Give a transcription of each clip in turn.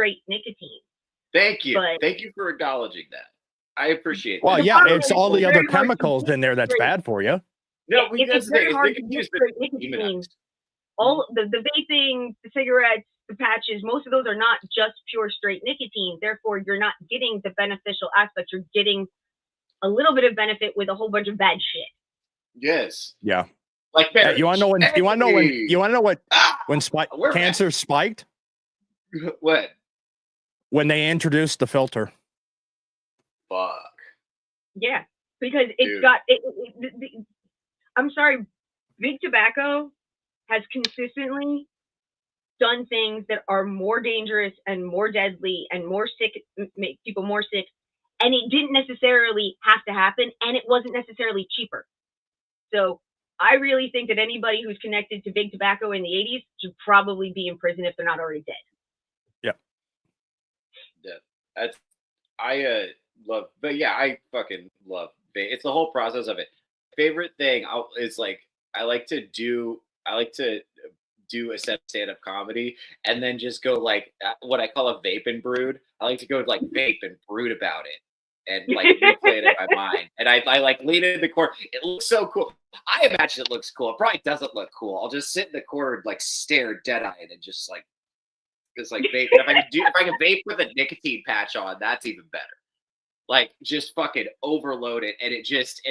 straight nicotine. Thank you. But, Thank you for acknowledging that. I appreciate well, that. yeah, it's all the other chemicals in there that's bad for you. No, it's very hard to get straight nicotine. All the vaping, the cigarettes, the patches, most of those are not just pure straight nicotine. Therefore, you're not getting the beneficial aspects. You're getting a little bit of benefit with a whole bunch of bad shit. Yes. Yeah. Like you want to know when? You want to know what? When cancer spiked? What? When they introduced the filter. Fuck. Yeah, because it's got. I'm sorry, big tobacco has consistently done things that are more dangerous and more deadly and more sick, make people more sick, and it didn't necessarily have to happen, and it wasn't necessarily cheaper. So I really think that anybody who's connected to big tobacco in the 80s should probably be in prison if they're not already dead. Yeah, I love, but yeah, I fucking love it's the whole process of it. Favorite thing is like I like to do a set of stand-up comedy and then just go like what I call a vape and brood. I like to go like vape and brood about it and like replay it in my mind. And I like lean in the corner. It looks so cool. I imagine it looks cool. It probably doesn't look cool. I'll just sit in the corner and like stare dead-eyed and just like vape. And if I can vape with a nicotine patch on, that's even better. Like just fucking overload it, and it just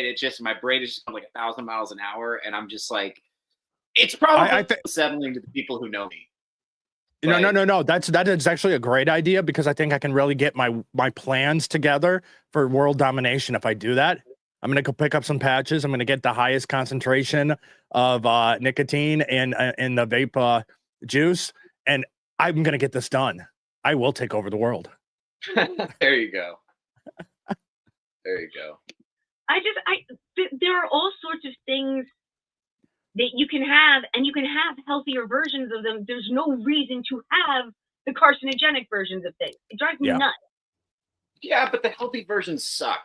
my brain is just like 1,000 miles an hour, and I'm just like, it's probably unsettling to the people who know me. No. That is actually a great idea because I think I can really get my plans together for world domination if I do that. I'm gonna go pick up some patches. I'm gonna get the highest concentration of nicotine in the vape juice, and I'm gonna get this done. I will take over the world. There you go. There you go. There are all sorts of things that you can have, and you can have healthier versions of them. There's no reason to have the carcinogenic versions of things. It drives me nuts. Yeah, but the healthy versions suck.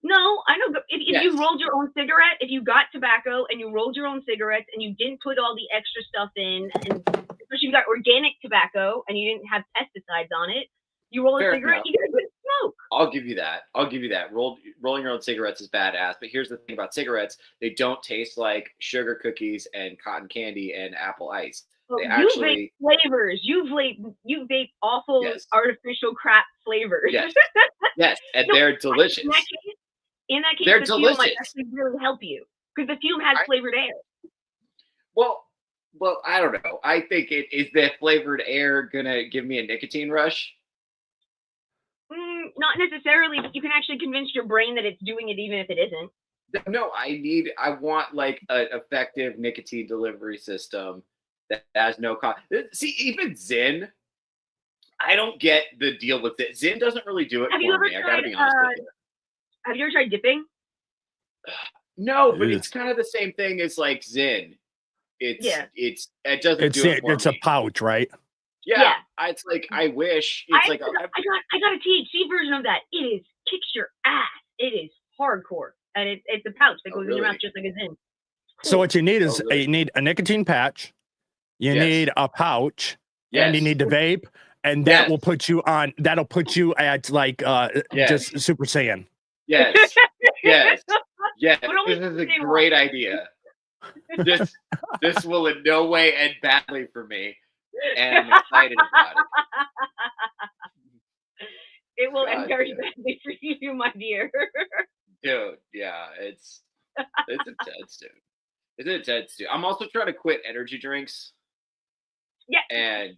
No, I know. If you rolled your own cigarette, if you got tobacco and you rolled your own cigarettes and you didn't put all the extra stuff in, and especially if you got organic tobacco and you didn't have pesticides on it, you roll a cigarette, you get a good smoke. I'll give you that. Rolling your own cigarettes is badass. But here's the thing about cigarettes: they don't taste like sugar cookies and cotton candy and apple ice. Well, they actually vape flavors. You vape awful artificial crap flavors. Yes, yes, and they're delicious. In that case, they're the delicious. fume might actually really help you because the fume has flavored air. Well, I don't know. I think is the flavored air gonna give me a nicotine rush? Not necessarily, but you can actually convince your brain that it's doing it even if it isn't. No, I want like an effective nicotine delivery system that has no cost. See, even Zyn, I don't get the deal with it. Zyn doesn't really do it for me. I gotta be honest with you. Have you ever tried dipping? No, but it's kind of the same thing as like Zyn. It doesn't do it for me. It's a pouch, right? Yeah. It's like I wish it's I got a THC version of that. It kicks your ass. It is hardcore, and it's a pouch that goes in your mouth just like a Zyn. Cool. So what you need is you need a nicotine patch, you need a pouch, and you need to vape, and that will put you on. That'll put you at like just Super Saiyan. Yes. Yes. Yes. This is a great idea. This will in no way end badly for me. And I'm excited about it. It will end very badly for you, my dear. Dude, yeah, it's intense, dude. It's intense, dude. I'm also trying to quit energy drinks. Yeah. And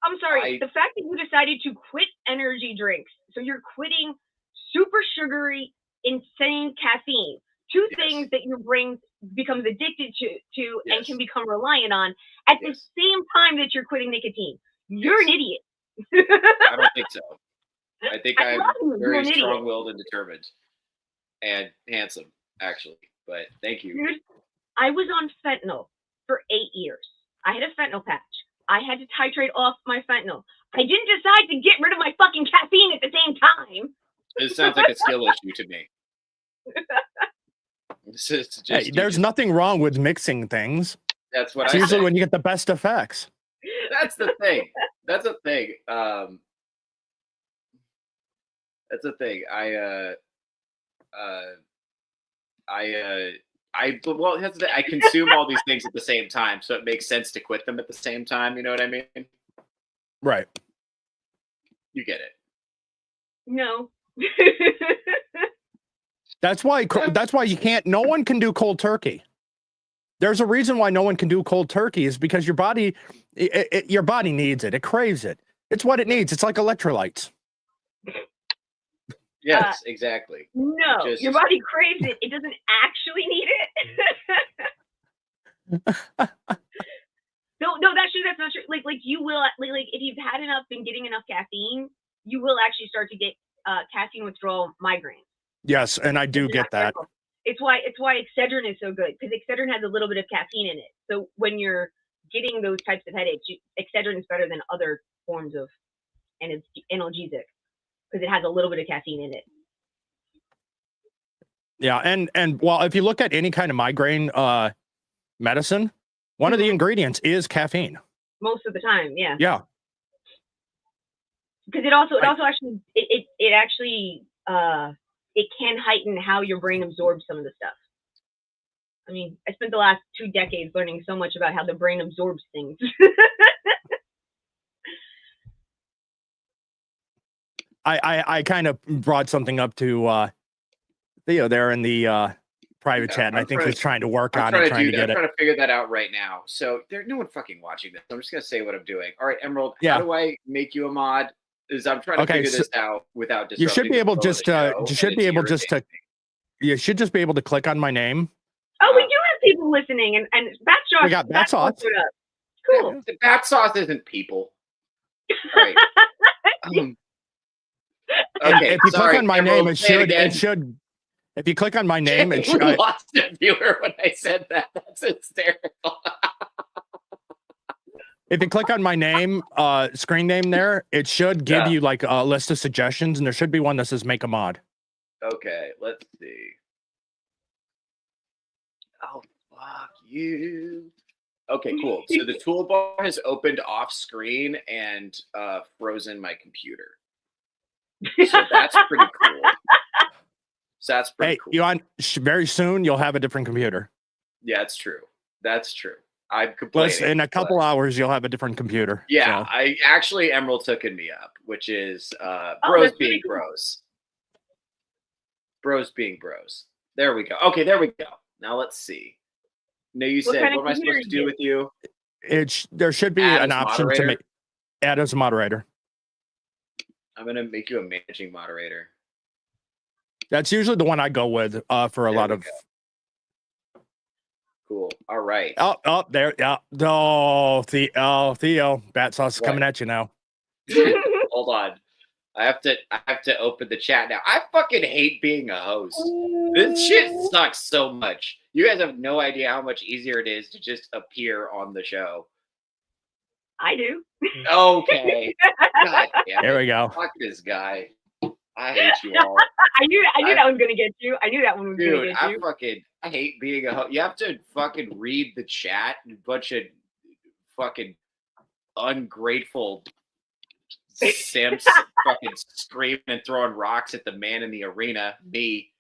I'm sorry. The fact that you decided to quit energy drinks, so you're quitting super sugary, insane caffeine, two things that your brain becomes addicted to and can become reliant on at the same time that you're quitting nicotine. You're an idiot. I don't think so. I think I'm very strong-willed and determined and handsome, actually. But thank you. Dude, I was on fentanyl for 8 years. I had a fentanyl patch. I had to titrate off my fentanyl. I didn't decide to get rid of my fucking caffeine at the same time. It sounds like a skill issue to me. There's nothing wrong with mixing things. That's what it's usually when you get the best effects. That's the thing. That's a thing. That's a thing. Well, that's the, I consume all these things at the same time, so it makes sense to quit them at the same time. You know what I mean? Right. You get it. No. That's why you can't. No one can do cold turkey. There's a reason why no one can do cold turkey is because your body needs it. It craves it. It's what it needs. It's like electrolytes. Yes, exactly. No, your body craves it. It doesn't actually need it. No, that's true. That's not true. Like you will like if you've had enough and getting enough caffeine, you will actually start to get caffeine withdrawal migraines. Yes, and I do get that. It's why Excedrin is so good, because Excedrin has a little bit of caffeine in it. So when you're getting those types of headaches, Excedrin is better than other forms of analgesic because it has a little bit of caffeine in it. Yeah, and well, if you look at any kind of migraine medicine, one of the ingredients is caffeine. Most of the time, yeah. Yeah. Because it also actually it can heighten how your brain absorbs some of the stuff. I mean, I spent the last 2 decades learning so much about how the brain absorbs things. I kind of brought something up to Theo there in the private chat, and I think he's trying to work on it, trying to get it. I'm trying to figure that out right now. So there's no one fucking watching this. So I'm just gonna say what I'm doing. All right, Emerald. Yeah. How do I make you a mod? I'm trying to figure this out without disrupting. You should be able you should just be able to click on my name. Oh, we do have people listening, and Bat Sauce. We got Bat Sauce. Cool. The Bat Sauce isn't people. All right. Okay. If you click on my name, it should. If you click on my name, it should. I lost a viewer when I said that. That's hysterical. If you click on my name, screen name there, it should give you like a list of suggestions, and there should be one that says make a mod. Okay, let's see. Oh, fuck you. Okay, cool. So the toolbar has opened off screen and frozen my computer. So that's pretty cool. So that's pretty cool. Very soon you'll have a different computer. Yeah, that's true. That's true. I'm complaining. In a couple hours, you'll have a different computer. Yeah, so. Emerald's hooking me up, which is bros being bros. Bros being bros. There we go. Okay, there we go. Now let's see. No, you said, what am I supposed to do with you? There should be an option to add as a moderator. I'm going to make you a managing moderator. That's usually the one I go with for a lot of. Cool. All right. Oh, there. Yeah. Theo, Bat Sauce is coming at you now. Hold on. I have to open the chat now. I fucking hate being a host. This shit sucks so much. You guys have no idea how much easier it is to just appear on the show. I do. Okay. God damn it. There we go. Fuck this guy. I hate you all. I knew that was gonna get you. I knew that one was gonna get you. I hate being a host. You have to fucking read the chat. A bunch of fucking ungrateful simps fucking screaming and throwing rocks at the man in the arena. Me,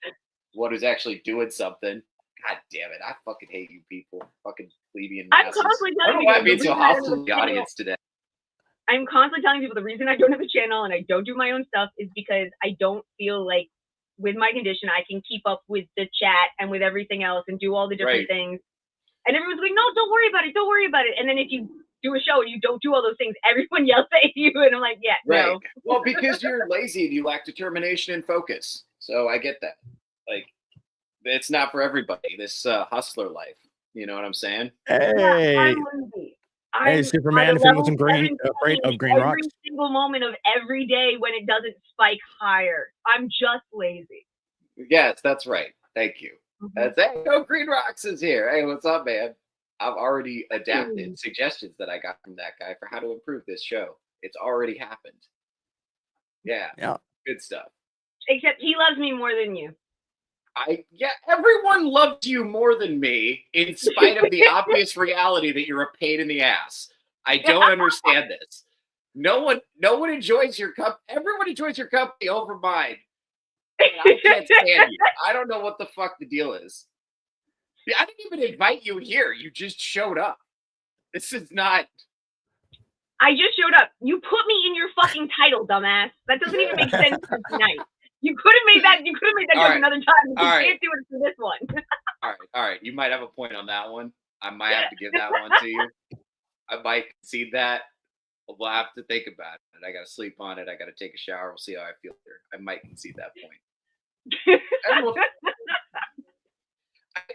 one who's actually doing something. God damn it! I fucking hate you people. Fucking plebeian masses. I'm constantly telling people. I don't know why I'm being so hostile to the audience today. I'm constantly telling people the reason I don't have a channel and I don't do my own stuff is because I don't feel like with my condition I can keep up with the chat and with everything else and do all the different things. And everyone's like, no, don't worry about it. Don't worry about it. And then if you do a show and you don't do all those things, everyone yells at you. And I'm like, yeah, no. Well, because you're lazy and you lack determination and focus. So I get that. Like, it's not for everybody, this hustler life. You know what I'm saying? Hey. Yeah, I'm lazy. Hey, Superman, if it wasn't green, afraid of green rocks. Every single moment of every day when it doesn't spike higher. I'm just lazy. Yes, that's right. Thank you. That's it. No, Green Rocks is here. Hey, what's up, man? I've already adapted suggestions that I got from that guy for how to improve this show. It's already happened. Yeah. Good stuff. Except he loves me more than you. Everyone loved you more than me, in spite of the obvious reality that you're a pain in the ass. I don't understand this. No one enjoys your everyone enjoys your company over mine. And I can't stand you. I don't know what the fuck the deal is. I didn't even invite you here. You just showed up. This is not. I just showed up. You put me in your fucking title, dumbass. That doesn't even make sense for tonight. You could have made that. You could have made that joke another time. You can't do it for this one. All right. You might have a point on that one. I might have to give that one to you. I might concede that. We'll have to think about it. I got to sleep on it. I got to take a shower. We'll see how I feel here. I might concede that point.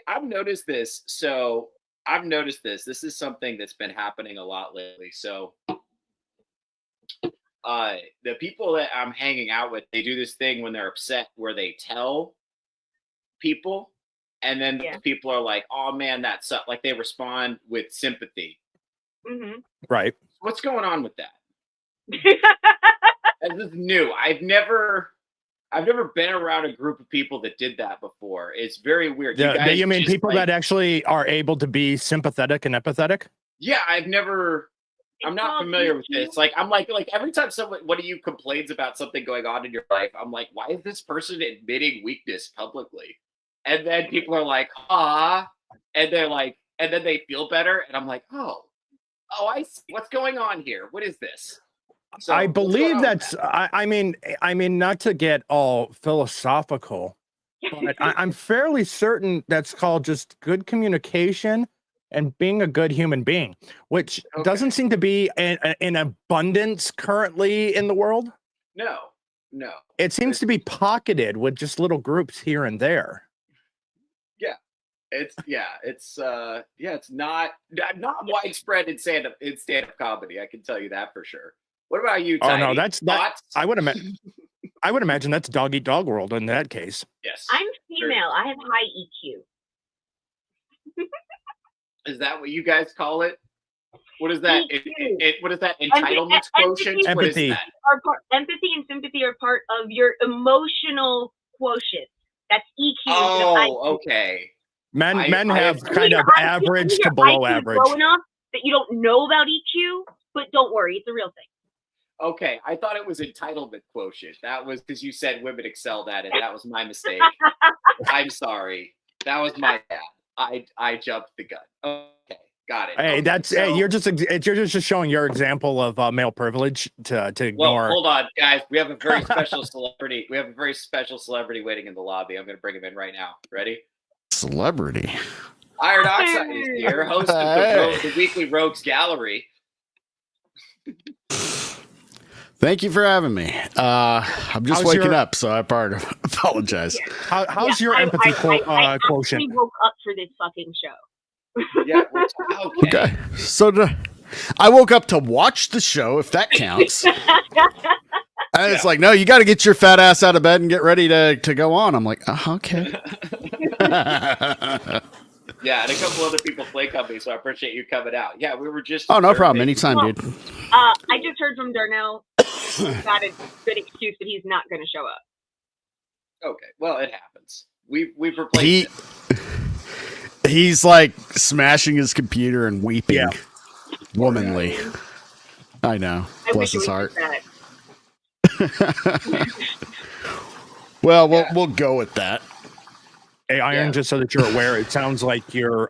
I've noticed this. So I've noticed this. This is something that's been happening a lot lately. So the people that I'm hanging out with, they do this thing when they're upset where they tell people, and then people are like, oh man, that sucks. Like they respond with sympathy. Mm-hmm. Right. What's going on with that? This is new. I've never been around a group of people that did that before. It's very weird. You mean people that actually are able to be sympathetic and empathetic? Yeah, I'm not familiar with this. Like every time one of you complains about something going on in your life, I'm like, why is this person admitting weakness publicly? And then people are like, ah, and they're like, and then they feel better, and I'm like, oh, I see. What's going on here? What is this? So, I believe that's. I mean, not to get all philosophical, but I'm fairly certain that's called just good communication and being a good human being, which doesn't seem to be in abundance currently in the world. No. It seems to be pocketed with just little groups here and there. It's not widespread in stand-up comedy. I can tell you that for sure. What about you, Tiny? Oh no, that's that. I would imagine that's dog eat dog world in that case. Yes. I'm female. I have high EQ. Is that what you guys call it? What is that? What is that? Entitlement quotient? Empathy. Empathy and sympathy are part of your emotional quotient. That's EQ. Oh, okay. Men have kind of average to below average. Low enough that you don't know about EQ, but don't worry, it's a real thing. Okay, I thought it was entitlement quotient. That was because you said women excelled at it. That was my mistake. I'm sorry. That was my bad. I jumped the gun. Okay, got it. Hey, you're just showing your example of male privilege to ignore. Well, hold on, guys. We have a very special celebrity. We have a very special celebrity waiting in the lobby. I'm going to bring him in right now. Ready? Celebrity. Iron Oxide is here, host of the weekly Rogues Gallery. Thank you for having me. I'm just waking up, so I apologize. How's your empathy quotient? I woke up for this fucking show. Yeah. Okay. So I woke up to watch the show, if that counts. And it's like, no, you got to get your fat ass out of bed and get ready to go on. I'm like, okay. Yeah, and a couple other people flake on me, so I appreciate you coming out. Yeah, we were just. Oh, no problem. Anytime, dude. I just heard from Darnell. He's got a good excuse that he's not going to show up. Okay, well, it happens. We've replaced it. He's like smashing his computer and weeping. Yeah. Womanly. I know. Bless his heart. Well, we'll go with that. Hey, Iron, just so that you're aware, it sounds like your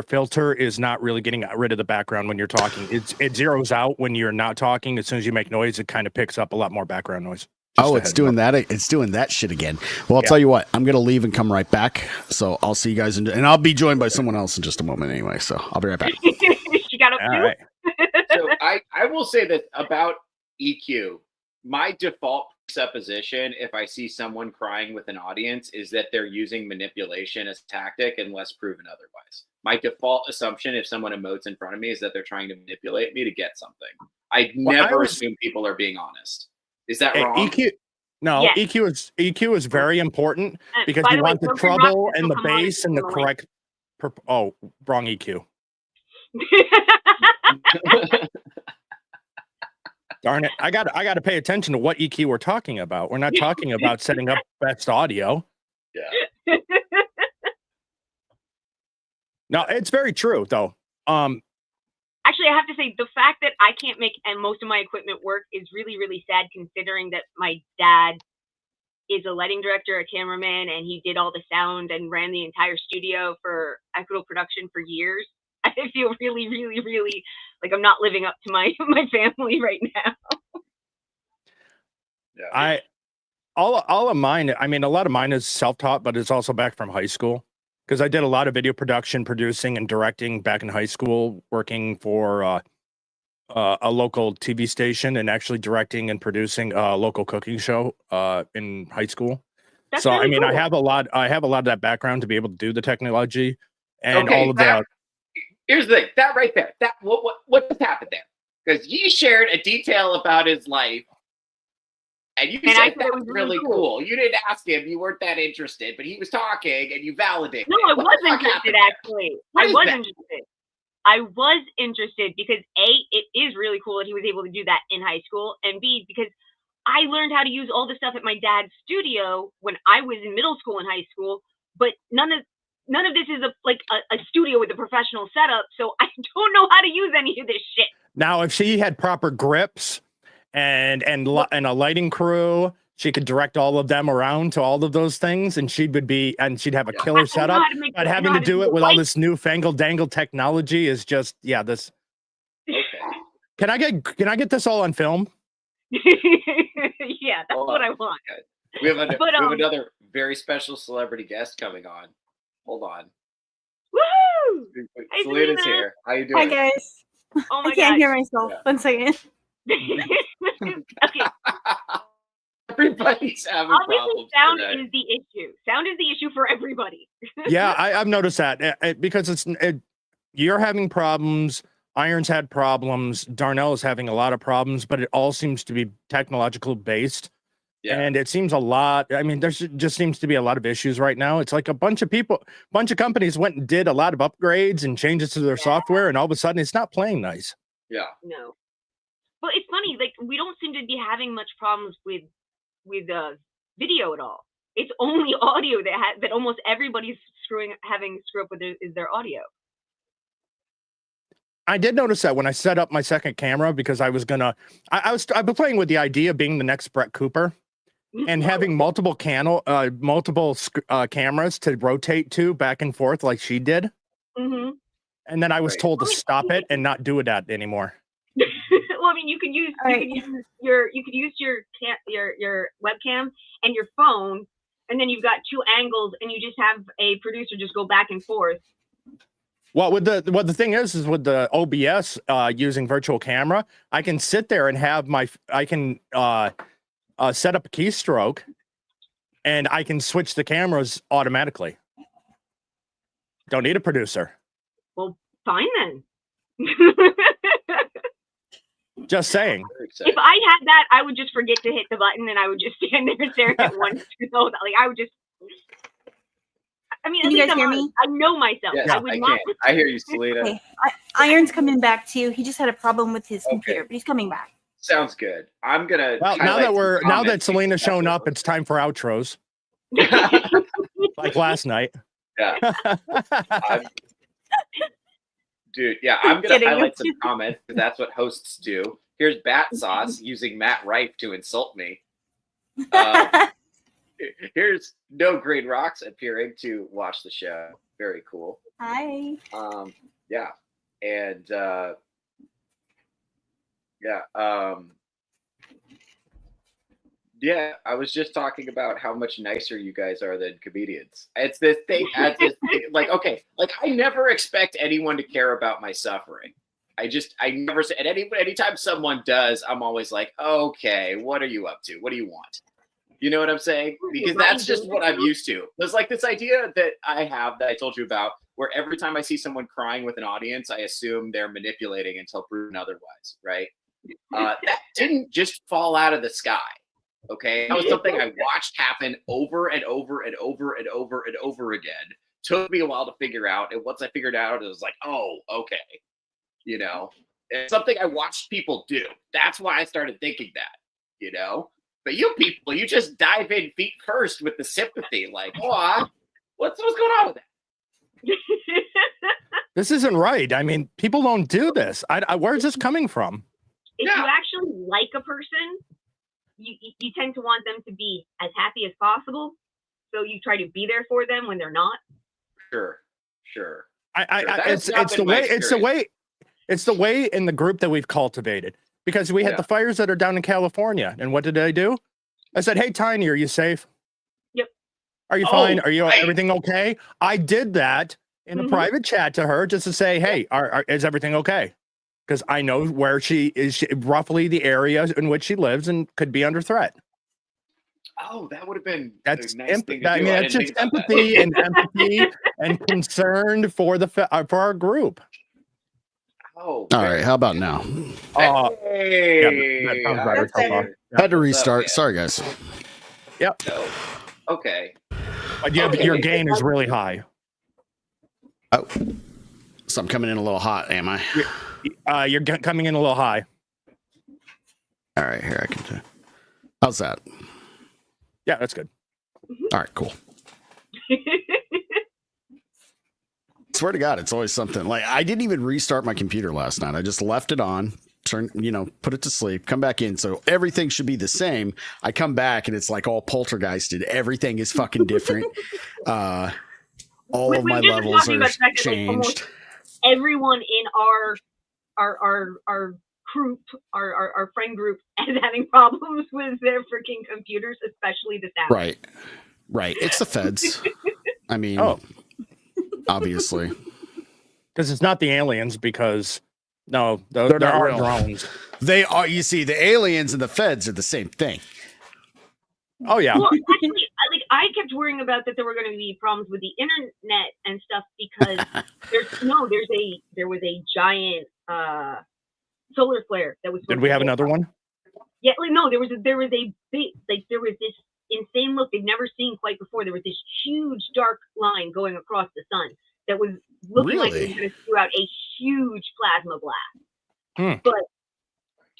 filter is not really getting rid of the background when you're talking. It zeroes out when you're not talking. As soon as you make noise, it kind of picks up a lot more background noise. It's doing that. It's doing that shit again. Well, I'll tell you what. I'm gonna leave and come right back. So I'll see you guys and I'll be joined by someone else in just a moment anyway. So I'll be right back. She got up too. Right. So I will say that about EQ. My default supposition, if I see someone crying with an audience, is that they're using manipulation as a tactic unless proven otherwise. My default assumption, if someone emotes in front of me, is that they're trying to manipulate me to get something. I never assume people are being honest. Is that wrong? EQ? No, yes. EQ is very important because you want the treble and the bass and the correct. Wrong EQ. Darn it! I got to pay attention to what EQ we're talking about. We're not talking about setting up best audio. Yeah. No, it's very true though. Actually, actually, I have to say, the fact that I can't make and most of my equipment work is really, really sad, considering that my dad is a lighting director, a cameraman, and he did all the sound and ran the entire studio for Equitable Production for years. I feel really, really, really like I'm not living up to my family right now. Yeah. All of mine, I mean, a lot of mine is self-taught, but it's also back from high school because I did a lot of video production, producing, and directing back in high school, working for a local TV station and actually directing and producing a local cooking show in high school. That's So really I mean, cool. I have a lot of that background to be able to do the technology and Okay, all of the. Here's the thing. That right there. That what just happened there? Because he shared a detail about his life. And you And I said thought it that was was really really cool. You didn't ask him. You weren't that interested, but he was talking and you validated. No, it. I What was the fuck interested happened there? actually. What I is was that? interested. I was interested because A, it is really cool that he was able to do that in high school, and B, because I learned how to use all the stuff at my dad's studio when I was in middle school and high school, but none of this is a studio with a professional setup, so I don't know how to use any of this shit. Now, if she had proper grips and a lighting crew, she could direct all of them around to all of those things, and she'd have a killer setup. But having to do it with all this newfangled dangle technology is just this. Okay. Can I get this all on film? Yeah, that's Hold what on. I want. We have, But, we have another very special celebrity guest coming on. Hold on. Woohoo! Hey, Selena's Selena. here. How you Hi doing? guys. Oh my I can't god. hear myself. Yeah. 1 second. Okay, Everybody's having obviously problems sound today. is the issue. Sound is the issue for everybody. Yeah, I've noticed that because you're having problems. Iron's had problems. Darnell is having a lot of problems, but it all seems to be technological based. Yeah. And it seems a lot. I mean, there's just seems to be a lot of issues right now. It's like a bunch of companies went and did a lot of upgrades and changes to their software, and all of a sudden it's not playing nice. Yeah. No. But it's funny, like we don't seem to be having much problems with video at all. It's only audio that almost everybody's having screw up with is their audio. I did notice that when I set up my second camera because I was gonna. I've been playing with the idea of being the next Brett Cooper and having multiple cameras to rotate to back and forth like she did. Mm-hmm. And then I was Right. told to stop it and not do that anymore. Well, I mean, you could use your webcam and your phone, and then you've got two angles, and you just have a producer just go back and forth. Well, the thing is with the OBS using virtual camera, I can sit there and have set up a keystroke, and I can switch the cameras automatically. Don't need a producer. Well, fine then. Just saying. Very excited. If I had that, I would just forget to hit the button, and I would just stand there staring at one. Like I would just. I mean, Can at you least guys I'm hear honest. me? I know myself. Yes, I would I not. can. I hear you, Selena. Okay. Iron's coming back too. He just had a problem with his Okay. computer, but he's coming back. Sounds good. I'm gonna. Well, now that Selena's shown up, it's time for outros. Like last night. Yeah. Dude, yeah, I'm gonna Kidding. highlight some comments because that's what hosts do. Here's Bat Sauce using Matt Rife to insult me. Here's No Green Rocks appearing to watch the show. Very cool. Hi. Yeah, and yeah, I was just talking about how much nicer you guys are than comedians. It's this thing, like, okay, like I never expect anyone to care about my suffering. I never say, and anytime someone does, I'm always like, okay, what are you up to? What do you want? You know what I'm saying? Because that's just what I'm used to. There's like this idea that I have that I told you about, where every time I see someone crying with an audience, I assume they're manipulating until proven otherwise, right? That didn't just fall out of the sky. Okay, that was something I watched happen over and over and over and over and over again. Took me a while to figure out, and once I figured out, it was like, oh, okay, you know, it's something I watched people do. That's why I started thinking that, you know. But you people, you just dive in feet first with the sympathy, like, oh, what's going on with that? This isn't right. I mean, people don't do this. Where's this coming from? If Yeah. you actually like a person, you tend to want them to be as happy as possible. So you try to be there for them when they're not. Sure. It's the way in the group that we've cultivated, because we had the fires that are down in California, and what did I do? I said, "Hey, Tiny, are you safe? Yep. Are you fine? Are you everything okay?" I did that in a private chat to her just to say, "Hey, is everything okay?" Because I know where she is, roughly the area in which she lives, and could be under threat. Oh, that would have been That's a nice thing to do. I mean, I it's didn't just think about that. empathy and empathy and concern for for our group. Oh, All right, how about now? Hey, that sounds better so far. Had to What's up, restart. man? Sorry, guys. Yep. No. Okay. But your gain is really high. Oh, so I'm coming in a little hot, am I? You're coming in a little high. All right, here I can do. How's that? Yeah, that's good. All right, cool. Swear to God, it's always something. Like, I didn't even restart my computer last night. I just left it on, put it to sleep, come back in. So everything should be the same. I come back and it's like all poltergeisted. Everything is fucking different. All of my levels are changed. Everyone in our group, our friend group, is having problems with their freaking computers, especially the sound. Right. It's the feds. I mean, obviously, because it's not the aliens. Because no, they're not are real drones. They are. You see, the aliens and the feds are the same thing. Oh yeah. Well, actually, I kept worrying about that there were going to be problems with the internet and stuff because there was a giant solar flare that was. Did we have another one? Yeah, no, there was a big, there was this insane look they've never seen quite before. There was this huge dark line going across the sun that was looking like it was going to spew out a huge plasma blast. But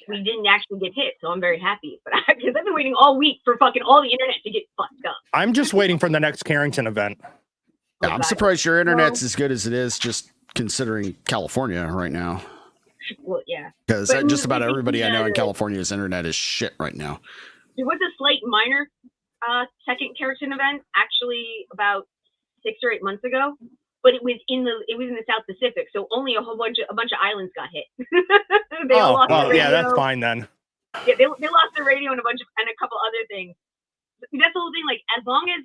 we didn't actually get hit, so I'm very happy. But because I've been waiting all week for fucking all the internet to get fucked up. I'm just waiting for the next Carrington event. Yeah, I'm surprised your internet's as good as it is, just considering California right now. Well, yeah. Because just about everybody I know in California's internet is shit right now. There was a slight minor second Carrington event actually about 6 or 8 months ago, but it was in the South Pacific, so only a bunch of islands got hit. Yeah, that's fine then. Yeah, they lost the radio and a couple other things. That's the whole thing. Like, as long as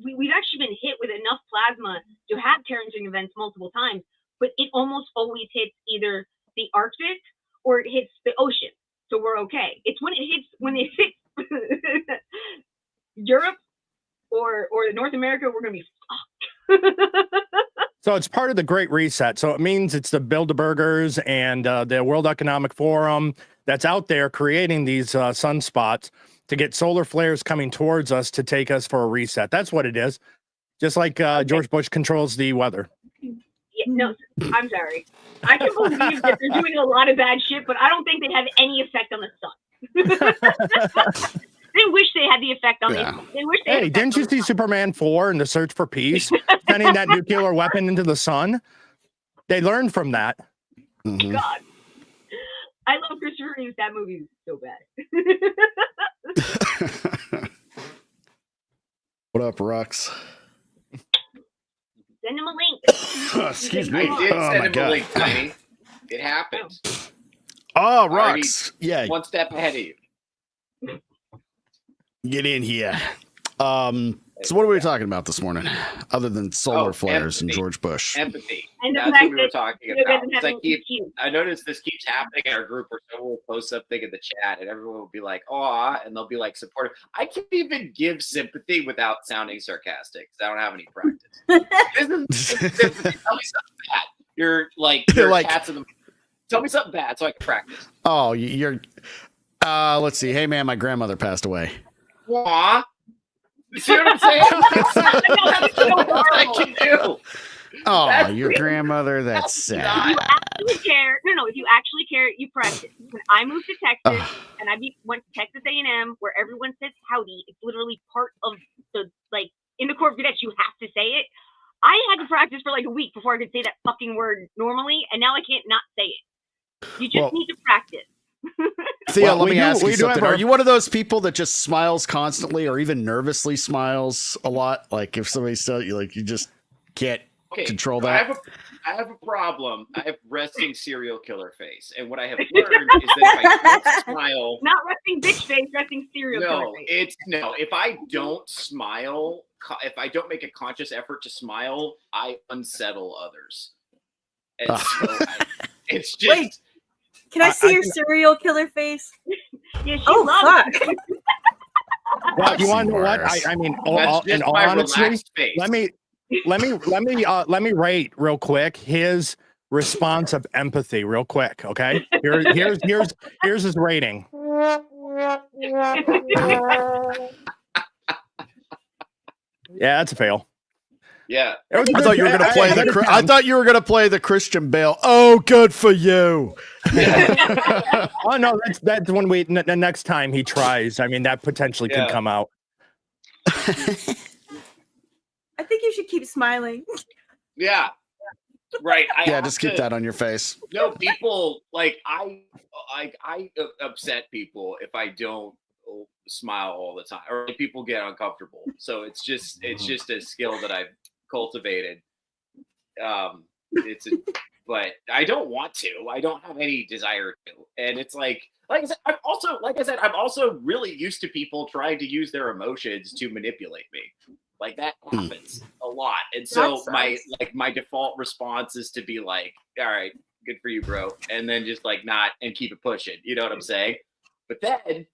we've actually been hit with enough plasma to have Carrington events multiple times, but it almost always hits either the Arctic or it hits the ocean, so we're okay. It's when it hits Europe or North America, we're gonna be fucked. So it's part of the Great Reset. So it means it's the Bilderbergers and the World Economic Forum that's out there creating these sunspots to get solar flares coming towards us to take us for a reset. That's what it is. Just like George Bush controls the weather. Yeah, no, I'm sorry. I can believe that they're doing a lot of bad shit, but I don't think they have any effect on the sun. They wish they had the effect on the. They wish they. Hey, didn't you see Superman 4 and the Search for Peace, sending that nuclear weapon into the sun? They learned from that. Mm-hmm. God, I love Christopher Reeves. That movie is so bad. What up, Rux? Send him a link. Excuse me. I did Oh send my him God. a link, Tiny. It happened. Oh, Already Rux. Yeah, one step ahead of you. get in here. So what are we talking about this morning, other than solar flares and empathy. George Bush? Empathy. And the That's fact what we were that talking you about. doesn't It's have like any cute. I noticed this keeps happening in our group where someone will post something in the chat and everyone will be like, "Aw," and they'll be like supportive. I can't even give sympathy without sounding sarcastic because I don't have any practice. This is sympathy. Tell me something bad. You're like cats in the. Tell me something bad so I can practice. Oh, you're. Let's see. Hey, man, my grandmother passed away. Aw. You see what I'm saying? That's what I can do. Oh, your grandmother. That's sad. If you actually care, if you actually care, you practice. When I moved to Texas and went to Texas A&M, where everyone says howdy, it's literally part of the in the Corps of Cadets. You have to say it. I had to practice for like a week before I could say that fucking word normally, and now I can't not say it. You just need to practice. Thea, let me ask you we do something. have Are you one of those people that just smiles constantly or even nervously smiles a lot? Like if somebody's telling you, like you just can't control that? I have a problem. I have resting serial killer face. And what I have learned is that if I don't smile... Not resting bitch face, resting serial killer face. If I don't smile, if I don't make a conscious effort to smile, I unsettle others. And so it's just... Wait. Can I see your serial killer face? Yeah, she loves it. Well, you want to know what? I mean, in all honesty, let me rate real quick his response of empathy, real quick. Okay, here's his rating. Yeah, that's a fail. Yeah, I thought you were going to play I thought you were going to play the Christian Bale. Oh, good for you. Oh no, that's when the next time he tries. I mean, that potentially could come out. I think you should keep smiling. Yeah. Right. Just keep that on your face. No, people I upset people if I don't smile all the time, or people get uncomfortable. So it's just a skill that I've cultivated. But I don't want to. I don't have any desire to. And it's like I said, I'm also really used to people trying to use their emotions to manipulate me. Like that happens a lot. And so my default response is to be like, all right, good for you, bro. And then just not and keep it pushing. You know what I'm saying? But then,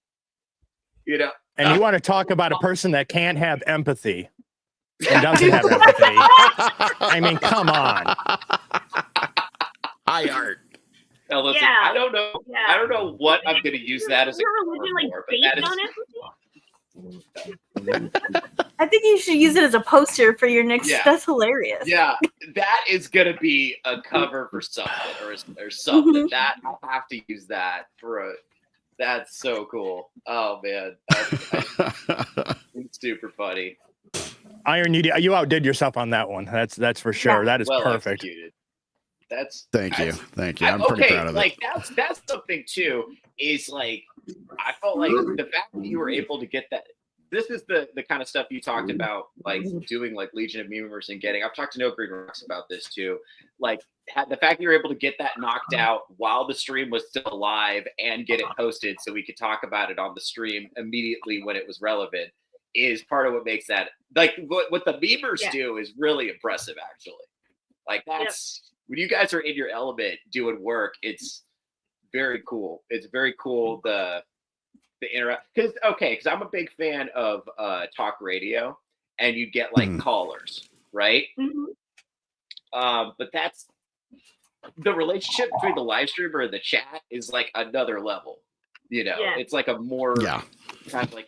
and you want to talk about a person that can't have empathy and doesn't have empathy. I mean, come on. High art. Now listen, I don't know. Yeah. I don't know what I'm going to use that as. Your religion based on empathy? I think you should use it as a poster for your next. Yeah. That's hilarious. Yeah, that is going to be a cover for something or something. Mm-hmm. That I have to use that for a. That's so cool. Oh man, it's super funny. Iron, you outdid yourself on that one. That's for sure. That is perfect. Executed. Thank you. I'm pretty proud of it. That's something too. Is I felt like the fact that you were able to get that. This is the kind of stuff you talked about, doing Legion of Memers and getting. I've talked to No Green Rocks about this too. The fact that you were able to get that knocked out while the stream was still alive and get it posted so we could talk about it on the stream immediately when it was relevant is part of what makes that what the memers do is really impressive actually. That's when you guys are in your element doing work, it's very cool. It's very cool the interact because I'm a big fan of talk radio and you get callers, right? Mm-hmm. But that's the relationship between the live streamer and the chat is another level. It's a more kind of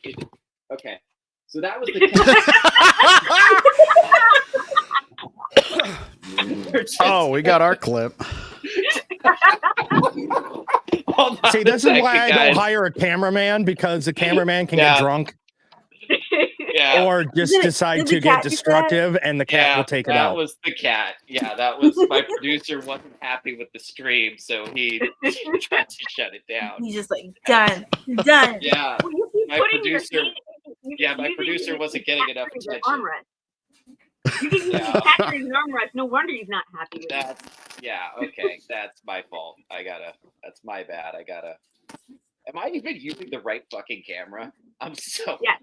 okay. So that was the Oh, we got our clip. See, this is why I don't hire a cameraman, because the cameraman can get drunk. Or just decide to get destructive and the cat will take it out. That was the cat. Yeah, that was my producer wasn't happy with the stream, so he tried to shut it down. He's just done. Done. Yeah. My producer wasn't getting enough attention. You can use the cat as an armrest. No wonder he's not happy with that. Okay. That's my fault. That's my bad. Am I even using the right fucking camera? I'm so. Yeah.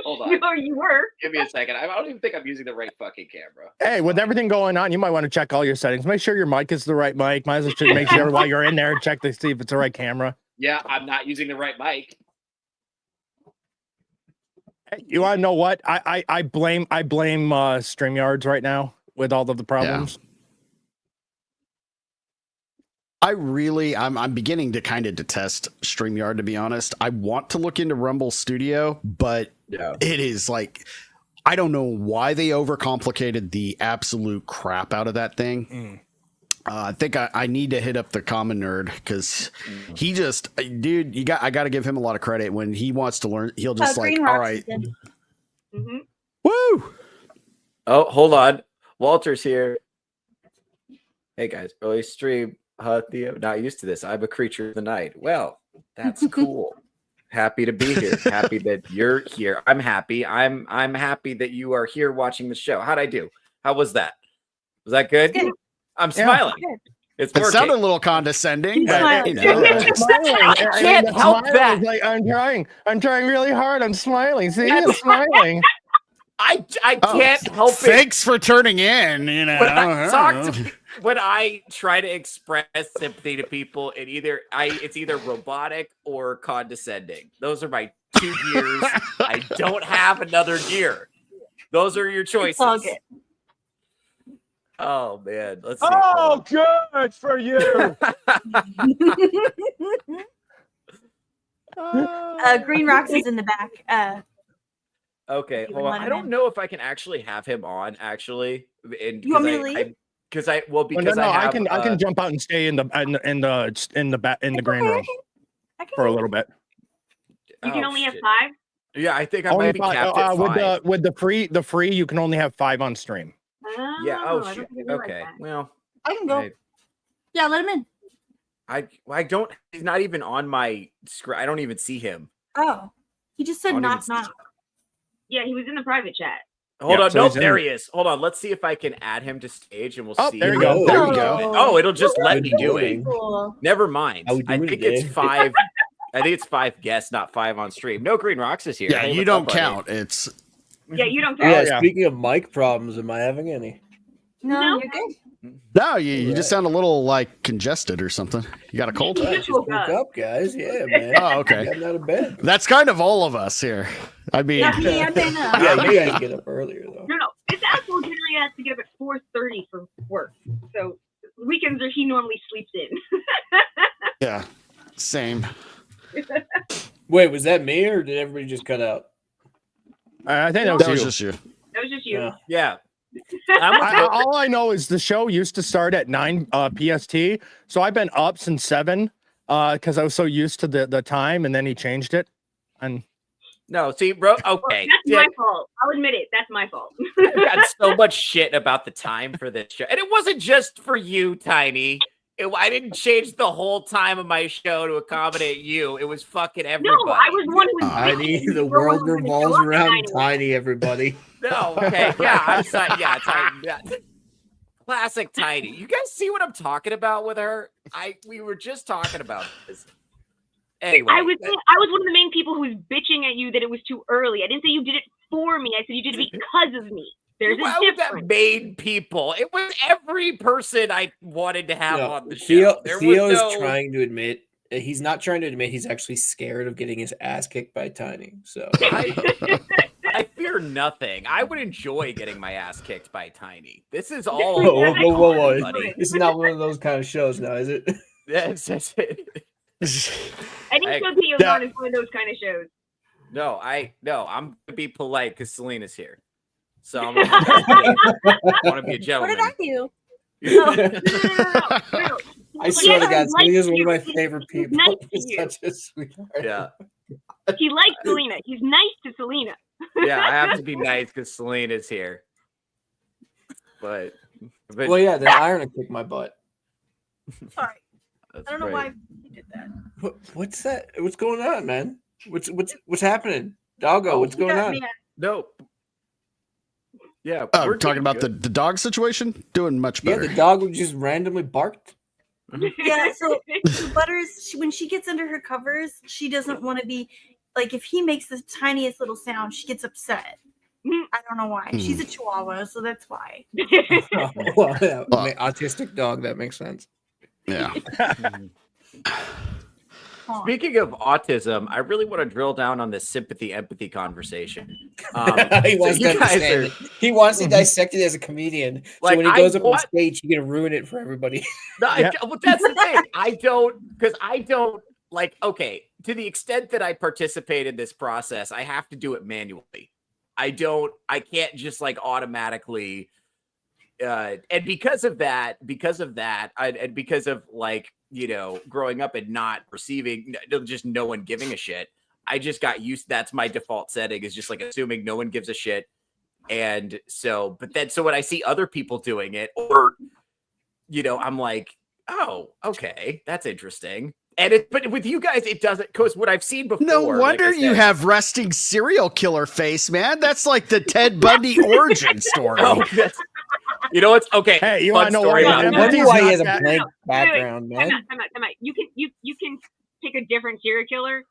Hold on. No, you were. Give me a second. I don't even think I'm using the right fucking camera. Hey, with everything going on, you might want to check all your settings. Make sure your mic is the right mic. Might as well make sure while you're in there, check to see if it's the right camera. Yeah, I'm not using the right mic. Hey, you want to know what? I blame StreamYards right now with all of the problems. I'm beginning to kind of detest StreamYard, to be honest. I want to look into Rumble Studio, but it is I don't know why they overcomplicated the absolute crap out of that thing. I think I need to hit up the Common Nerd because he just, dude, I got to give him a lot of credit. When he wants to learn, he'll just all right. Mm-hmm. Woo! Oh, hold on. Walter's here. Hey guys, early stream. Theo, not used to this. I'm a creature of the night. Well, that's cool. Happy to be here. Happy that you're here. I'm happy. I'm happy that you are here watching the show. How'd I do? How was that? Was that good? Good. I'm smiling. Good. It's It working. sounded a little condescending, but Smile. you know, I can't help that. Like, I'm trying really hard. I'm smiling. See, I'm smiling. I Oh, can't help it. thanks for turning in. You know, When I try to express sympathy to people, it's either robotic or condescending. Those are my two gears. I don't have another gear. Those are your choices. It's all good. Oh man, let's see. Oh, good for you. Green Rocks is in the back. Okay, You hold would on. let I him don't in. know if I can actually have him on. Actually, and You want me to leave? Because I No, have, I can jump out and stay in the green room I can for a little bit. You can Oh, only have shit. 5. Yeah, I think I Only might be five- capped at five. with the free, you can only have 5 on stream. Yeah. Oh I shit. don't think I realized Okay. that. Well, I can go. I- Yeah, let him in. I don't. He's not even on my screen. I don't even see him. Oh, he just said I don't knock even see- knock. Yeah, he was in the private chat. Hold Yeah, on. so Nope. he's in There it. he is. Hold on. Let's see if I can add him to stage, and we'll Oh, see. there you go. There we go. Oh, it'll just let me Good do it. morning. Cool. Never mind. How we I doing think today? it's 5. I think it's 5 guests, not 5 on stream. No Green Rocks is here. yeah, Hey, you what's don't up, buddy? count. It's Yeah, you don't Yeah, count. yeah. speaking of mic problems, am I having any? No, No. you're good. no, you just Right. sound a little like congested or something. You got a cold? You I just just woke woke up. up, guys. Yeah, man. Oh, okay. Getting out of bed. That's kind of all of us here. I mean, Yeah, me and Dana. Yeah, you guys get up earlier though. No, this asshole generally has to get up at 4:30 for work. So weekends are he normally sleeps in. yeah, same. Wait, was that me or did everybody just cut out? I think that That was was you. just you. That was just you. Yeah. Yeah. I'm with All I know is the show used to start at 9 PST, so I've been up since 7 because I was so used to the time, and then he changed it. And No, see, bro. Okay. That's my fault. I'll admit it. That's my fault. I got so much shit about the time for this show, and it wasn't just for you, Tiny. I didn't change the whole time of my show to accommodate you. It was fucking everybody. No, I was one who was Tiny, bitching. the You were world one who was revolves showing around Tiny. Tiny, everybody. No, okay, yeah, I'm sorry. Yeah, Tiny. Yeah. Classic Tiny. You guys see what I'm talking about with her? We were just talking about this. Anyway, I was one of the main people who was bitching at you that it was too early. I didn't say you did it for me. I said you did it because of me. There's why a would that difference. made people? It was every person I wanted to have No, on the show. Theo, There Theo was is no... trying to admit he's not trying to admit he's actually scared of getting his ass kicked by Tiny. So I fear nothing. I would enjoy getting my ass kicked by Tiny. This is all. whoa, whoa, whoa, whoa. Buddy. This is not one of those kind of shows now, is it? That's it. Any I- show Theo's that- on is one of those kind of shows. No, I'm gonna be polite because Selena's here. So I'm gonna want to be a What gentleman. did I do? No. I swear to God, He likes Selena is one of my you. favorite He's people. nice to He's you. such a sweetheart. Yeah, He likes Selena. He's nice to Selena. yeah. I have to be nice because Selena's here. But Well, yeah, then Iron will kick my butt. Sorry. that's I don't know great. why you did that. What's that? What's going on, man? What's happening? Doggo, what's going Yeah, on? man. No. Yeah, Oh, we're talking doing about the dog situation? Doing much Yeah, better. the dog would just randomly barked. Yeah, so Butters, when she gets under her covers, she doesn't want to be like if he makes the tiniest little sound, she gets upset. I don't know why. She's a Chihuahua, so that's why. Oh, well, yeah, Well- autistic dog. That makes sense. Yeah. Aw. Speaking of autism, I really want to drill down on this sympathy empathy conversation. He wants so to you guys understand are- it. He wants to dissect it as a comedian. Like, so when he I goes up on want- stage, he's gonna ruin it for everybody. No, Yeah. well, that's the thing. I don't like. Okay, to the extent that I participate in this process, I have to do it manually. I can't just like automatically. And because of that, and because of like growing up and not receiving, just no one giving a shit. I just got used. That's my default setting is just like assuming no one gives a shit. And so, but then, so when I see other people doing it, or, you know, I'm like, oh, okay, that's interesting. And but with you guys, it doesn't, because what I've seen before. No wonder you have resting serial killer face, man. That's like the Ted Bundy origin story. Oh, you know what's okay? Hey, you fun want to know story what? about I wonder that. why he has a Not blank Wait, background, Time man. out. You can pick a different serial killer,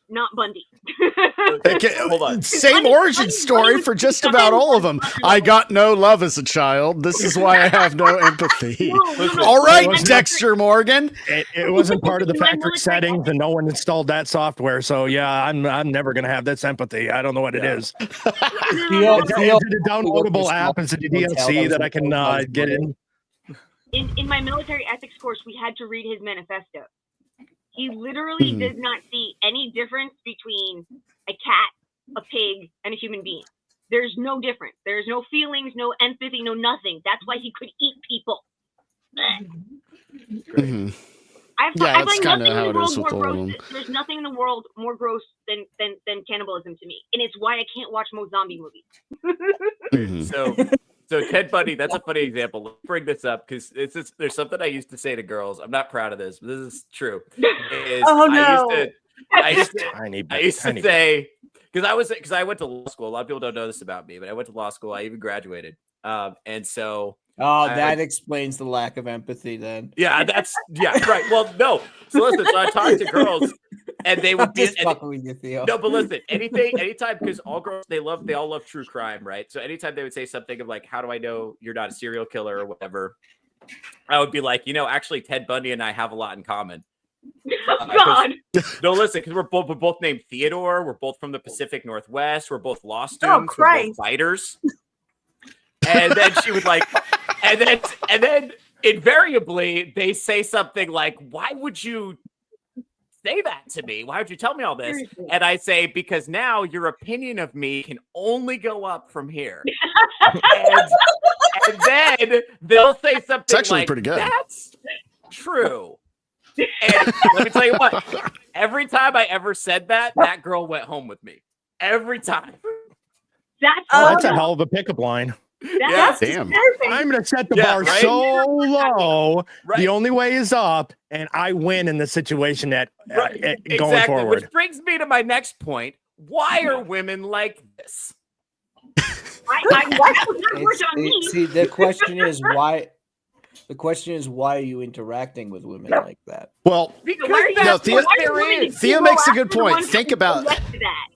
not Bundy. Hold on. Same Bundy- origin Bundy story was for just the about man all of from them. Bundy. I got no love as a child. This is why I have no empathy. Listen, All right, It was- Dexter Morgan. It wasn't part of the In my factory military settings, and no one installed that software. So yeah, I'm never gonna have that sympathy. I don't know what it Yeah. is. Theo- Is Theo- it a downloadable app? Is it a DLC that I can get in? In my military ethics course, we had to read his manifesto. He literally Hmm. does not see any difference between a cat, a pig, and a human being. There's no difference. There's no feelings, no empathy, no nothing. That's why he could eat people. Mhm. I Yeah, find that's nothing kinda in how the it world is more with all of gross. them. There's nothing in the world more gross than cannibalism to me, and it's why I can't watch most zombie movies. Mhm. So Ted Bundy, that's a funny example. Let's bring this up because there's something I used to say to girls. I'm not proud of this, but this is true. Is Oh, no. I used to Tiny bit, I used to tiny bit. say because I went to law school. A lot of people don't know this about me, but I went to law school. I even graduated. And so Oh, I- that explains the lack of empathy then. yeah, right. Well, no. So listen, so I talked to girls, and they would I'm be just fucking with you, Theo. no, but listen, anytime, because all girls they all love true crime, right? So anytime they would say something of like, "How do I know you're not a serial killer or whatever?" I would be like, actually, Ted Bundy and I have a lot in common. Oh, God. No, listen, because we're both named Theodore. We're both from the Pacific Northwest. We're both law Oh, students. We're both Christ. fighters. And then she would like, and then invariably they say something like, "Why would you say that to me? Why would you tell me all this?" Seriously. And I say, "Because now your opinion of me can only go up from here." and then they'll say something actually like, pretty good. "That's true." And let me tell you what, every time I ever said that, that girl went home with me. Every time. That's Oh, that's a no. hell of a pickup line. That's Damn. disturbing. I'm gonna set the Yeah, bar right? so low. Right. The only way is up, and I win in the situation that Right. going Exactly. forward. Which brings me to my next point. Why are women like this? Why would that work on me? See, the question is why. The question is, why are you interacting with women like that? Well, Because Why are you- that's No, what Theo- there why are you is. Theo go makes a after good the point. ones Think that about- led to that?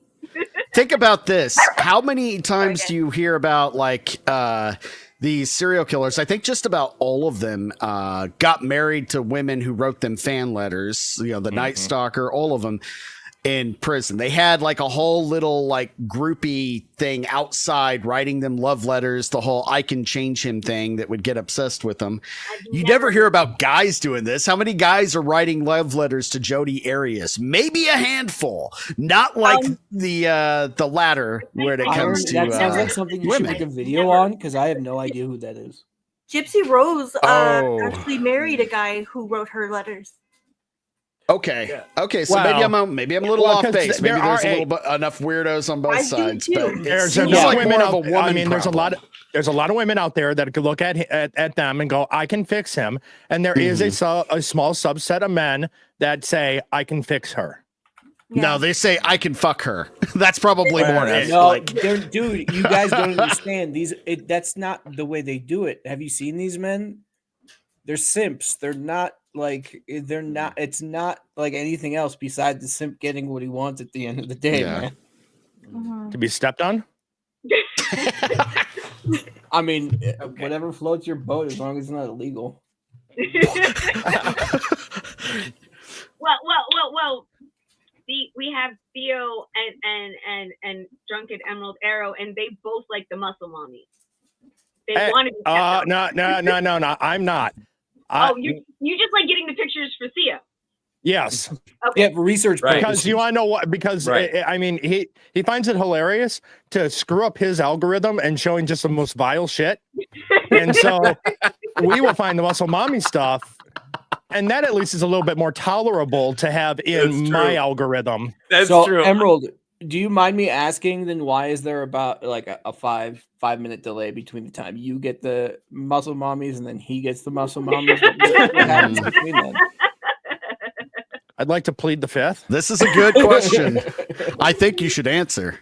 think about this. How many times do you hear about like these serial killers? I think just about all of them got married to women who wrote them fan letters. The Night Stalker, all of them in prison. They had like a whole little like groupie thing outside writing them love letters, the whole I can change him thing that would get obsessed with them. You never hear about guys doing this. How many guys are writing love letters to Jodi Arias? Maybe a handful. Not like the latter when it comes to that sounds like something you women. should make a video on because I have no idea who that is. Gypsy Rose Oh. actually married a guy who wrote her letters. Okay. Yeah. Okay. So Well, maybe I'm a little well, off 'cause base. Maybe there there's are a little bit enough weirdos on both I do sides. too. But it There's seems enough like women more of a out- woman I mean, there's a lot problem. of women out there that could look at them and go, I can fix him. And there is a small subset of men that say, I can fix her. No, they say I can fuck her. That's probably Well, more that's- it. No, Like, dude, you guys don't understand. That's not the way they do it. Have you seen these men? They're simps. They're not like they're not. It's not like anything else besides the simp getting what he wants at the end of the day, Yeah. man. Mhm. To be stepped on? I mean, whatever floats your boat, as long as it's not illegal. Well. We have Theo and Drunken Emerald Arrow, and they both like the muscle mommies. They want to be kept up. No. I'm not. You just like getting the pictures for Theo. Yes. Yeah, for research Right. Because purposes. you want to know what? Because Right. I mean, he finds it hilarious to screw up his algorithm and showing just the most vile shit. And so we will find the muscle mommy stuff, and that at least is a little bit more tolerable to have in That's my true. algorithm. That's so true. Emerald, Do you mind me asking then why is there about like a 5 minute delay between the time you get the muscle mommies and then he gets the muscle mommies? What happens between them? I'd like to plead the fifth. This is a good question. I think you should answer.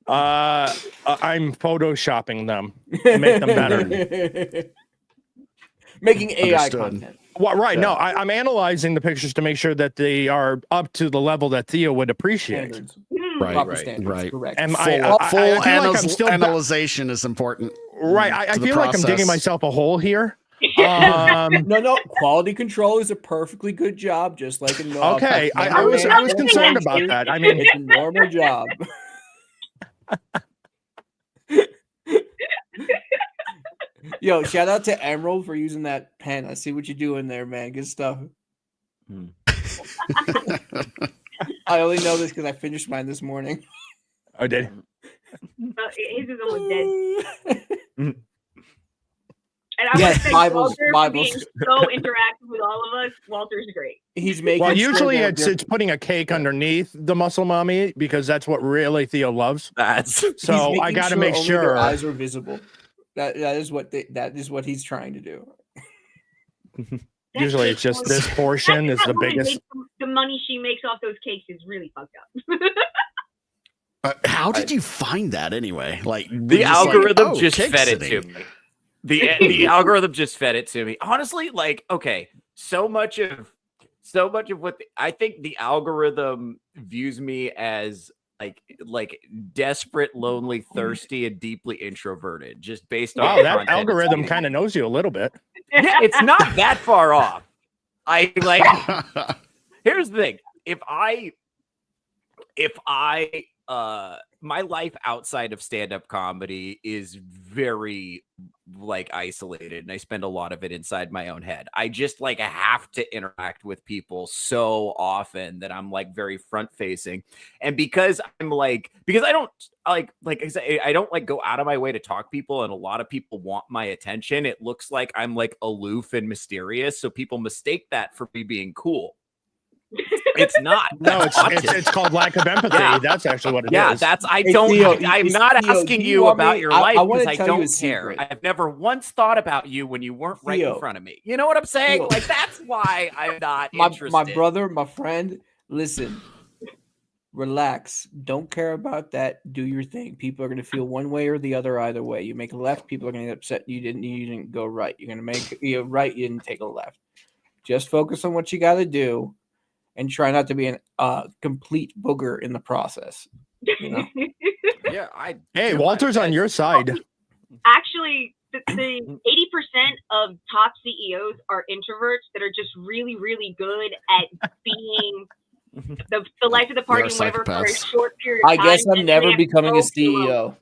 I'm photoshopping them to make them better. Making AI Understood. content. Well, right. Yeah. No, I'm analyzing the pictures to make sure that they are up to the level that Theo would appreciate. Standards. Right, Proper right, standards. right. Correct. And Full, I full feel like I'm still analyzation is important. right. I to the feel like I'm digging process. myself a hole here. No. Quality control is a perfectly good job, just like in Okay, I was concerned about that. I mean, it's a normal job. Yo, shout out to Emerald for using that pen. I see what you're doing there, man. Good stuff. I only know this because I finished mine this morning. I did. His is almost dead. And I Yes, want to thank Bibles- Walter Bibles. for being so interactive with all of us. Walter's great. He's making. Well, sure usually that it's putting a cake underneath the muscle mommy because that's what really Theo loves. That's he's So I making got to make only their sure. eyes are visible. That is what he's trying to do. Usually it's just this portion is the biggest. The money she makes off those cakes is really fucked up. How did you find that anyway? Like the just like, algorithm oh, just cake fed it sitting. to me. The algorithm just fed it to me. Honestly, like, okay, so much of what I think the algorithm views me as like desperate, lonely, thirsty, and deeply introverted, just based on Wow, the that content it's algorithm feeding kind of knows you a little bit. me. Yeah, it's not that far off. I like. Here's the thing: if I my life outside of stand-up comedy is very like isolated, and I spend a lot of it inside my own head. I just like have to interact with people so often that I'm like very front facing, and because I don't like I say, I don't like go out of my way to talk to people, and a lot of people want my attention. It looks like I'm like aloof and mysterious, so people mistake that for me being cool. It's not. No, That's it's called lack of empathy. Yeah. That's actually what it is. yeah, that's Hey, Theo, I'm is- not Theo, asking do you you want about me- your I life wanna because I tell you a don't care. secret. I've never once thought about you when you weren't right in Theo. front of me. You know what I'm saying? Theo. Like that's why I'm not my interested. brother, my friend, listen. Relax. Don't care about that. Do your thing. People are gonna feel one way or the other either way. You make a left, people are gonna get upset you didn't go right. You're gonna make right, you didn't take a left. Just focus on what you gotta do and try not to be a complete booger in the process. You know? Yeah, I. Hey, you're my Walter's on best. your side. Actually, the 80% of top CEOs are introverts that are just really, really good at being the life of the party They're and whatever for a psychopaths. short period of I time. guess I'm and never they have becoming a no feeling. CEO.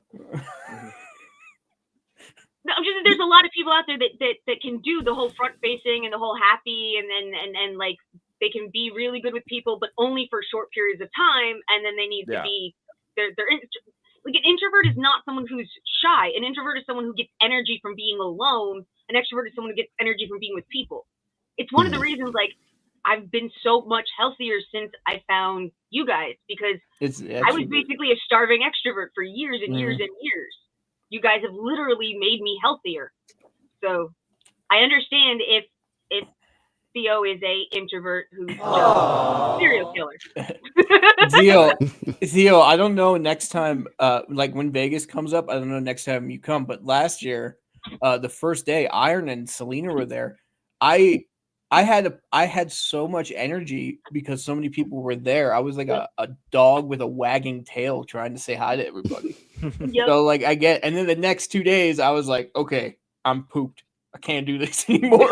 No, I'm just there's a lot of people out there that can do the whole front facing and the whole happy and like they can be really good with people, but only for short periods of time, and then they need to Yeah. be like an introvert is not someone who's shy. An introvert is someone who gets energy from being alone. An extrovert is someone who gets energy from being with people. It's one of the reasons like I've been so much healthier since I found you guys because I was basically a starving extrovert for years and years and years. You guys have literally made me healthier. So I understand if Theo is a introvert who's just a serial killer. Theo, I don't know next time, like when Vegas comes up, I don't know next time you come, but last year, the first day, Iron and Selena were there. I had so much energy because so many people were there. I was like a dog with a wagging tail trying to say hi to everybody. Yep. So like and then the next 2 days I was like, okay, I'm pooped. I can't do this anymore.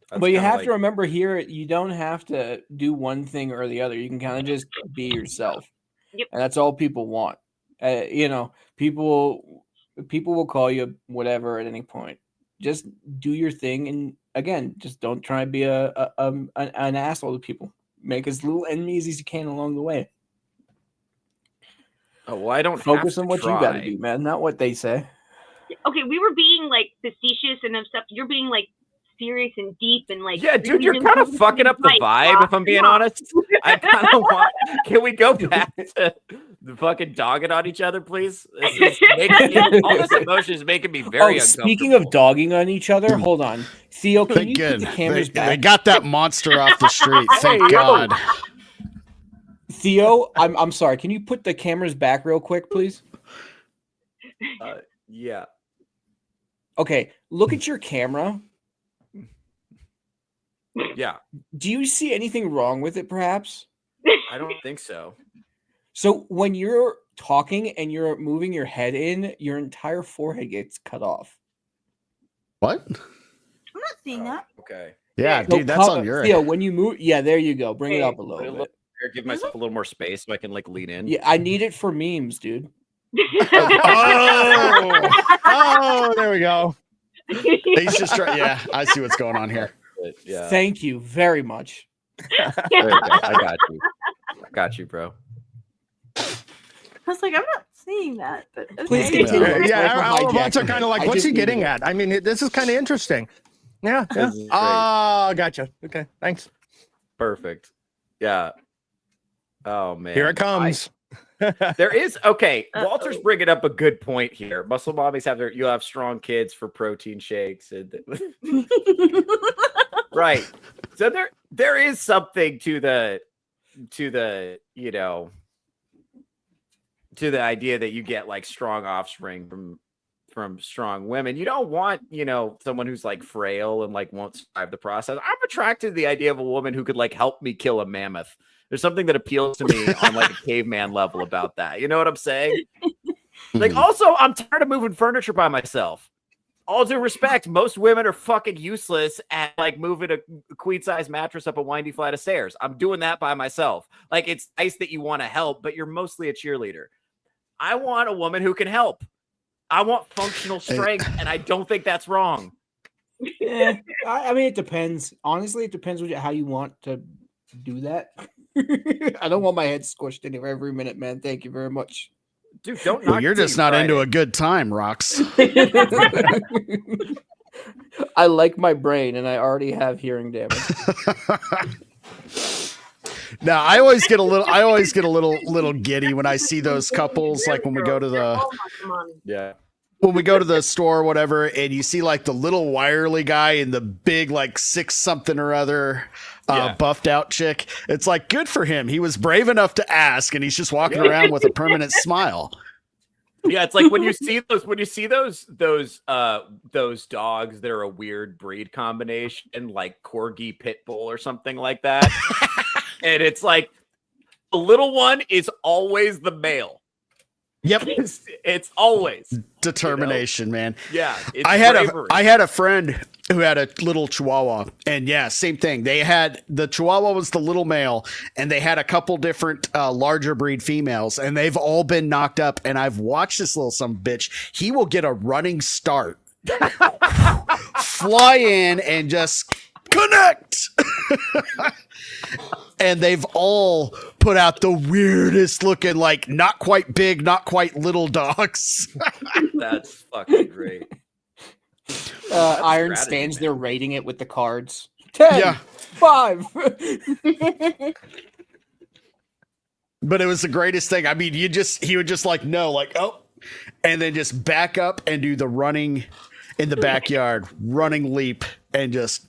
But you have to remember here, you don't have to do one thing or the other. You can kind of just be yourself. Yep. And that's all people want. You know, people will call you whatever at any point. Just do your thing, and again, just don't try to be an asshole to people. Make as little enemies as you can along the way. Oh, well, I don't Focus have on to what you got to try. do, man. Not what they say. Okay, we were being like facetious and stuff. You're being like serious and deep and like. Yeah, dude, really you're kind of into fucking up the life. vibe, if I'm being honest. I kind of want. Can we go back to the fucking dogging on each other, please? This is all this emotion is making me very uncomfortable. Speaking of dogging on each other, hold on, Theo, can Thank you put good. the cameras They back? got that monster off the street. Thank Hey, yo. God. Theo, I'm sorry. Can you put the cameras back real quick, please? Yeah. Okay, look at your camera. Yeah. Do you see anything wrong with it, perhaps? I don't think so. So when you're talking and you're moving your head in, your entire forehead gets cut off. What? I'm not seeing that. Okay. Yeah, So dude, that's on your Theo, when you move, yeah, there you go. Bring it up a Put it a little little bit. here, give myself a little more space so I can like lean in. Yeah, I need it for memes, dude. Oh, there we go. He's just trying. Yeah, I see what's going on here. But, yeah. Thank you very much. There you go. I got you. I got you, bro. I was like, I'm not seeing that, but okay. Please continue. Yeah, We're all of us are hijacking. kind of like, I what's just he getting needed it. at? I mean, this is kind of interesting. Yeah. This is great. Oh, gotcha. Okay, thanks. Perfect. Yeah. Oh man. Here it comes. There is okay. Walter's bringing up a good point here. Muscle mommies you'll have strong kids for protein shakes and right. So there is something to the to the idea that you get like strong offspring from strong women. You don't want, someone who's like frail and like won't survive the process. I'm attracted to the idea of a woman who could like help me kill a mammoth. There's something that appeals to me on like a caveman level about that. You know what I'm saying? Like, also, I'm tired of moving furniture by myself. All due respect, most women are fucking useless at like moving a queen size mattress up a windy flight of stairs. I'm doing that by myself. Like, it's nice that you want to help, but you're mostly a cheerleader. I want a woman who can help. I want functional strength, and I don't think that's wrong. Yeah, I mean, it depends. Honestly, it depends how you want to do that. I don't want my head squished in here every minute, man. Thank you very much. Dude, don't Well, knock you're till just you not tried into it. a good time, Rox. I like my brain, and I already have hearing damage. Now, I always get a little giddy when I see those couples, like when we go to the Yeah. store or whatever, and you see like the little wirely guy and the big like 6-something or other buffed out chick. It's like, good for him. He was brave enough to ask, and he's just walking around with a permanent smile. Yeah, it's like when you see those dogs that are a weird breed combination, like Corgi Pit Bull or something like that. And it's like the little one is always the male. Yep. It's always Determination, man. Yeah. It's I bravery. had a friend who had a little Chihuahua, and yeah, same thing. They had the Chihuahua was the little male, and they had a couple different larger breed females, and they've all been knocked up. And I've watched this little some bitch. He will get a running start, fly in, and just connect. And they've all put out the weirdest looking, like not quite big, not quite little dogs. That's fucking great. Iron strategy, stands man. there rating it with the cards. 10, Yeah. 5. But it was the greatest thing. I mean, he would just like, no, like, oh, and then just back up and do the running in the backyard, running leap, and just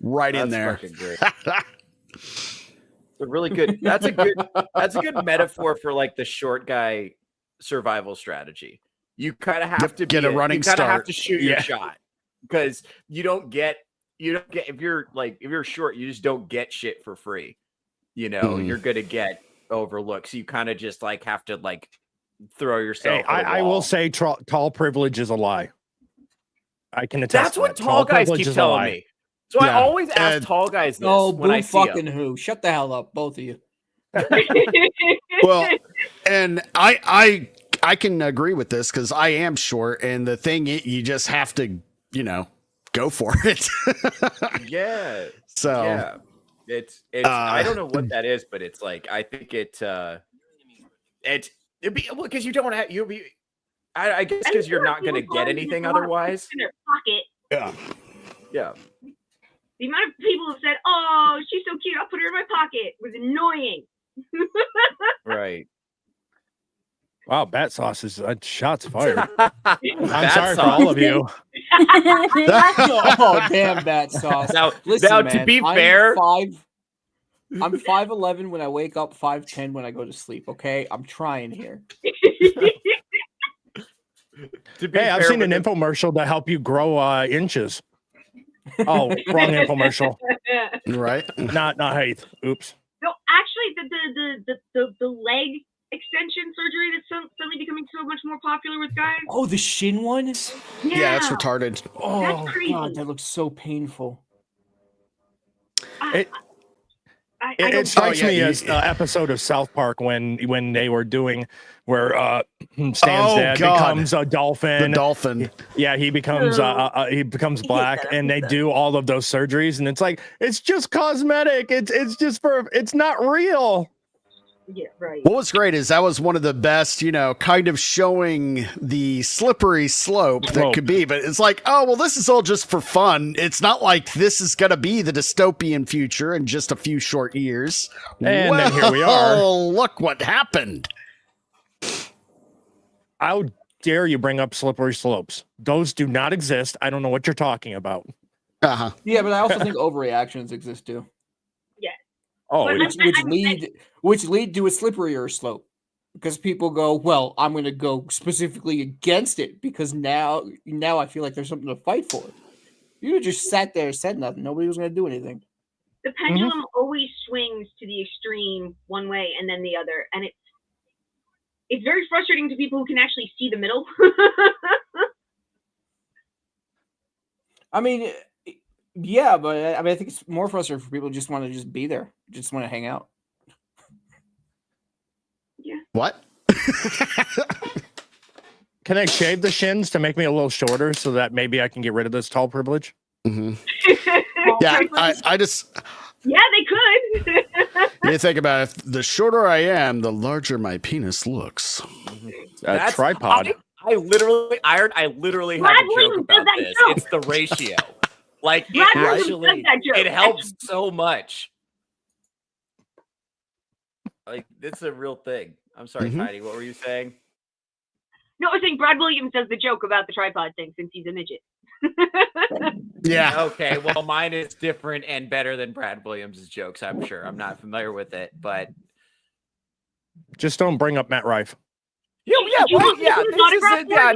right in there. Fucking great. It's a really good. That's a good metaphor for like the short guy survival strategy. You kind of have to get a running You kind of have start. to shoot your shot because you don't get if you're short, you just don't get shit for free. You're gonna get overlooked. So you kind of just like have to like throw yourself. Hey, at a I wall. will say tall privilege is a lie. I can attest. That's to what that. tall guys privilege keep is a telling lie. me. So I Yeah. always ask tall guys this Oh, when I boo see fucking them. who? Shut the hell up, both of you. Well, and I can agree with this because I am short, and the thing you just have to, go for it. Yeah. So Yeah. It's I don't know what that is, but it's like I think it'd be because you don't have you'll be I guess because you're not gonna get anything otherwise. In their pocket. yeah. Yeah. The amount of people who said, "Oh, she's so cute, I'll put her in my pocket," was annoying. Right. Wow, bat sauce is shots fired. Bat I'm sorry for sauce. all of you. Oh damn, bat sauce. Now, Listen, now man, to be I'm fair, 5'11" when I wake up, 5'10" when I go to sleep. Okay, I'm trying here. to be Hey, I've fair, seen an when the- infomercial to help you grow inches. Oh, wrong infomercial. Right? Not height. Oops. No, actually, the leg extension surgery that's suddenly becoming so much more popular with guys. Oh, the shin one. Yeah, that's retarded. Oh crazy. god, that looks so painful. I It don't- strikes yeah, me you- as an episode of South Park when they were doing where Stan's Oh, dad God. becomes a The dolphin. dolphin. Yeah, he becomes hate black, that and they episode. do all of those surgeries, and it's like it's just cosmetic. It's just it's not real. yeah, right. What was great is that was one of the best, kind of showing the slippery slope that Slope. could be. But it's like, oh, well, this is all just for fun. It's not like this is going to be the dystopian future in just a few short years. And then here we are. Oh, look what happened. How dare you bring up slippery slopes? Those do not exist. I don't know what you're talking about. Uh-huh. Yeah, but I also think overreactions exist too, Oh, But it's- which lead to a slipperier slope. Because people go, well, I'm going to go specifically against it because now I feel like there's something to fight for. You just sat there, said nothing. Nobody was going to do anything. The pendulum always swings to the extreme one way and then the other, and it's very frustrating to people who can actually see the middle. I mean, yeah, but I think it's more frustrating for people who just want to just be there, just want to hang out. What? Can I shave the shins to make me a little shorter so that maybe I can get rid of this tall privilege? Mhm. Yeah, I just, Yeah, they could. you think about it, the shorter I am, the larger my penis looks. A tripod. I literally have Brad a joke Williams does about that this. joke. It's the ratio. Like it Brad Williams actually, does that joke. it helps so much. Like it's a real thing. I'm sorry, Mhm. Tiny. What were you saying? No, I was saying Brad Williams does the joke about the tripod thing since he's a midget. Yeah. Okay, well, mine is different and better than Brad Williams' jokes. I'm sure. I'm not familiar with it, but Just don't bring up Matt Rife. yeah, you well, want me to yeah, do an this autograph is it. for Yeah,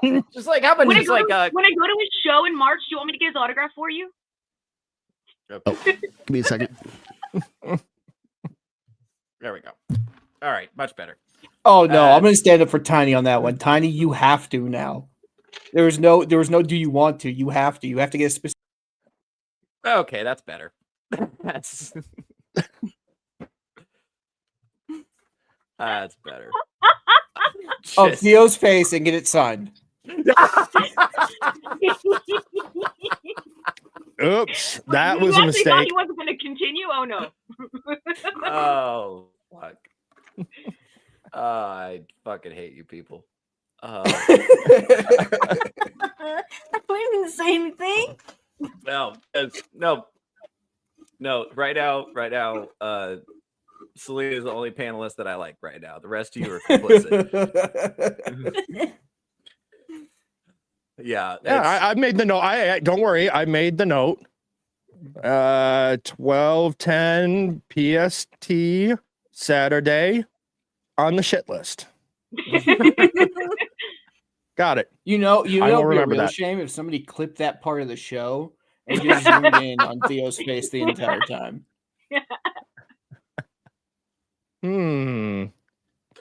you? just like how about When I, just go like to, when I go to his show in March, do you want me to get his autograph for you? Give me a second. there we go. All right, much better. Oh no, I'm going to stand up for Tiny on that one. Tiny, you have to now. There was no do you want to? You have to. You have to get a specific. Okay, that's better. That's that's better. Oh, Just- Theo's face and get it signed. Oops, that You was a actually thought mistake. he wasn't going to continue? Oh, no. Oh fuck. I fucking hate you people. I don't even say anything. No. Right now, Selena is the only panelist that I like right now. The rest of you are complicit. Yeah, Yeah, I made the note. I don't worry, I made the note. 12:10 PST Saturday on the shit list. Got it. You know, I it'd will be a remember real that. shame if somebody clipped that part of the show and just zoomed in on Theo's face the entire time.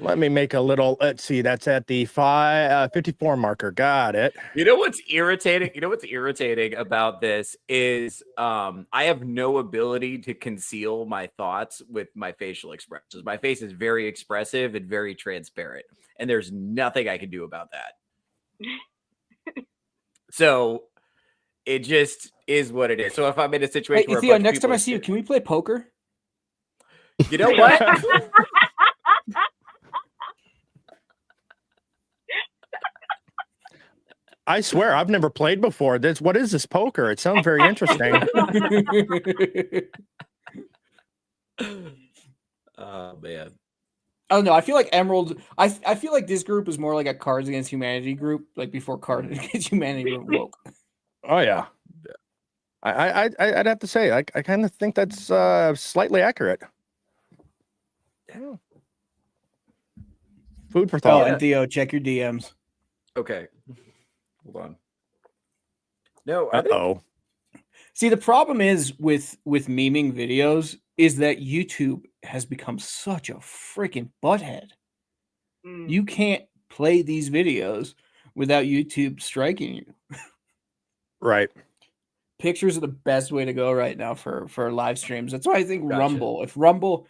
Let me make a little. Let's see. That's at the 54 marker. Got it. You know what's irritating? You know what's irritating about this is I have no ability to conceal my thoughts with my facial expressions. My face is very expressive and very transparent, and there's nothing I can do about that. So it just is what it is. So if I'm in a Hey, situation where a Theo, bunch of next time people I are see you, sitting- can we play poker? you know what? I swear I've never played before. What is this poker? It sounds very interesting. Oh man. Oh no, I feel like Emerald. I feel like this group is more like a Cards Against Humanity group, like before Cards Against Humanity went woke. Oh yeah. I'd have to say I kind of think that's slightly accurate. Yeah. Food for Oh, thought. and Theo, check your DMs. Okay. Hold on. No, I think Uh-oh. See, the problem is with memeing videos is that YouTube has become such a freaking butthead. Mm. You can't play these videos without YouTube striking you. Right. Pictures are the best way to go right now for live streams. That's why I think Gotcha. Rumble. If Rumble,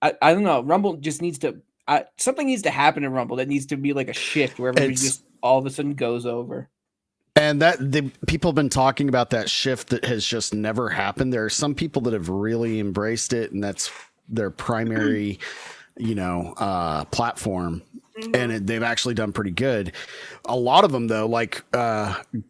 I don't know, Rumble just needs to. Something needs to happen in Rumble. That needs to be like a shift where everybody It's- just all of a sudden goes over. And that the people have been talking about that shift that has just never happened. There are some people that have really embraced it, and that's their primary, platform. And they've actually done pretty good. A lot of them, though, like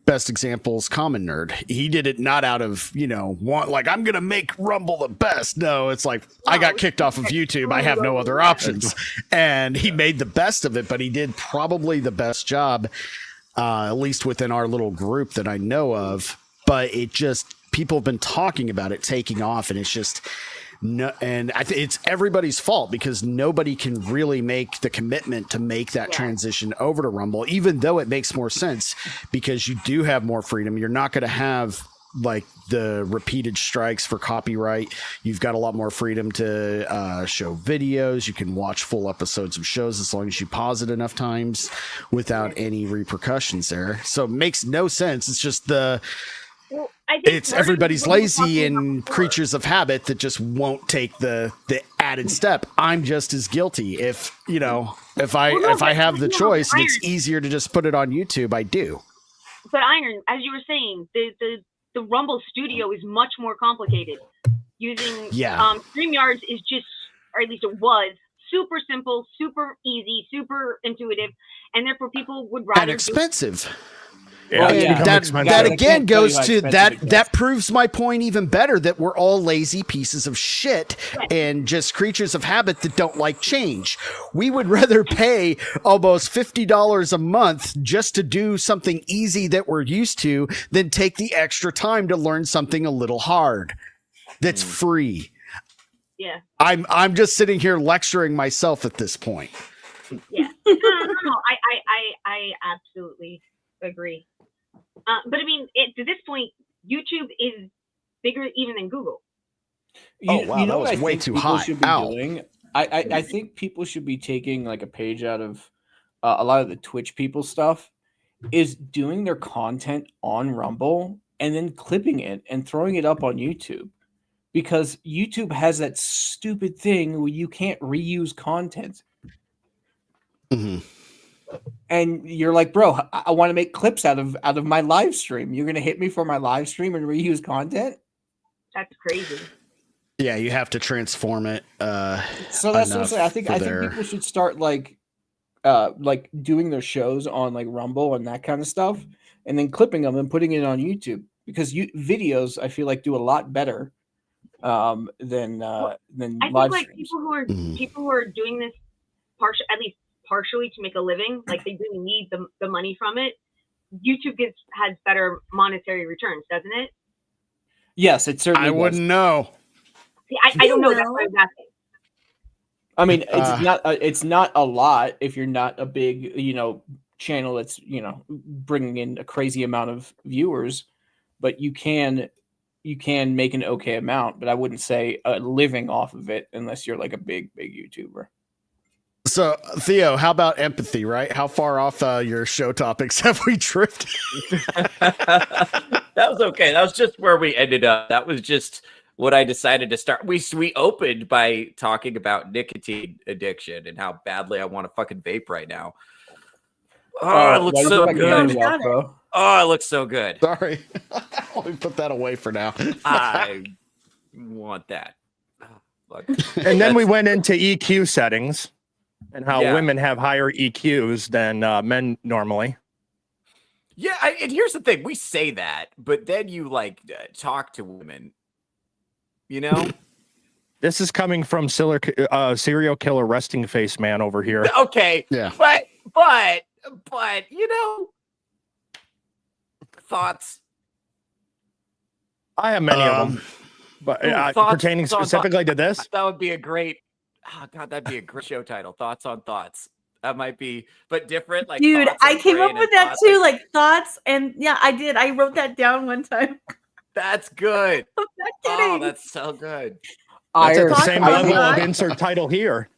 best examples, Common Nerd. He did it not out of like I'm gonna make Rumble the best. No, it's like I got kicked off of YouTube. I have no other options, and he made the best of it. But he did probably the best job. At least within our little group that I know of, but people have been talking about it taking off, and it's just no, and I think it's everybody's fault because nobody can really make the commitment to make that transition over to Rumble, even though it makes more sense because you do have more freedom. You're not going to have like the repeated strikes for copyright. You've got a lot more freedom to show videos. You can watch full episodes of shows as long as you pause it enough times without any repercussions there. So it makes no sense. It's just it's everybody's lazy and creatures of habit that just won't take the added step. I'm just as guilty. If I have the choice and it's easier to just put it on YouTube, I do. But Iron, as you were saying, the Rumble Studio is much more complicated. Using StreamYards is just, or at least it was, super simple, super easy, super intuitive, and therefore people would rather and expensive. Yeah, that again goes to that proves my point even better that we're all lazy pieces of shit and just creatures of habit that don't like change. We would rather pay almost $50 a month just to do something easy that we're used to than take the extra time to learn something a little hard that's free. Yeah. I'm just sitting here lecturing myself at this point. Yeah. No. I absolutely agree. But I mean, to this point, YouTube is bigger even than Google. That was way too high. Doing? I think people should be taking like a page out of a lot of the Twitch people stuff, is doing their content on Rumble and then clipping it and throwing it up on YouTube. Because YouTube has that stupid thing where you can't reuse content. Mm-hmm. And you're like, bro, I want to make clips out of my live stream. You're gonna hit me for my live stream and reuse content? That's crazy. Yeah, you have to transform it. So that's what I'm saying. I think people should start like doing their shows on like Rumble and that kind of stuff, and then clipping them and putting it on YouTube because videos I feel like do a lot better than I live think like streams. people who are doing this partially to make a living, like they really need the money from it. YouTube has better monetary returns, doesn't it? Yes, it certainly. I wouldn't know. See, I don't know. That's what I was asking. I mean, it's not a lot if you're not a big channel that's bringing in a crazy amount of viewers, but you can make an okay amount. But I wouldn't say a living off of it unless you're like a big YouTuber. So, Theo, how about empathy, right? How far off your show topics have we drifted? That was okay. That was just where we ended up. That was just what I decided to start. We opened by talking about nicotine addiction and how badly I want to fucking vape right now. Oh, it looks so good. Oh, it looks so good. Sorry. Let me put that away for now. I want that. Oh, and then we went into EQ settings. And how women have higher EQs than men normally. Yeah, and here's the thing: we say that, but then you like talk to women. You know. This is coming from serial killer resting face man over here. Okay. Yeah. But you know, thoughts. I have many of them, but pertaining specifically to this, that would be a great. Oh God, that'd be a great show title. Thoughts on thoughts. That might be, but different. Like, dude, thoughts I on came up brain with and that thoughts, too, like thoughts, and yeah, I did. I wrote that down one time. That's good. I'm not Oh, kidding. that's so good. that's at the Thoughts same on level of thoughts? insert title here.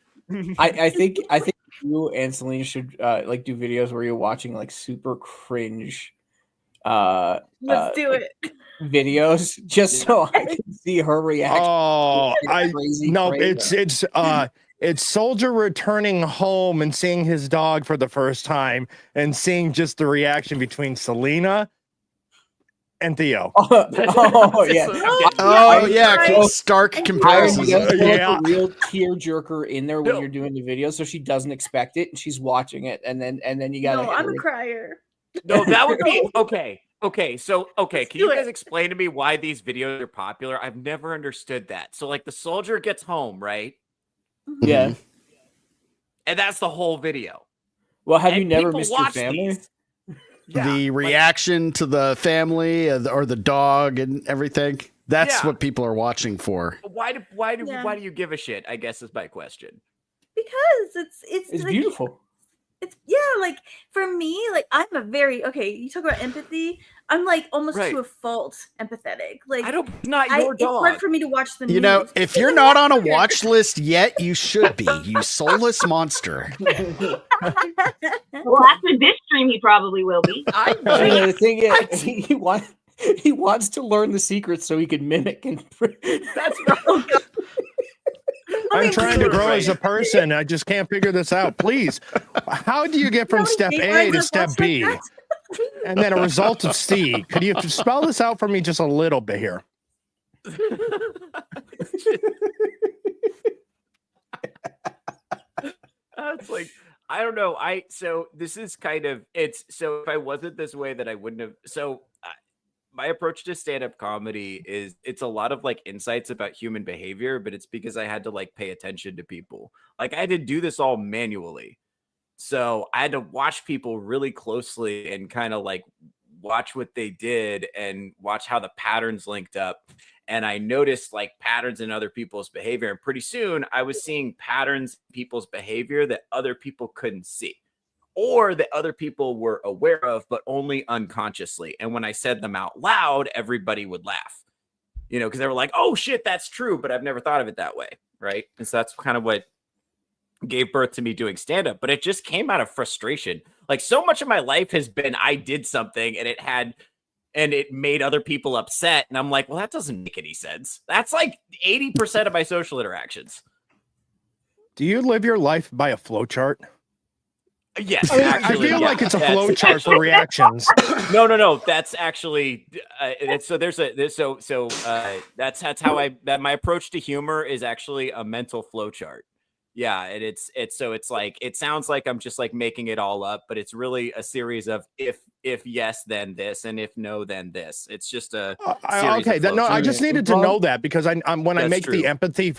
I think you and Celine should like do videos where you're watching like super cringe Let's do like, it. videos just so I can see her reaction. Oh, Crazy. it's Soldier returning home and seeing his dog for the first time and seeing just the reaction between Selena and Theo. Oh yeah. Oh yeah, Right. stark And comparisons. There's like Yeah. a real tear jerker in there when No. you're doing the video, so she doesn't expect it and she's watching it, and then you gotta. No, hit I'm her a with- crier. No, that would be okay. Okay, so Let's can you do guys it. explain to me why these videos are popular? I've never understood that. So like the soldier gets home, right? Yeah. And that's the whole video. Well, have you And never people missed your watch family? these. Yeah, The like- reaction to the family or the dog and everything. That's Yeah. what people are watching for. why do Yeah. you give a shit? I guess is my question. Because it's It's like, beautiful. It's like for me, like I'm a very you talk about empathy. I'm like almost Right. to a fault empathetic. Like Not your it's hard dog. for me to watch the You know, news. if you're not on a watch list yet, you should be. You soulless monster. Well, after this stream, he probably will be. The thing is, he wants to learn the secrets so he can mimic and. That's right. I'm trying to you're grow right. as a person. I just can't figure this out. Please, how do you get from step A to step B, and then a result of C? Could you spell this out for me just a little bit here? It's like I don't know. So this is kind of so if I wasn't this way, that I wouldn't have. So my approach to stand-up comedy is it's a lot of like insights about human behavior, but it's because I had to like pay attention to people. Like I had to do this all manually. So I had to watch people really closely and kind of like watch what they did and watch how the patterns linked up. And I noticed like patterns in other people's behavior. And pretty soon I was seeing patterns in people's behavior that other people couldn't see, or that other people were aware of, but only unconsciously. And when I said them out loud, everybody would laugh, you know, because they were like, oh shit, that's true. But I've never thought of it that way. Right. And so that's kind of what gave birth to me doing stand-up. But it just came out of frustration. Like so much of my life has been, I did something and it made other people upset. And I'm like, well, that doesn't make any sense. That's like 80% of my social interactions. Do you live your life by a flow chart? Yes, I actually, feel yeah. like it's a That's flow chart for reactions. No. That's actually so. That's how my approach to humor is actually a mental flow chart. Yeah, and it's like it sounds like I'm just like making it all up, but it's really a series of if yes then this, and if no then this. It's just a series Okay, of flow I just charts. needed to know that because I'm when I That's make true. the empathy,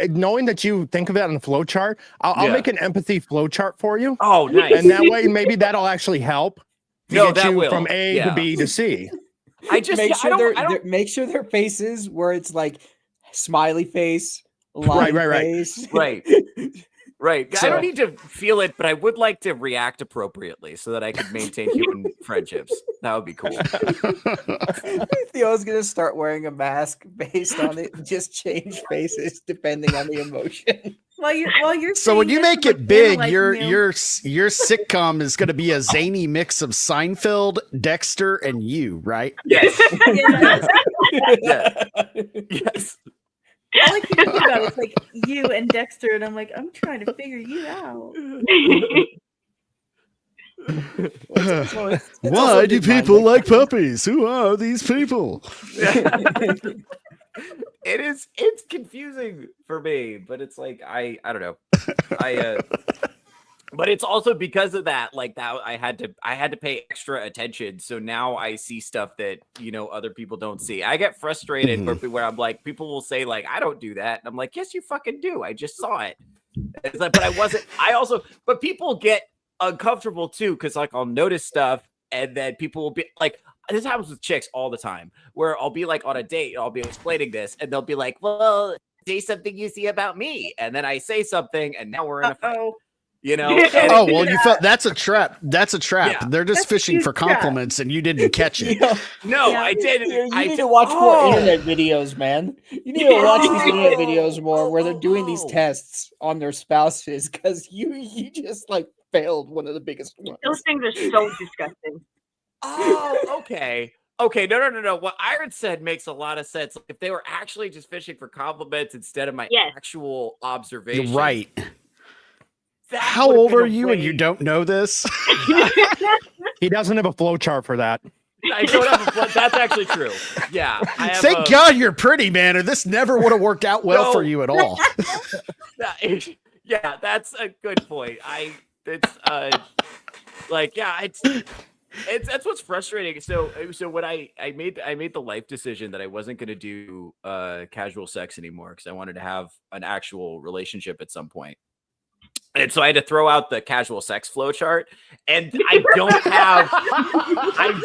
knowing that you think of it on the flow chart, I'll Yeah. make an empathy flow chart for you, Oh, nice. and that way maybe that'll actually help to No, get that you will. from A Yeah. to B to C. I just make I sure don't make sure their faces where it's like smiley face, line right. face. Right. Right. I So- don't need to feel it, but I would like to react appropriately so that I could maintain human friendships. That would be cool. Theo's gonna start wearing a mask based on it, and just change faces depending on the emotion. While you're So when saying you this, make I'm, it like, big, analyzing your sitcom is going to be a zany mix of Seinfeld, Dexter, and you, right? Yes. Yeah. Yeah. Yes. All I keep thinking about is like you and Dexter, and I'm like, I'm trying to figure you out. Why do people like puppies? Who are these people? It's confusing for me, but it's like I don't know. But it's also because of that, like that I had to pay extra attention. So now I see stuff that, you know, other people don't see. I get frustrated where I'm like, people will say like, I don't do that. And I'm like, yes, you fucking do. I just saw it. It's like, but I wasn't, but people get uncomfortable too. Cause like I'll notice stuff and then people will be like, this happens with chicks all the time where I'll be like on a date, I'll be explaining this and they'll be like, well, say something you see about me. And then I say something and now we're in a fight. You know? Oh, well, you felt that's a trap. That's a trap. Yeah. They're just fishing for compliments and you didn't catch it. No, I didn't. You I need did- to watch more Oh. internet videos, man. You need to watch these internet videos more where they're doing these tests on their spouses because you just like failed one of the biggest ones. Those things are so disgusting. Oh, okay. Okay, no. What Iron said makes a lot of sense. If they were actually just fishing for compliments instead of my Yes. actual observation. You're right. that How would've old been are a you and you way- don't know this? He doesn't have a flow chart for that. I don't have a flood. That's actually true. Yeah. I have Thank God you're pretty, man, or this never would have worked out well No. for you at all. Yeah, that's a good point. It's that's what's frustrating. So when I made the life decision that I wasn't going to do casual sex anymore because I wanted to have an actual relationship at some point. And so I had to throw out the casual sex flow chart, and I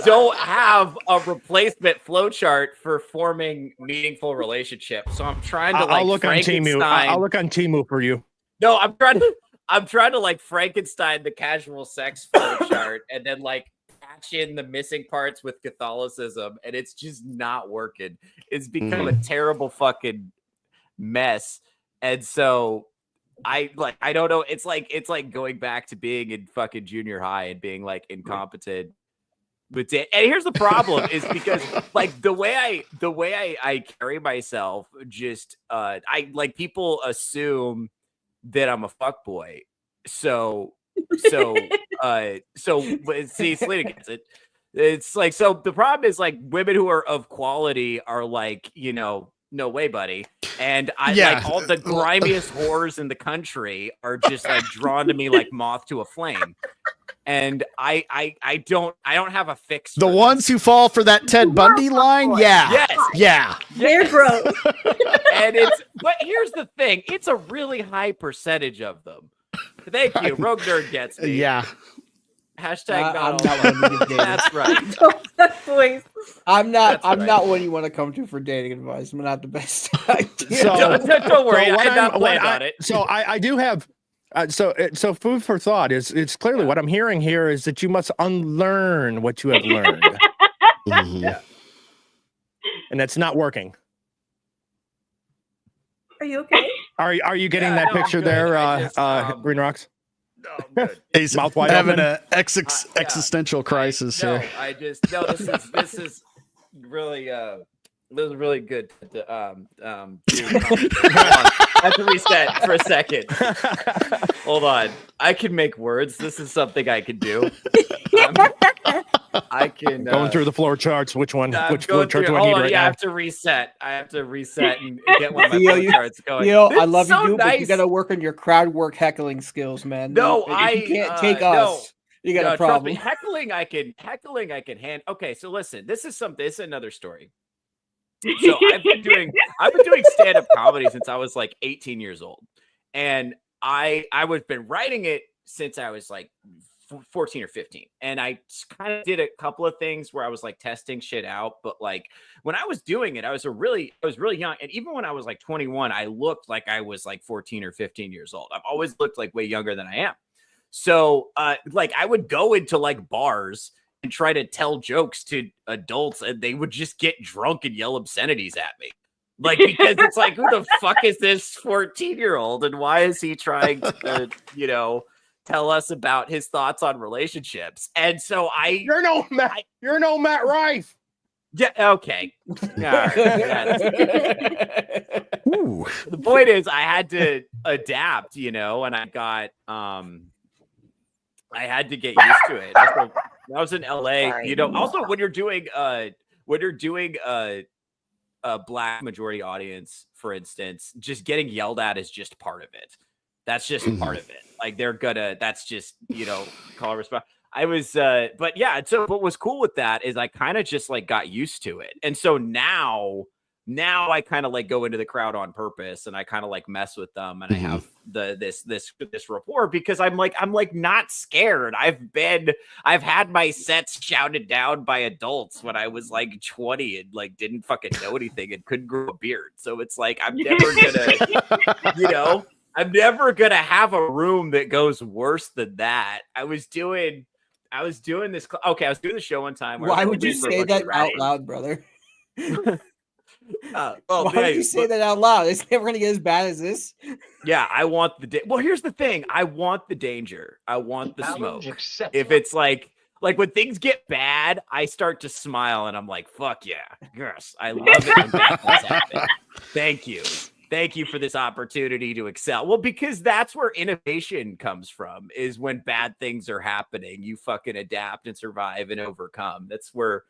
don't have a replacement flow chart for forming meaningful relationships. So I'm trying to I'll look on Temu. I'll look on Temu for you. No, I'm trying to like Frankenstein the casual sex flow chart and then like patch in the missing parts with Catholicism, and it's just not working. It's become a terrible fucking mess. And so I don't know. It's like going back to being in fucking junior high and being like incompetent. But and here's the problem is because like the way I carry myself, just I like people assume that I'm a fuckboy. So see, Selena gets it. It's like, so the problem is like women who are of quality are like, you know, no way, buddy. And I like all the grimiest whores in the country are just like drawn to me like moth to a flame. And I don't have a fix. The for ones who fall for that Ted Bundy line, yeah. Yes. Yeah. They're gross. but here's the thing, it's a really high percentage of them. Thank you. Rogue Nerd gets me. Yeah. Hashtag I'm not not all. one you can date. That's right. Boys. I'm not That's right. one you want to come to for dating advice. I'm not the best idea. So- Don't worry. So what I'm not I'm- playing what on it. So I do have. So food for thought is it's clearly what I'm hearing here is that you must unlearn what you have learned, Mhm. Yeah. and that's not working. Are you okay? Are you getting Yeah, that no, I'm picture good. there, I just, Green Rocks? No, I'm good. He's Mouth wide having open. an Yeah. existential crisis No, here. this is really this is really good to do. Hold on. I have to reset for a second. Hold on. I can make words. This is something I can do. I can Going through the floor charts. Which one? I'm Which floor going chart through- do I hold need on, right yeah, I now? have to reset. I have to reset and get one of my Theo, flow charts going. Theo, This I is love so you, but you nice. got to work on your crowd work heckling skills, man. No, if you can't take no. us. You got a Trust me, problem. heckling I can hand. Okay, so listen, this is another story. So I've been doing stand-up comedy since I was like 18 years old. And I was been writing it since I was like 14 or 15. And I kind of did a couple of things where I was like testing shit out, but like when I was doing it, I was really young. And even when I was like 21, I looked like I was like 14 or 15 years old. I've always looked like way younger than I am. So like I would go into like bars and try to tell jokes to adults and they would just get drunk and yell obscenities at me. Like, because it's like, who the fuck is this 14-year-old and why is he trying to, you know, tell us about his thoughts on relationships? And so You're no Matt Rife. yeah, okay. All right. Yeah. Ooh. The point is I had to adapt, you know, and I got I had to get used to it. Also, I was in LA, you know. Also, when you're doing a Black majority audience, for instance, just getting yelled at is just part of it. That's just part of it. Like that's just, call and response. But yeah, so what was cool with that is I kind of just like got used to it. And so now I kind of like go into the crowd on purpose and I kind of like mess with them and I have this rapport because I'm like not scared. I've had my sets shouted down by adults when I was like 20 and like didn't fucking know anything and couldn't grow a beard. So it's like I'm never gonna have a room that goes worse than that. I was doing this. Okay, I was doing the show one time. Why would you say that out loud, brother? Why would you say that out loud? It's never gonna get as bad as this. Yeah, I want well, here's the thing. I want the danger. I want the smoke. If it's like when things get bad, I start to smile and I'm like, fuck yeah. Yes, I love it when bad things happen. Thank you for this opportunity to excel. Well, because that's where innovation comes from, is when bad things are happening, you fucking adapt and survive and overcome. That's where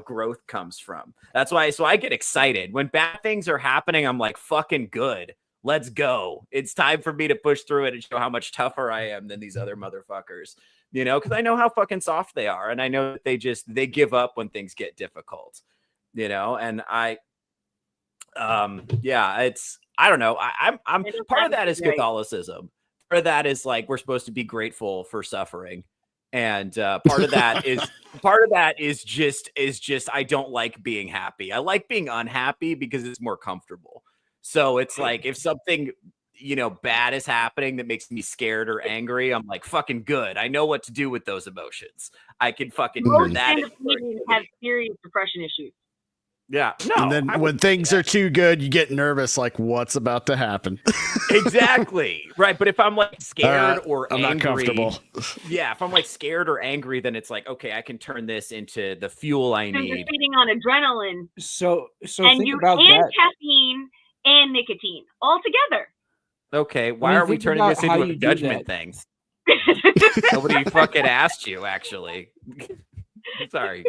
growth comes from. That's why. So I get excited when bad things are happening. I'm like, fucking good. Let's go. It's time for me to push through it and show how much tougher I am than these other motherfuckers, because I know how fucking soft they are. And I know that they give up when things get difficult, and I don't know. I'm part of that is Catholicism. Part of that is like, we're supposed to be grateful for suffering. And part of that is just I don't like being happy. I like being unhappy because it's more comfortable. So it's like if something bad is happening that makes me scared or angry, I'm like, fucking good. I know what to do with those emotions. I can fucking turn that. Have serious depression issues. Yeah. No. And then when things are too good, you get nervous, like what's about to happen. Exactly. Right. But if I'm like scared or I'm angry, not comfortable. Yeah. If I'm like scared or angry, then it's like, okay, I can turn this into the fuel I need. You're feeding on adrenaline. So and think about that. Caffeine and nicotine all together. Okay. Why are we turning this into a judgment thing? Nobody fucking asked you, actually. Sorry.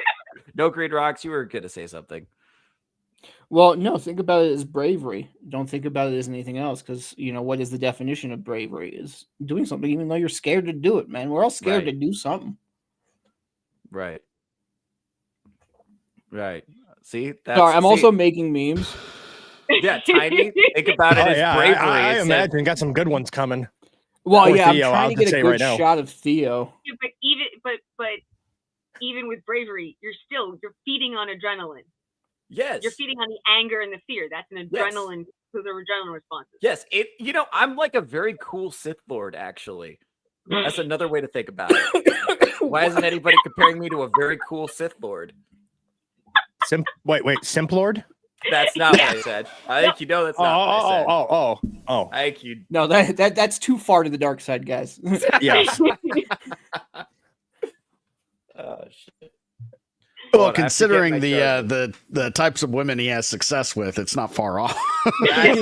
No Green Rocks. You were going to say something. Well, no, think about it as bravery. Don't think about it as anything else, because what is the definition of bravery? Is doing something even though you're scared to do it, man. We're all scared to do something. Right. See, sorry, I'm also making memes. Yeah, Tiny. Think about it as bravery. I imagine got some good ones coming. Well, Poor yeah, Theo, I'm trying to get a good shot of Theo. Yeah, but even with bravery, you're feeding on adrenaline. Yes. You're feeding on the anger and the fear. That's an adrenaline. Those are adrenaline responses. Yes. I'm like a very cool Sith Lord, actually. That's another way to think about it. Why isn't anybody comparing me to a very cool Sith Lord? Wait, Simp Lord? That's not what I said. I think that's not what I said. Oh. I think you. No, that's too far to the dark side, guys. Yes. Oh shit. Well, considering the types of women he has success with, it's not far off. Hey,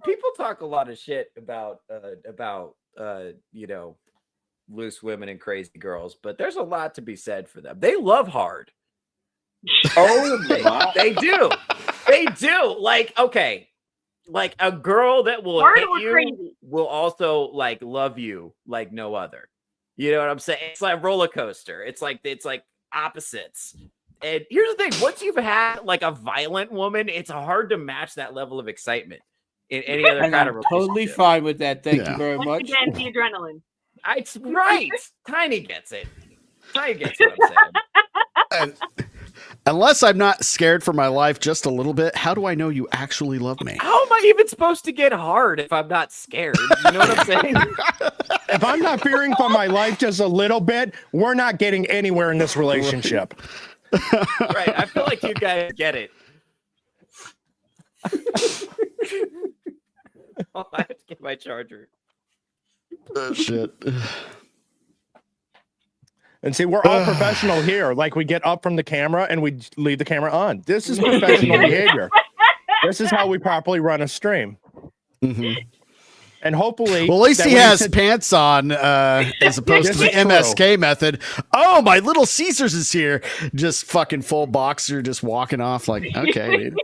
people talk a lot of shit about loose women and crazy girls, but there's a lot to be said for them. They love hard. Oh, they do. They do. Like, okay, like a girl that will hit you crazy will also like love you like no other. You know what I'm saying? It's like a roller coaster. It's like opposites. And here's the thing: once you've had like a violent woman, it's hard to match that level of excitement in any other kind of relationship. Totally fine with that. Thank you very much. Again, the adrenaline. It's right. Tiny gets it. Tiny gets what I'm saying. Unless I'm not scared for my life just a little bit, how do I know you actually love me? How am I even supposed to get hard if I'm not scared? You know what I'm saying? If I'm not fearing for my life just a little bit, we're not getting anywhere in this relationship. Right. I feel like you guys get it. Oh, I have to get my charger. Oh, shit. And see, we're all professional here. Like, we get up from the camera and we leave the camera on. This is professional behavior. This is how we properly run a stream. Mm-hmm. And hopefully, well, at least he has pants on, as opposed to the MSK method. Oh, my Little Caesars is here. Just fucking full boxer, just walking off like, okay, dude.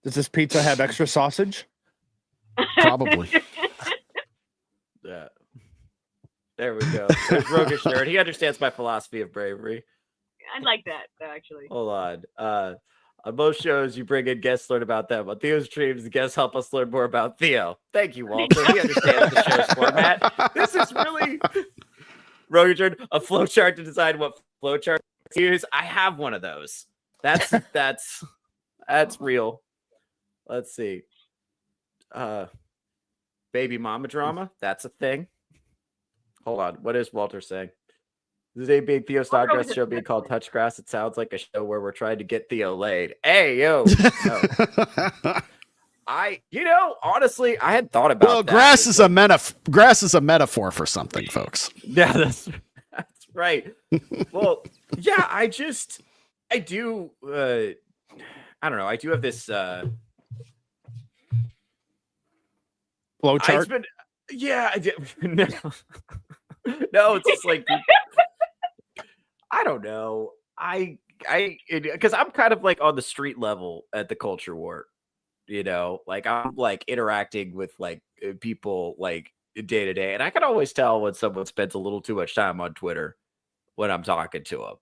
Does this pizza have extra sausage? Probably. Yeah. There we go. There's Roguish Nerd. He understands my philosophy of bravery. I'd like that actually. Hold on. On most shows, you bring in guests, learn about them. On Theo's streams, the guests help us learn more about Theo. Thank you, Walter. He understands the show's format. This is really Roguish Nerd, a flowchart to decide what flowchart to use. I have one of those. That's real. Let's see. Baby mama drama. That's a thing. Hold on. What is Walter saying? This is a big Theo Snodgrass show being called Touch Grass. It sounds like a show where we're trying to get Theo laid. Hey, yo. No. Honestly, I had thought about Well, that. grass is a metaphor for something, folks. Yeah, that's right. Well, yeah, I do I don't know. I do have this Flowchart. Yeah, I did. No. No, it's just like I don't know. Because I'm kind of like on the street level at the culture war, like I'm like interacting with like people like day to day, and I can always tell when someone spends a little too much time on Twitter when I'm talking to them.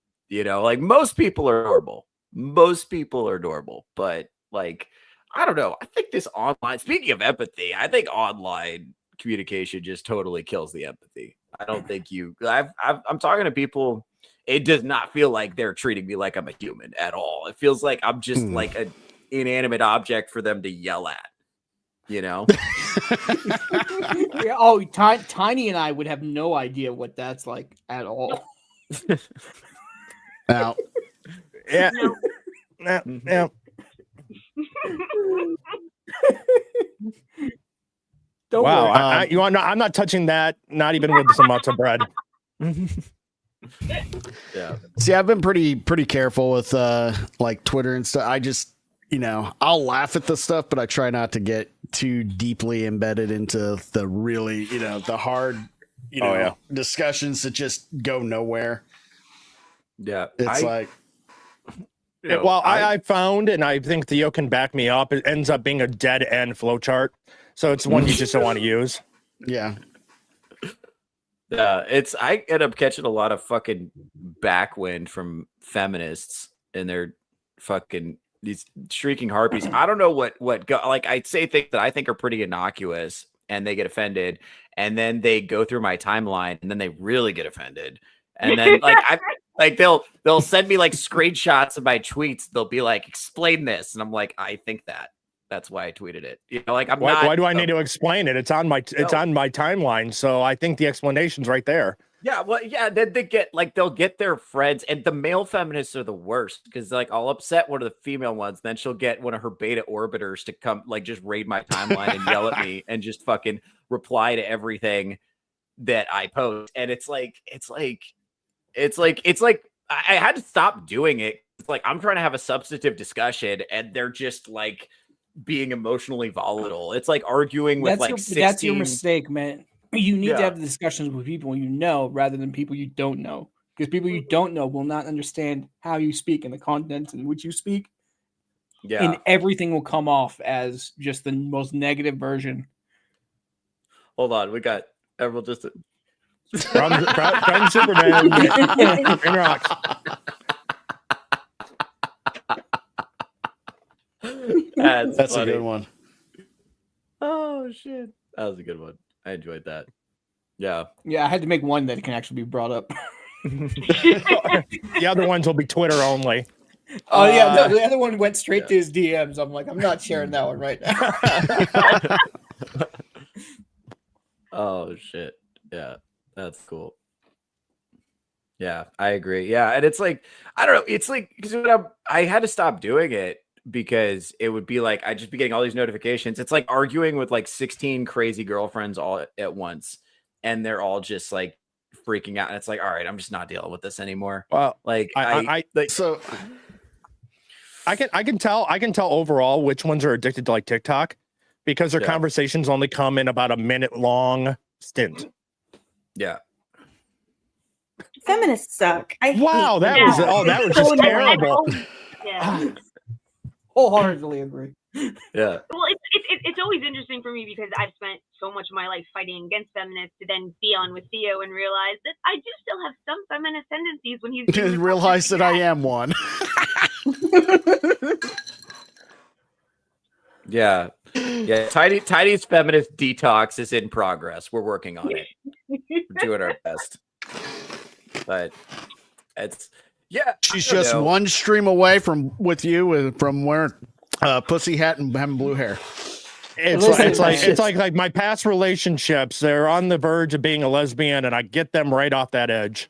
Like most people are normal, but like I don't know. I think this online. Speaking of empathy, I think online communication just totally kills the empathy. I don't think I'm talking to people. It does not feel like they're treating me like I'm a human at all. It feels like I'm just like an inanimate object for them to yell at, Yeah, Tiny and I would have no idea what that's like at all. Now, Yeah. No. Yeah. Don't Wow. worry. I'm not touching that. Not even with some matzo bread. Yeah. see, I've been pretty careful with like Twitter and stuff. I just, I'll laugh at the stuff, but I try not to get too deeply embedded into the really, the hard, discussions that just go nowhere. Yeah. It's like, I found, and I think Theo can back me up, it ends up being a dead end flowchart. So it's one you just don't want to use. yeah. I end up catching a lot of fucking backwind from feminists and their fucking these shrieking harpies. I don't know like I say things that I think are pretty innocuous and they get offended, and then they go through my timeline and then they really get offended. And then they'll send me like screenshots of my tweets. They'll be like, explain this. And I'm like, I think that's why I tweeted it. Why do I need to explain it? It's on my timeline. So I think the explanation's right there. Yeah, well, yeah. Then they'll get their friends, and the male feminists are the worst because like I'll upset one of the female ones, then she'll get one of her beta orbiters to come like just raid my timeline and yell at me and just fucking reply to everything that I post. And it's like I had to stop doing it. It's like I'm trying to have a substantive discussion, and they're just like being emotionally volatile. It's like arguing with That's your mistake, man. You need to have the discussions with people rather than people you don't know. Because people you don't know will not understand how you speak and the content in which you speak. Yeah. And everything will come off as just the most negative version. Hold on, we got everyone just From Superman. Green rocks. That's funny. a good one. Oh shit. That was a good one. I enjoyed that. Yeah. Yeah, I had to make one that can actually be brought up. The other ones will be Twitter only. Oh yeah, the other one went straight to his DMs. I'm like, I'm not sharing that one right now. Oh shit. Yeah. That's cool. Yeah, I agree. Yeah, and it's like I don't know. It's like because I had to stop doing it because it would be like I'd just be getting all these notifications. It's like arguing with like 16 crazy girlfriends all at once, and they're all just like freaking out. And it's like, all right, I'm just not dealing with this anymore. Well, Like I can tell overall which ones are addicted to like TikTok because their conversations only come in about a minute long stint. Yeah. Feminists suck. That was just terrible. Yeah. Wholeheartedly agree. Yeah. Well, it's always interesting for me because I've spent so much of my life fighting against feminists to then be on with Theo and realize that I do still have some feminist tendencies when he's doing the Realize that I am one. Yeah. Yeah. Tiny's feminist detox is in progress. We're working on it. We're doing our best. But it's She's just one stream away from wearing pussy hat and having blue hair. It's like my past relationships. They're on the verge of being a lesbian, and I get them right off that edge.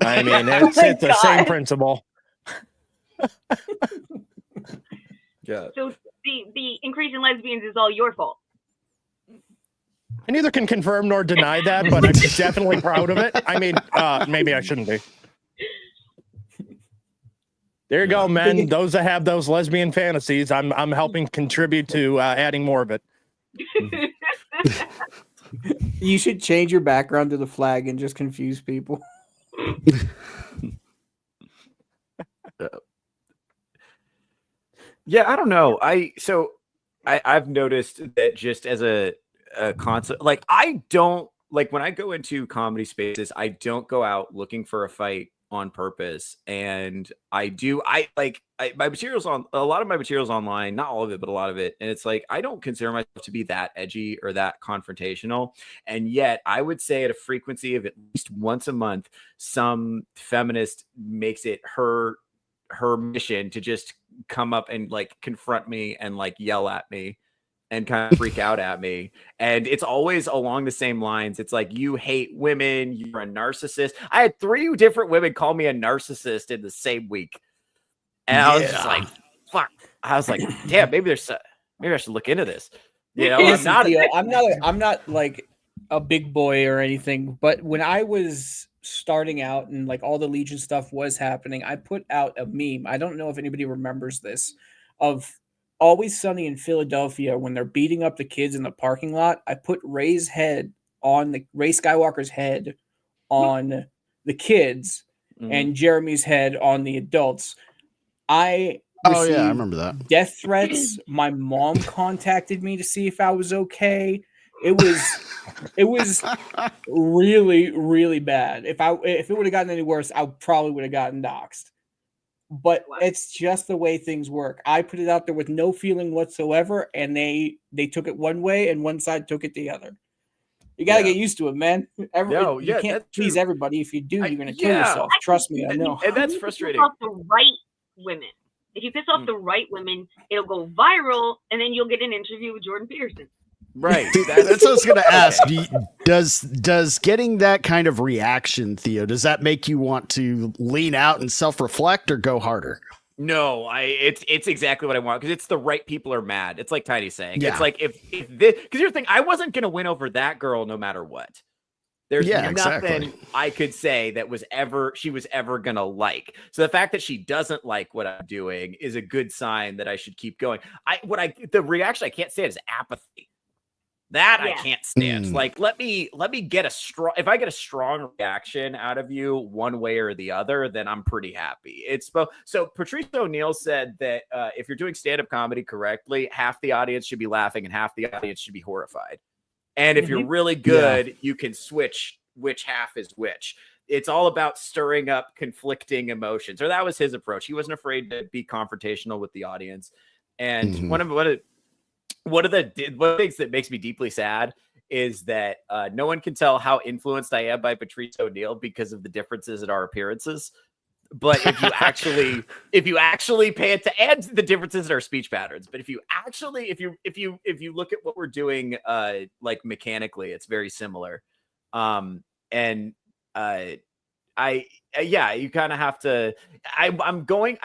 I mean, it's the same principle. Yeah. So the increase in lesbians is all your fault. I neither can confirm nor deny that, but I'm definitely proud of it. I mean, maybe I shouldn't be. There you go, men. Those that have those lesbian fantasies, I'm helping contribute to adding more of it. You should change your background to the flag and just confuse people. Yeah, I don't know. I've noticed that just as a concept, like I don't like when I go into comedy spaces, I don't go out looking for a fight on purpose. And my materials on a lot of my materials online, not all of it, but a lot of it. And it's like, I don't consider myself to be that edgy or that confrontational. And yet I would say at a frequency of at least once a month, some feminist makes it her mission to just come up and like confront me and like yell at me and kind of freak out at me. And it's always along the same lines. It's like, you hate women, you're a narcissist. I had 3 different women call me a narcissist in the same week. And I was just like, fuck. I was like, damn, maybe I should look into this. You know, Listen, Theo, I'm not like a big boy or anything, but when I was starting out and like all the Legion stuff was happening, I put out a meme. I don't know if anybody remembers this, of Always Sunny in Philadelphia when they're beating up the kids in the parking lot. I put Ray Skywalker's head on the kids and Jeremy's head on the adults. I remember that. Death threats. My mom contacted me to see if I was okay. It was really, really bad. If it would have gotten any worse, I probably would have gotten doxxed. But it's just the way things work. I put it out there with no feeling whatsoever, and they took it one way, and one side took it the other. You got to get used to it, man. You can't please everybody. If you do, you're going to kill yourself. Trust me, I know. And that's frustrating. Piss off the right women. If you piss off the right women, it'll go viral, and then you'll get an interview with Jordan Peterson. Right. That's what I was going to ask. Does getting that kind of reaction, Theo, does that make you want to lean out and self-reflect or go harder? No, it's exactly what I want, because it's the right people are mad. It's like Tiny's saying. Yeah. It's like if this, because here's the thing, I wasn't going to win over that girl no matter what. There's nothing I could say that she was ever going to like. So the fact that she doesn't like what I'm doing is a good sign that I should keep going. The reaction I can't say it is apathy. That I can't stand. Like, let me get if I get a strong reaction out of you one way or the other, then I'm pretty happy. So Patrice O'Neal said that if you're doing stand-up comedy correctly, half the audience should be laughing and half the audience should be horrified. And if you're really good, you can switch which half is which. It's all about stirring up conflicting emotions. Or that was his approach. He wasn't afraid to be confrontational with the audience. And one of the things that makes me deeply sad is that no one can tell how influenced I am by Patrice O'Neal because of the differences in our appearances. But if you actually pay it to add the differences in our speech patterns, but if you look at what we're doing, like mechanically, it's very similar. You kind of have to, I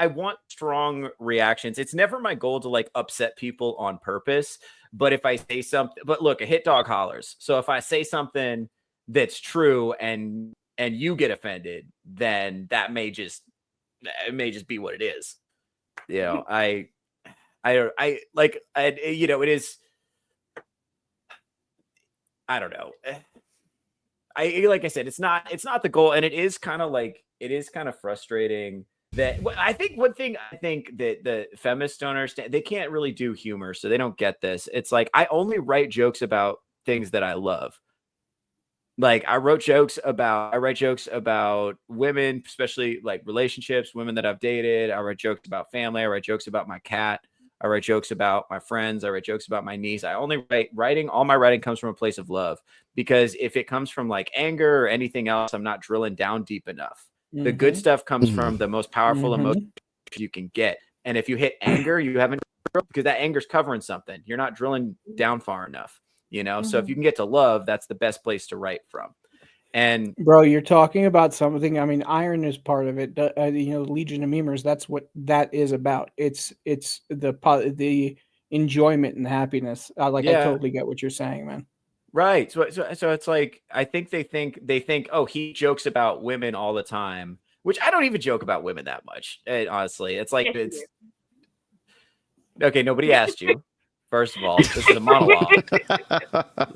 want strong reactions. It's never my goal to like upset people on purpose, but if I say something, but look, a hit dog hollers. So if I say something that's true and you get offended, then it may just be what it is. You know, it is, I don't know. Like I said, it's not the goal. And it is kind of frustrating that I think one thing I think that the feminists don't understand, they can't really do humor, so they don't get this. It's like I only write jokes about things that I love. Like I write jokes about women, especially like relationships, women that I've dated. I write jokes about family. I write jokes about my cat. I write jokes about my friends. I write jokes about my niece. I only all my writing comes from a place of love, because if it comes from like anger or anything else, I'm not drilling down deep enough. The good stuff comes from the most powerful emotion you can get. And if you hit anger, you haven't, because that anger's covering something. You're not drilling down far enough, you know? So if you can get to love, that's the best place to write from. And bro, you're talking about something. I mean, iron is part of it. Legion of Memers. That's what that is about. It's the enjoyment and happiness. I totally get what you're saying, man. Right. So it's like, I think they think, oh, he jokes about women all the time, which I don't even joke about women that much. Honestly, it's like, it's okay. Nobody asked you. First of all, this is a monologue.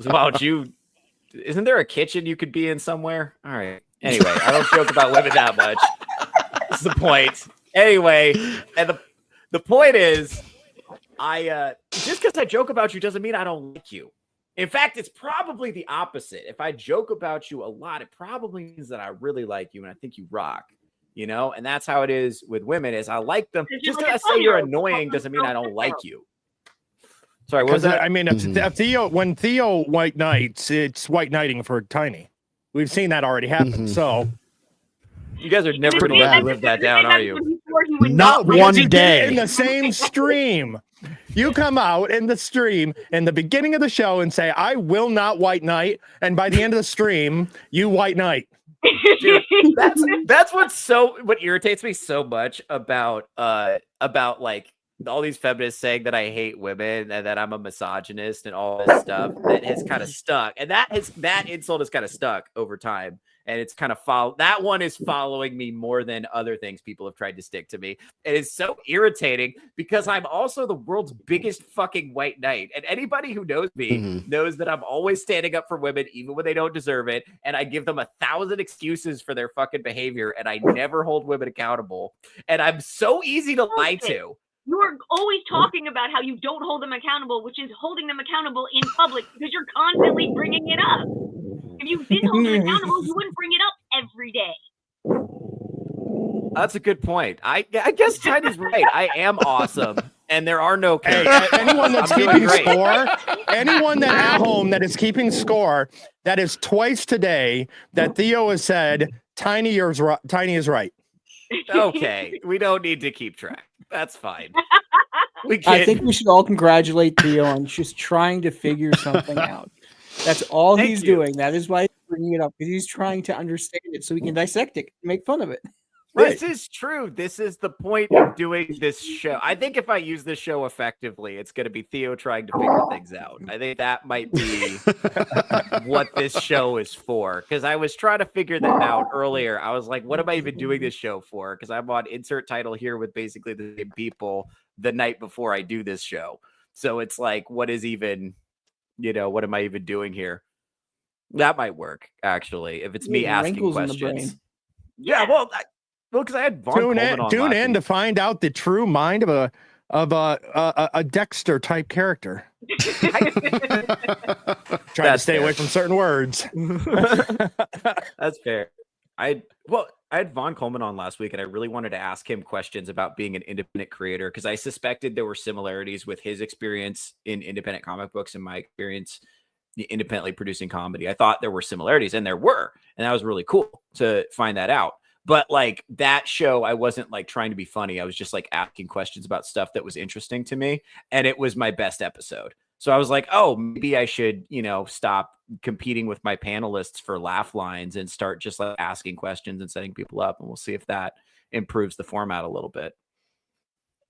So why don't you? Isn't there a kitchen you could be in somewhere? All right. Anyway, I don't joke about women that much. That's the point. Anyway, and the point is, I just because I joke about you doesn't mean I don't like you. In fact, it's probably the opposite. If I joke about you a lot, it probably means that I really like you and I think you rock. You know, and that's how it is with women. Is I like them. Just because I say you're annoying doesn't mean I don't like you. Sorry, what was that? I mean, when Theo white knights, it's white knighting for Tiny. We've seen that already happen. So you guys are never going to live that down, are you? Not one day in the same stream. You come out in the stream in the beginning of the show and say, "I will not white knight," and by the end of the stream, you white knight. Dude, that's what irritates me so much about like all these feminists saying that I hate women and that I'm a misogynist and all this stuff that has kind of stuck. And that insult has kind of stuck over time. And it's kind of that one is following me more than other things people have tried to stick to me. It is so irritating because I'm also the world's biggest fucking white knight. And anybody who knows me knows that I'm always standing up for women, even when they don't deserve it. And I give them 1,000 excuses for their fucking behavior. And I never hold women accountable. And I'm so easy to lie to. You are always talking about how you don't hold them accountable, which is holding them accountable in public because you're constantly bringing it up. If you didn't hold them accountable, you wouldn't bring it up every day. That's a good point. I guess Tiny's right. I am awesome, and there are no characters. Hey, anyone that's keeping score, anyone that at home that is keeping score, that is twice today that Theo has said, Tiny is right. Okay, we don't need to keep track. That's fine. I think we should all congratulate Theo on just trying to figure something out. That's all he's doing. That is why he's bringing it up, because he's trying to understand it so he can dissect it, make fun of it. This is true. This is the point of doing this show. I think if I use this show effectively, it's going to be Theo trying to figure things out. I think that might be what this show is for. Because I was trying to figure that out earlier. I was like, what am I even doing this show for? Because I'm on insert title here with basically the same people the night before I do this show. So it's like, what is even, what am I even doing here? That might work, actually, if it's me asking questions. Yeah, well, because I had Vaughn Coleman on tune in to find out the true mind of a Dexter type character. Trying to stay away from certain words. That's fair. I had Vaughn Coleman on last week, and I really wanted to ask him questions about being an independent creator because I suspected there were similarities with his experience in independent comic books and my experience independently producing comedy. I thought there were similarities, and there were, and that was really cool to find that out. But like that show, I wasn't like trying to be funny. I was just like asking questions about stuff that was interesting to me. And it was my best episode. So I was like, oh, maybe I should, stop competing with my panelists for laugh lines and start just like asking questions and setting people up. And we'll see if that improves the format a little bit.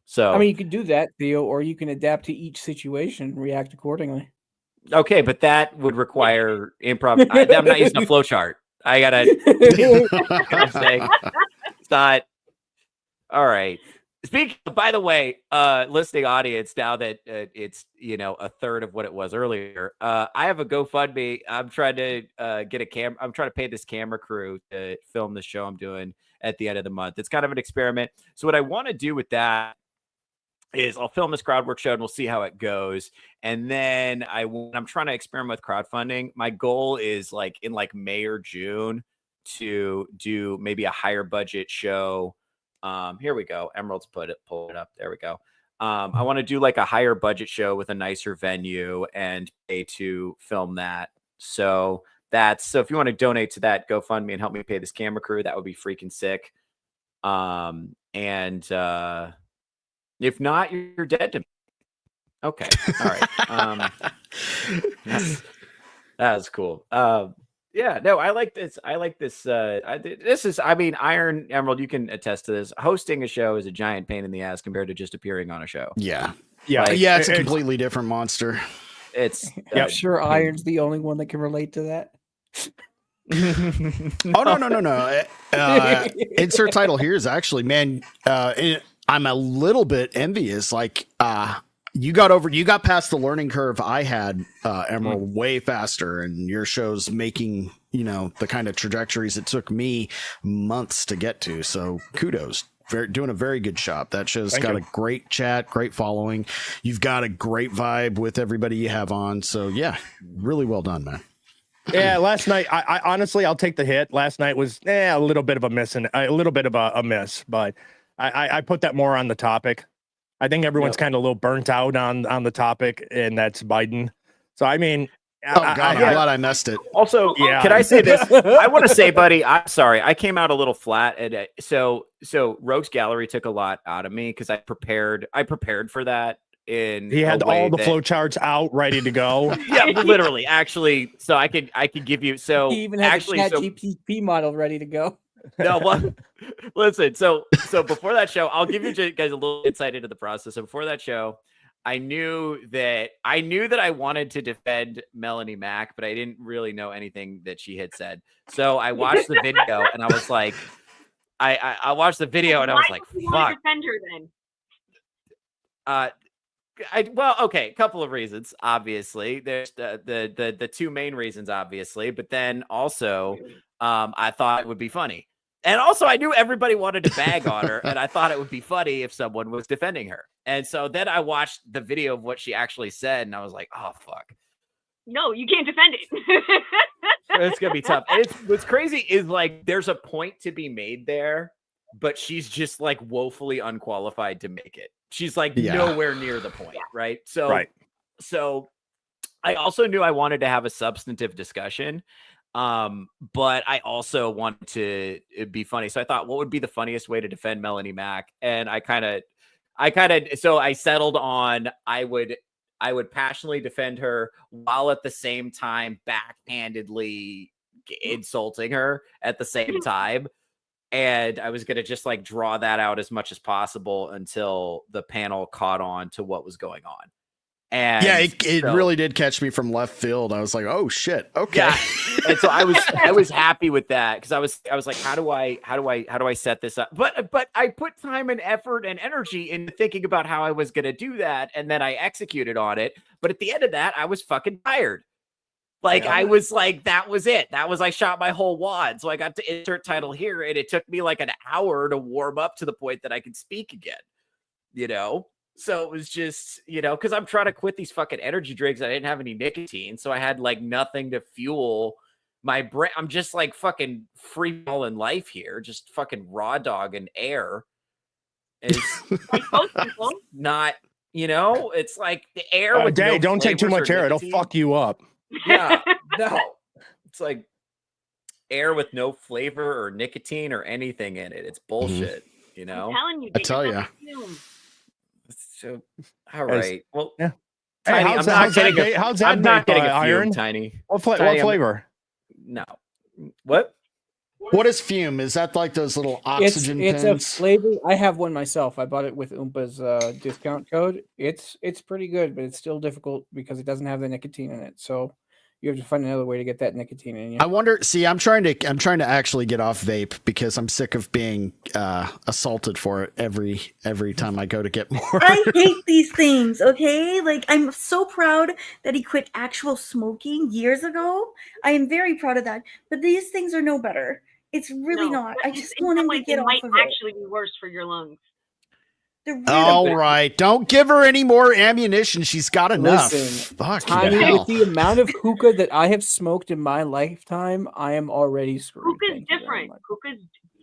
So, I mean, you could do that, Theo, or you can adapt to each situation and react accordingly. Okay, but that would require improv. I'm not using a flow chart. I gotta say, it's not all right. Speaking, by the way, listening audience, now that it's a third of what it was earlier, I have a GoFundMe. I'm trying to get a camera. I'm trying to pay this camera crew to film the show I'm doing at the end of the month. It's kind of an experiment. So what I want to do with that is I'll film this crowd work show and we'll see how it goes. And then I'm trying to experiment with crowdfunding. My goal is like in like May or June to do maybe a higher budget show. Here we go. Emerald's pull it up. There we go. I want to do like a higher budget show with a nicer venue and pay to film that. So if you want to donate to that GoFundMe and help me pay this camera crew, that would be freaking sick. If not, you're dead to me. Okay. All right. That was cool. Yeah, no, I like this. I like this. Iron Emerald, you can attest to this. Hosting a show is a giant pain in the ass compared to just appearing on a show. Yeah. Yeah. It's a completely different monster. It's I'm sure Iron's the only one that can relate to that. Oh, no. Insert title here is actually, man, I'm a little bit envious. Like, you got past the learning curve I had, Emerald, way faster, and your show's making, the kind of trajectories it took me months to get to. So kudos. Doing a very good job. That show's got a great chat, great following. You've got a great vibe with everybody you have on. So yeah, really well done, man. Yeah, last night, I honestly, I'll take the hit. Last night was a little bit of a miss, but I put that more on the topic. I think everyone's kind of a little burnt out on the topic, and that's Biden. So, I mean... I'm glad I missed it. Also, can I say this? I want to say, buddy, I'm sorry. I came out a little flat. So Rogues Gallery took a lot out of me because I prepared for that. He had all the flow charts out ready to go. Yeah, literally. Actually, so I could give you. So he even had the ChatGPT model ready to go. No, well, listen. So before that show, I'll give you guys a little insight into the process. So before that show, I knew that I wanted to defend Melanie Mack, but I didn't really know anything that she had said. So I watched the video and I was like, I watched the video and I was like, fuck. Defend her then. Okay, a couple of reasons. Obviously, there's the two main reasons, obviously, but then also, I thought it would be funny. And also, I knew everybody wanted to bag on her, and I thought it would be funny if someone was defending her. And so then I watched the video of what she actually said, and I was like, oh, fuck. No, you can't defend it. It's going to be tough. And what's crazy is, like, there's a point to be made there, but she's just, like, woefully unqualified to make it. She's, like, nowhere near the point, right? So I also knew I wanted to have a substantive discussion. But I also wanted to be funny. So I thought, what would be the funniest way to defend Melanie Mack? And so I settled on I would passionately defend her while at the same time backhandedly insulting her at the same time. And I was going to just like draw that out as much as possible until the panel caught on to what was going on. And yeah, it really did catch me from left field. I was like, "Oh shit, okay." Yeah. And so I was happy with that because I was like, how do I set this up? But I put time and effort and energy into thinking about how I was going to do that, and then I executed on it. But at the end of that, I was fucking tired. Like I was like, that was it. I shot my whole wad. So I got to insert title here, and it took me like an hour to warm up to the point that I could speak again. So it was just, because I'm trying to quit these fucking energy drinks. I didn't have any nicotine. So I had like nothing to fuel my brain. I'm just like fucking free balling life here. Just fucking raw dog and air. It's not, it's like the air. With Dave, don't take too much air. It'll fuck you up. Yeah. No. It's like air with no flavor or nicotine or anything in it. It's bullshit, I'm telling you. I tell you. So, all right. Well, yeah. Tiny, how's that I'm not getting a Iron? fume, Tiny. What flavor? No. What? What is fume? Is that like those little oxygen it's pins? a flavor. I have one myself. I bought it with Oompa's discount code. It's pretty good, but it's still difficult because it doesn't have the nicotine in it. So you have to find another way to get that nicotine in you. I wonder. See, I'm trying to actually get off vape because I'm sick of being assaulted for it every time I go to get more. I hate these things, okay? Like, I'm so proud that he quit actual smoking years ago. I am very proud of that. But these things are no better. It's really No, not. but I just in want some him to ways, get it off might of it. actually be worse for your lungs. They're really All bad. right, don't give her any more ammunition. She's got enough. Listen, Fuck Tiny, hell. with the amount of hookah that I have smoked in my lifetime, I am already screwed. Hookah's Thank you very different. much. Hookah's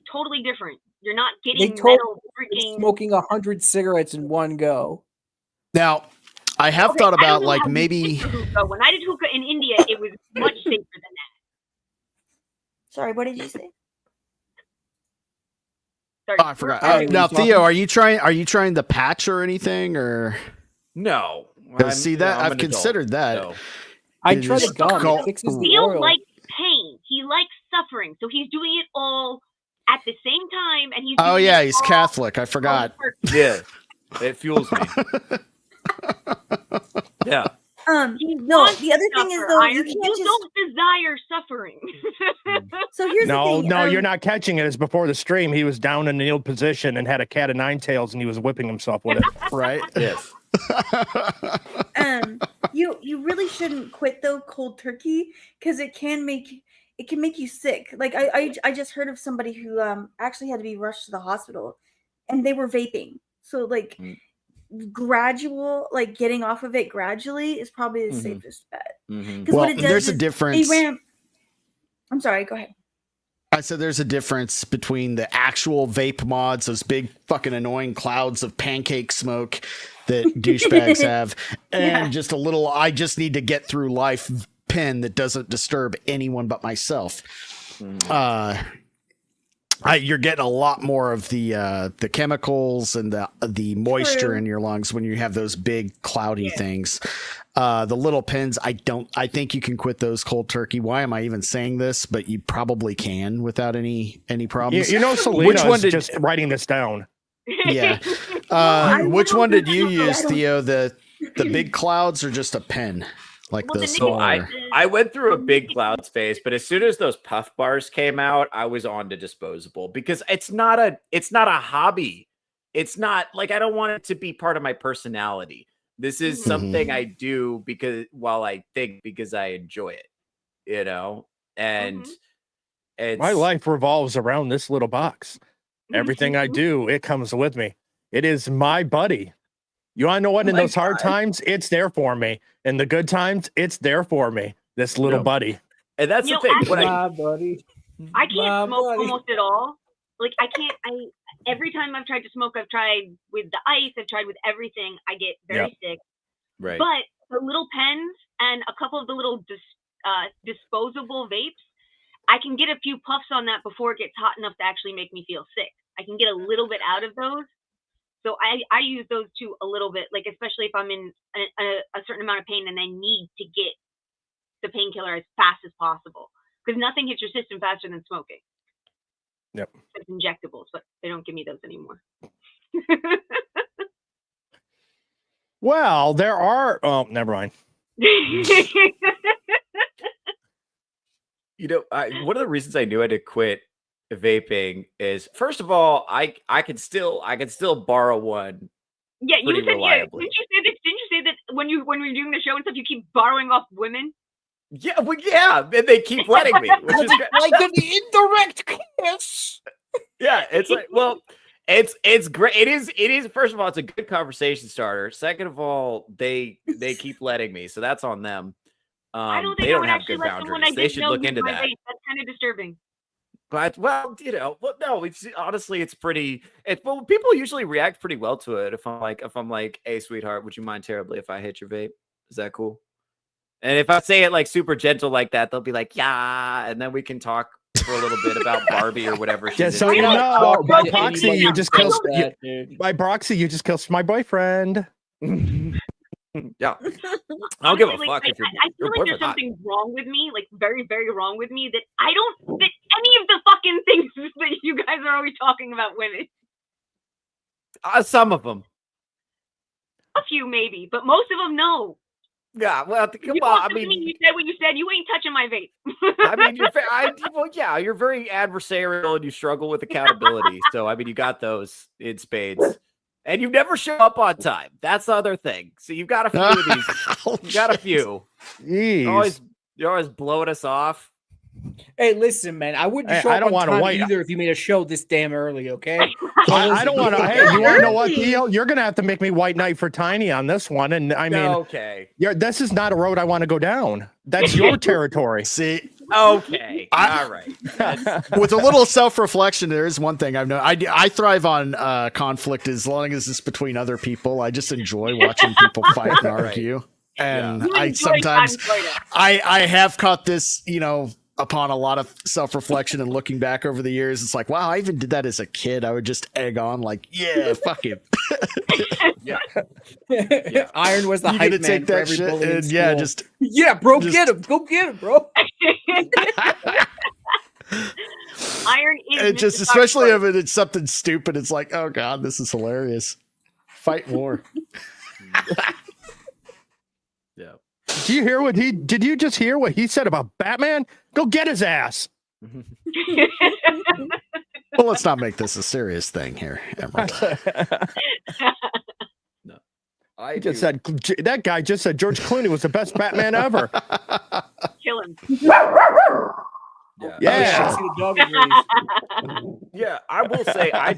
totally different. You're not They getting told metal me freaking. smoking 100 cigarettes in one go. Now, I have Okay, thought I don't about know like how you maybe. did your hookah. When I did hookah in India, it was much safer than that. Sorry, what did you say? Sorry. Oh, I forgot. All right, Now, we talking- Theo, are you trying the patch or anything or? No. See that I'm I've an considered that. adult, I It tried is the gum. called- It fixes the Theo oil. likes pain. He likes suffering. So he's doing it all at the same time, and he's. Oh doing yeah, it he's all Catholic. I on forgot. purpose. so- Yeah. It fuels me. Yeah. No, wants the other thing is Suffer, though, Iron. you can't just. don't desire suffering. So here's the No, thing. no, you're not catching it. It's before the stream. He was down in the kneeled position and had a cat of nine tails, and he was whipping himself with it. Right? Yes. You really shouldn't quit though cold turkey because it can make you sick. Like I just heard of somebody who actually had to be rushed to the hospital, and they were vaping. So like gradual, like getting off of it gradually is probably the Mhm. safest bet. Mhm. Because Well, what it does there's a is difference. They ramp. I'm sorry. Go ahead. I said there's a difference between the actual vape mods, those big fucking annoying clouds of pancake smoke that douchebags have, and Yeah. just a little I just need to get through life pen that doesn't disturb anyone but myself. You're getting a lot more of the chemicals and the moisture True. in your lungs when you have those big cloudy things. The little pins, I think you can quit those cold turkey. Why am I even saying this? But you probably can without any problems. You know, Which Selena one is did- just writing this down. Yeah. I Which don't one do did you that. I use, don't- Theo? The big clouds or just a pen? Like Well, the the So I, smaller. I went through a big clouds phase, but as soon as those puff bars came out, I was on to disposable because it's not a hobby. It's not like I don't want it to be part of my personality. This is Mhm. something I do because because I enjoy it, you know? And it's My life revolves around this little box. Everything I do, it comes with me. It is my buddy. You want to know what? In my those hard God. times, it's there for me. In the good times, it's there for me. This little Yeah. buddy. and that's You the know, thing. What I My buddy. I can't My smoke buddy. almost at all. Like I can't. Every time I've tried to smoke, I've tried with the ice. I've tried with everything. I get very sick. right. But the little pens and a couple of the little disposable vapes, I can get a few puffs on that before it gets hot enough to actually make me feel sick. I can get a little bit out of those. So I use those too a little bit, like especially if I'm in a certain amount of pain and I need to get the painkiller as fast as possible. Because nothing hits your system faster than smoking. Yep. It's injectables, but they don't give me those anymore. Well, there are. Oh, never mind. You know, one of the reasons I knew I had to quit vaping is, first of all, I can still borrow one. Yeah, you Pretty said reliably. Didn't you say that when we were doing the show and stuff, you keep borrowing off women? Yeah, well, yeah, and they keep letting me, which is great. Like an indirect kiss. Yeah, it's like, well, it's great. It is. First of all, it's a good conversation starter. Second of all, they keep letting me, so that's on them. I don't think They I don't would have actually good let someone I boundaries. They didn't should know look use into my that. vape. That's kind of disturbing. But well, no, it's honestly, it's pretty. Well, people usually react pretty well to it. If I'm like, hey, sweetheart, would you mind terribly if I hit your vape? Is that cool? And if I say it like super gentle like that, they'll be like, yeah, and then we can talk for a little bit about Barbie or whatever. Yeah, she's so into. you I know, don't by know proxy, anybody you else. just I killed. don't- That, dude. By proxy, you just killed my boyfriend. Yeah, I don't give a Honestly, fuck if I feel your like there's boyfriend's hot. something wrong with me, like very, very wrong with me, that I don't fit any of the fucking things that you guys are always talking about women. Some of them. A few maybe, but most of them no. Yeah, well, come You on. also you said what you said. You ain't touching my vape. I mean, you're very adversarial and you struggle with accountability. So, I mean, you got those in spades. And you never show up on time. That's the other thing. So you've got a few of these. You got a few. Jeez. You're always blowing us off. Hey, listen, man. I wouldn't Hey, show I up don't on wanna time wait. either if you made a show this damn early. Okay. I don't want to. Hey, you want to know what, Early. Theo? You're gonna have to make me white knight for Tiny on this one. And I mean, Okay. this is not a road I want to go down. That's your territory. See, Okay. All right. with a little self-reflection, there is one thing I've known. I thrive on conflict as long as it's between other people. I just enjoy watching people fight and argue. And You I enjoy sometimes conflict. I have caught this, upon a lot of self-reflection and looking back over the years. It's like, wow, I even did that as a kid. I would just egg on like, yeah, fuck him. Yeah. Iron was the You hype gotta man take for that every shit bully in and yeah, school. just Yeah, bro, just- get him. Go get him, bro. Iron is and just Mr. especially Fox. if it's something stupid, it's like, oh god, this is hilarious. Fight more. Yeah. Do you hear what did you just hear what he said about Batman? Go get his ass. Well, let's not make this a serious thing here, Emerald. I just said that guy just said George Clooney was the best Batman ever. Kill him. Yeah. Yeah. Oh, shit, see the dog is raised. Yeah, I will say I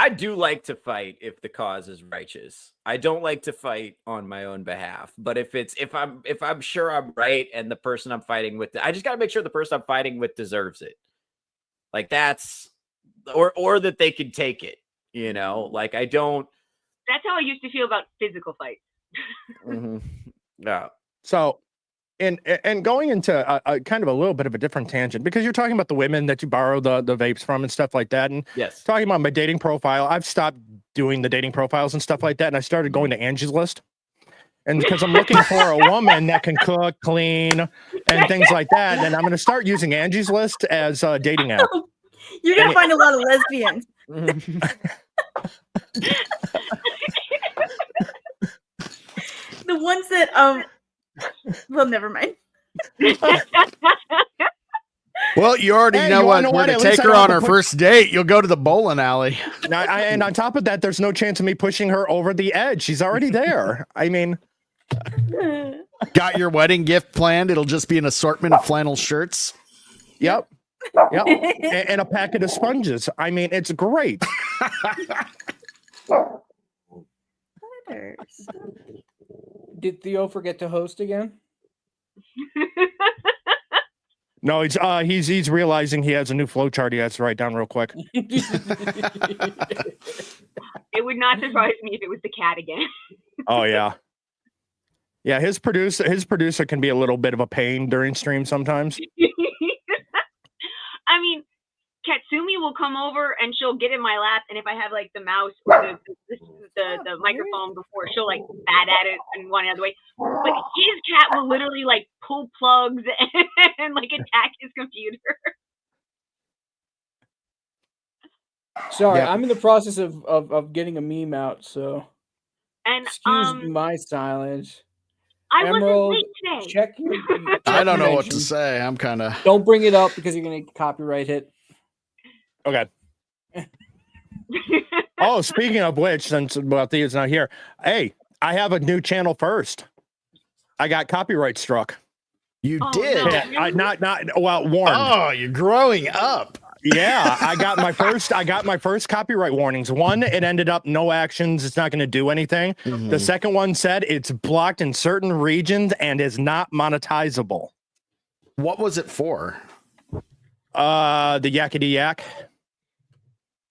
do like to fight if the cause is righteous. I don't like to fight on my own behalf. But if I'm sure I'm right and the person I'm fighting with, I just got to make sure the person I'm fighting with deserves it. Like that's or that they can take it, Like I don't That's how I used to feel about physical fights. no. So, and going into a kind of a little bit of a different tangent because you're talking about the women that you borrow the vapes from and stuff like that, and Yes. talking about my dating profile. I've stopped doing the dating profiles and stuff like that, and I started going to Angie's List. And because I'm looking for a woman that can cook, clean, and things like that, and I'm going to start using Angie's List as a dating app. You're gonna find a lot of lesbians. The ones that well, never mind. Well, you already Hey, know you what wanna know we're what? to At take least I her don't on have our to put- first date. You'll go to the bowling alley. And on top of that, there's no chance of me pushing her over the edge. She's already there. I mean, Got your wedding gift planned. It'll just be an assortment of flannel shirts. yep. Yep. And a packet of sponges. I mean, it's great. Did Theo forget to host again? No, he's realizing he has a new flow chart he has to write down real quick. It would not surprise me if it was the cat again. Oh yeah. Yeah, his producer can be a little bit of a pain during stream sometimes. I mean, Katsumi will come over and she'll get in my lap, and if I have like the mouse or the microphone before, she'll like bat at it and one other way. But his cat will literally like pull plugs and like attack his computer. Sorry, Yeah. I'm in the process of getting a meme out, so And excuse my silence. I Emerald, wasn't late today. Check your. I don't know what to mentions. say. I'm kind of. Don't bring it up because you're gonna get copyright hit. Okay. Oh, speaking of which, since Thea's not here, hey, I have a new channel first. I got copyright struck. You Oh, did. no. Yeah, not warned. Oh, you're growing up. Yeah, I got my first copyright warnings. One, it ended up no actions. It's not going to do anything. The second one said it's blocked in certain regions and is not monetizable. What was it for? The Yakety Yak.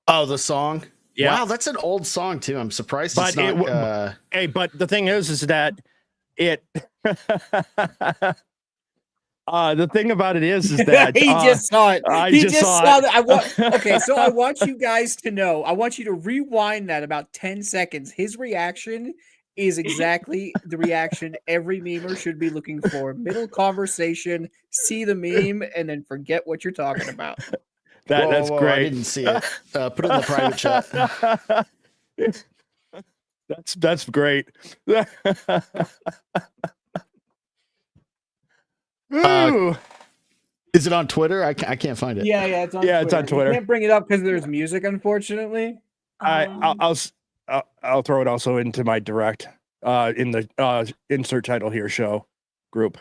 Oh, the song. Yeah. Wow, that's an old song too. I'm surprised But it's not. it Hey, but the thing is that it. The thing about it is that He just saw it. I He just just saw saw it. that. Okay, so I want you guys to know. I want you to rewind that about 10 seconds. His reaction is exactly the reaction every memer should be looking for. Middle conversation, see the meme, and then forget what you're talking about. That's I great. didn't see it. Put it in the private chat. That's great. Ooh. Is it on Twitter? I can't find it. Yeah, it's on. Yeah, it's on Twitter. You can't bring it up because there's music, unfortunately. I'll throw it also into my direct in the insert title here show group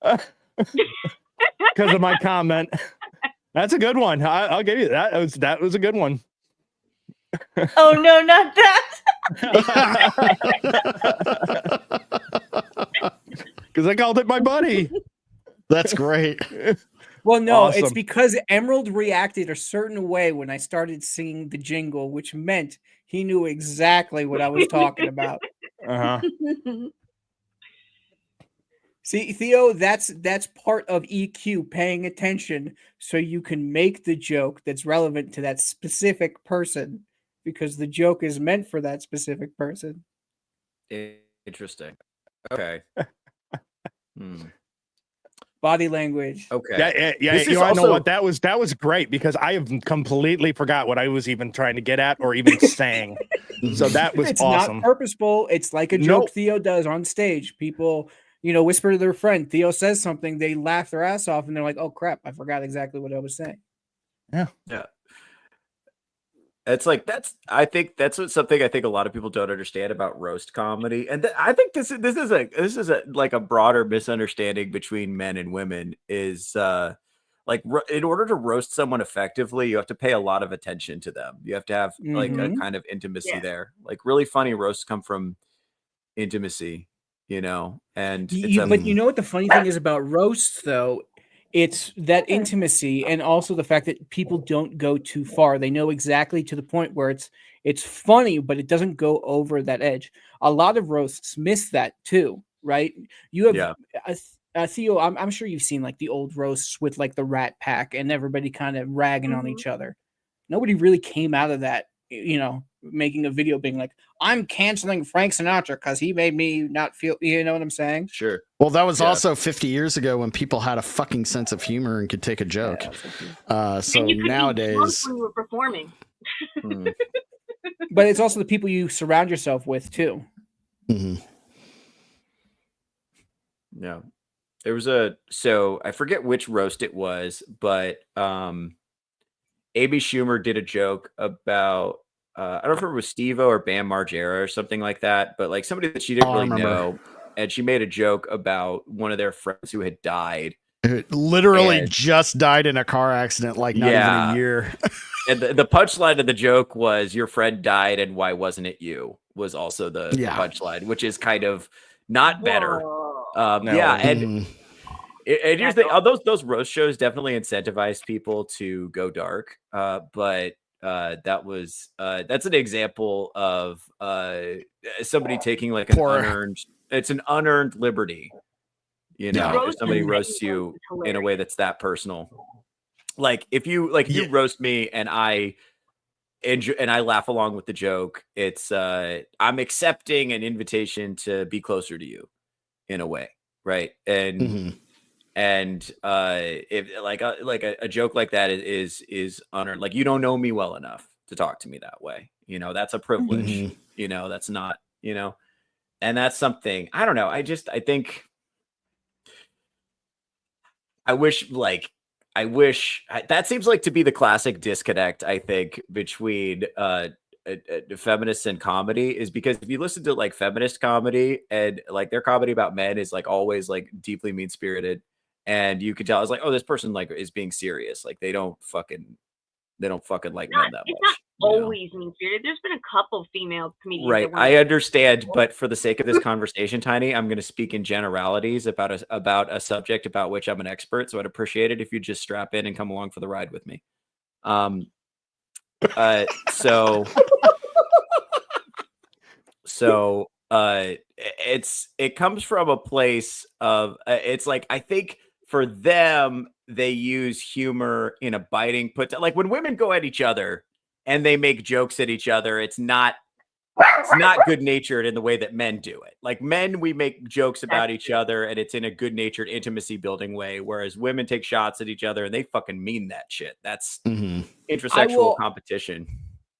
because of my comment. That's a good one. I'll give you that. That was a good one. Oh no, not that. Because I called it my buddy. That's great. Well, no, it's Awesome. because Emerald reacted a certain way when I started singing the jingle, which meant he knew exactly what I was talking about. Uh-huh. See, Theo, that's part of EQ, paying attention so you can make the joke that's relevant to that specific person because the joke is meant for that specific person. Interesting. Okay. Body language. Okay. Yeah. This You is want to know also- what that was? That was great because I have completely forgot what I was even trying to get at or even saying. So that was It's awesome. not purposeful. It's like a joke Nope. Theo does on stage. People, whisper to their friend. Theo says something, they laugh their ass off, and they're like, "Oh crap, I forgot exactly what I was saying." Yeah. It's like I think that's something I think a lot of people don't understand about roast comedy, and I think this is a broader misunderstanding between men and women is in order to roast someone effectively, you have to pay a lot of attention to them. You have to have like a kind of intimacy there. Like really funny roasts come from intimacy, and But you know what the funny thing is about roasts, though? It's that intimacy and also the fact that people don't go too far. They know exactly to the point where it's funny, but it doesn't go over that edge. A lot of roasts miss that too, right? You have Theo, I'm sure you've seen like the old roasts with like the Rat Pack and everybody kind of ragging on each other. Nobody really came out of that, making a video being like, I'm canceling Frank Sinatra because he made me not feel, you know what I'm saying? Sure. Well, that was also 50 years ago when people had a fucking sense of humor and could take a joke. So and you could nowadays, be drunk when you were performing. But it's also the people you surround yourself with too. Yeah. There was so I forget which roast it was, but Amy Schumer did a joke about I don't know if it was Steve-O or Bam Margera or something like that, but like somebody that she didn't really know, and she made a joke about one of their friends who had died. It literally just died in a car accident, like not even a year. And the punchline of the joke was, "Your friend died, and why wasn't it you?" Was also the punchline, which is kind of not better. And here's the thing: those roast shows definitely incentivize people to go dark. But that's an example of somebody taking like an unearned liberty. If somebody roasts you in a way that's that personal. Like if you you roast me and I enjoy, and I laugh along with the joke, it's I'm accepting an invitation to be closer to you in a way, right? And if a joke like that is unearned, like you don't know me well enough to talk to me that way, that's a privilege. That's not, and that's something I don't know. I think I wish that seems like to be the classic disconnect, I think, between feminists and comedy, is because if you listen to like feminist comedy and like their comedy about men is like always like deeply mean spirited, and you could tell it's like, oh, this person like is being serious, like they don't fucking like men that much. Not always mean spirited. There's been a couple female comedians, right? I understand, but for the sake of this conversation, Tiny, I'm going to speak in generalities about a subject about which I'm an expert. So I'd appreciate it if you just strap in and come along for the ride with me. It comes from a place of it's like, I think for them, they use humor in a biting like when women go at each other and they make jokes at each other, it's not good natured in the way that men do it. Like men, we make jokes about each other and it's in a good natured intimacy building way. Whereas women take shots at each other and they fucking mean that shit. That's intersexual competition.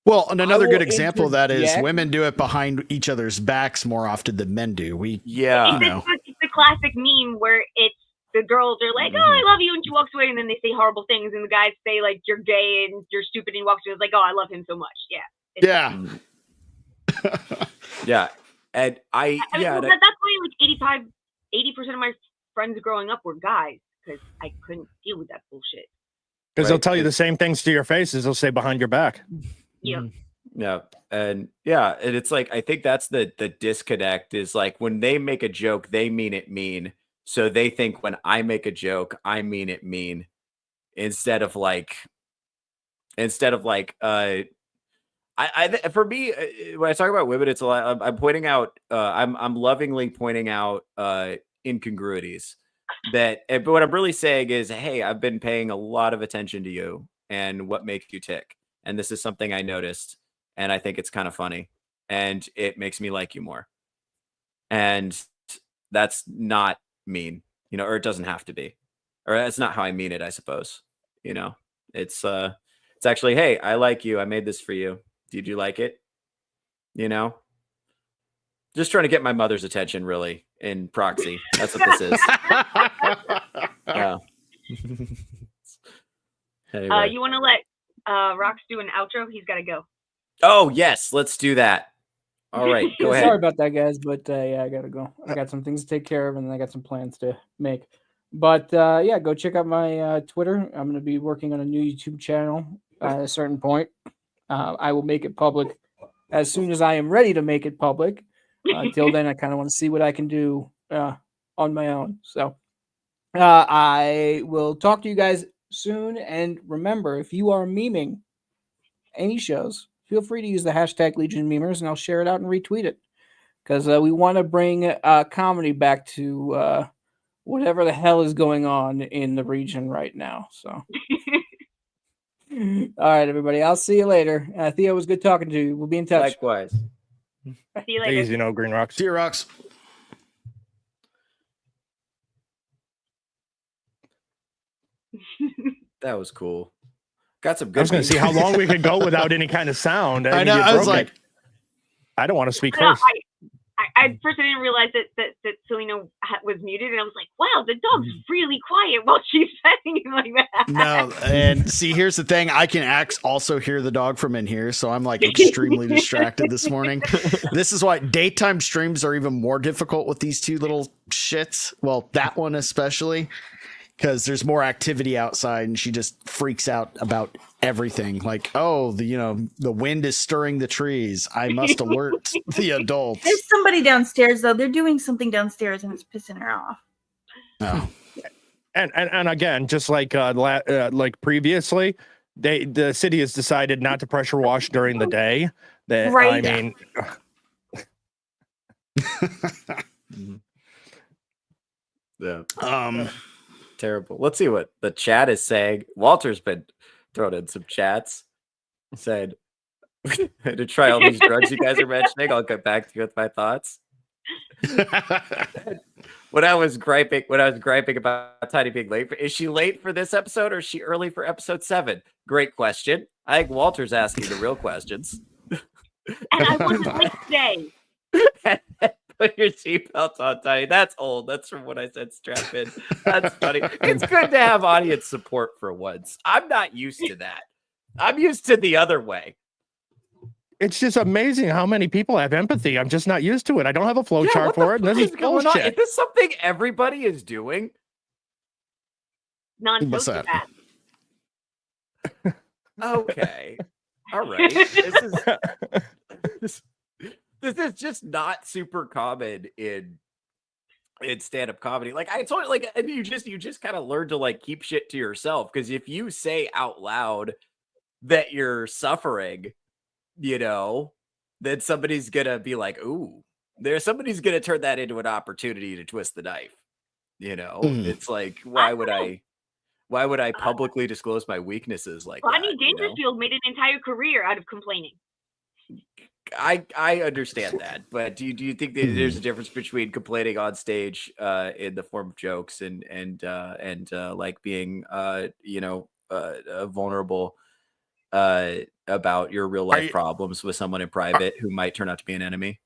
Well, and another good example of that is women do it behind each other's backs more often than men do. It's the classic meme where it's the girls are like, "Oh, I love you," and she walks away, and then they say horrible things, and the guys say like, "You're gay and you're stupid," and he walks away. It's like, "Oh, I love him so much." Yeah. Yeah. Yeah. And I mean, that's why like 80% of my friends growing up were guys, because I couldn't deal with that bullshit. Because they'll tell you the same things to your face as they'll say behind your back. Yeah. Yeah. And yeah, and it's like, I think that's the disconnect is like when they make a joke, they mean it mean. So they think when I make a joke, I mean it mean, instead of like for me, when I talk about women, it's a lot. I'm pointing out, I'm lovingly pointing out incongruities. But what I'm really saying is, hey, I've been paying a lot of attention to you and what makes you tick, and this is something I noticed, and I think it's kind of funny, and it makes me like you more. And that's not mean, or it doesn't have to be, or that's not how I mean it, I suppose. It's actually, hey, I like you. I made this for you. Did you like it? Just trying to get my mother's attention, really, in proxy. That's what this is. Yeah. Anyway. You want to let Rox do an outro? He's got to go. Oh, yes. Let's do that. All right. Go ahead. Sorry about that, guys, but yeah, I gotta go. I got some things to take care of, and then I got some plans to make. But yeah, go check out my Twitter. I'm going to be working on a new YouTube channel at a certain point. I will make it public as soon as I am ready to make it public. Until then, I kind of want to see what I can do on my own. So I will talk to you guys soon. And remember, if you are memeing any shows, feel free to use the hashtag Legion Memers, and I'll share it out and retweet it. Because we want to bring comedy back to whatever the hell is going on in the region right now. So, all right, everybody. I'll see you later. Theo, it was good talking to you. We'll be in touch. Likewise. See you later. Easy, Green Rocks. See you, Rocks. That was cool. Got some good. I was going to see how long we could go without any kind of sound. I know. I was like, I don't want to speak No, first. I first I didn't realize that Selena was muted, and I was like, "Wow, the dog's really quiet while she's petting him like that." no. And see, here's the thing: I can also hear the dog from in here, so I'm like extremely distracted this morning. This is why daytime streams are even more difficult with these two little shits. Well, that one especially, because there's more activity outside, and she just freaks out about everything. Like, oh, the wind is stirring the trees. I must alert the adults. There's somebody downstairs though. They're doing something downstairs, and it's pissing her off. Oh. And again, just like previously, the city has decided not to pressure wash during the day. That Right. I mean, Yeah. Terrible. Let's see what the chat is saying. Walter's been throwing in some chats. Said to try all these drugs you guys are mentioning. I'll get back to you with my thoughts. When I was griping about Tiny being late, is she late for this episode or is she early for episode 7? Great question. I think Walter's asking the real questions. And I wasn't late today. Put your seatbelt on, Tiny. That's old. That's from what I said. Strap in. That's funny. It's good to have audience support for once. I'm not used to that. I'm used to the other way. it's just amazing how many people have empathy. I'm just not used to it. I don't have a flow chart for it. This is going on? Is bullshit. this something everybody is doing? What's that? Non-sociopath. Okay. All right. This is just not super common in stand-up comedy. Like I told you, and you just kind of learn to like keep shit to yourself, because if you say out loud that you're suffering, then somebody's gonna be like, ooh, somebody's gonna turn that into an opportunity to twist the knife. It's like, why would I publicly disclose my weaknesses like Rodney that? Dangerfield made an entire career out of complaining. I understand that, but do you think that there's a difference between complaining on stage in the form of jokes and like being vulnerable about your real life problems with someone in private who might turn out to be an enemy?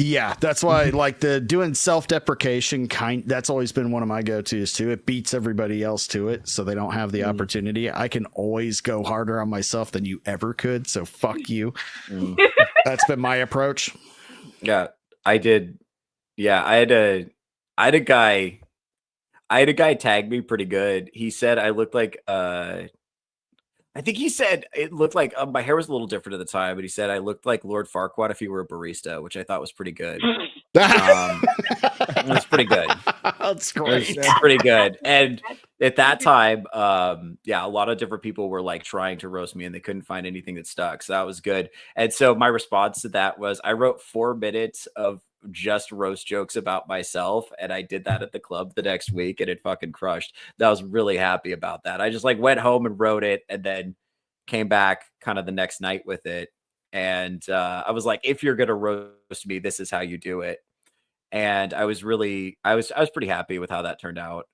Yeah, that's why like the doing self-deprecation that's always been one of my go-tos too. It beats everybody else to it, so they don't have the opportunity. I can always go harder on myself than you ever could, so fuck you. That's been my approach. Yeah, I did. Yeah, I had a guy tag me pretty good. He said I looked like I think he said it looked like my hair was a little different at the time, but he said I looked like Lord Farquaad if he were a barista, which I thought was pretty good. It was pretty good. That's great. It's pretty good. And at that time, yeah, a lot of different people were like trying to roast me and they couldn't find anything that stuck. So that was good. And so my response to that was I wrote 4 minutes of just roast jokes about myself, and I did that at the club the next week and it fucking crushed. I was really happy about that. I just like went home and wrote it and then came back kind of the next night with it. And I was like, if you're gonna roast me, this is how you do it. And I was pretty happy with how that turned out.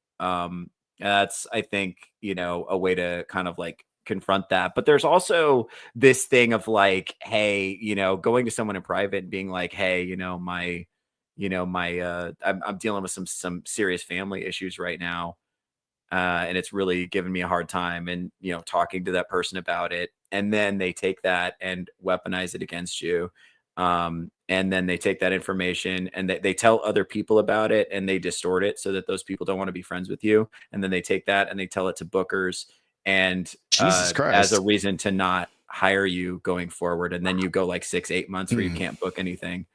That's, I think, you know, a way to kind of like confront that. But there's also this thing of like, hey, you know, going to someone in private and being like, hey, you know, I'm dealing with some serious family issues right now. And it's really given me a hard time, and, you know, talking to that person about it. And then they take that and weaponize it against you. And then they take that information and they tell other people about it and they distort it so that those people don't want to be friends with you. And then they take that and they tell it to bookers and Jesus Christ, as a reason to not hire you going forward. And then you go like 6-8 months where you can't book anything.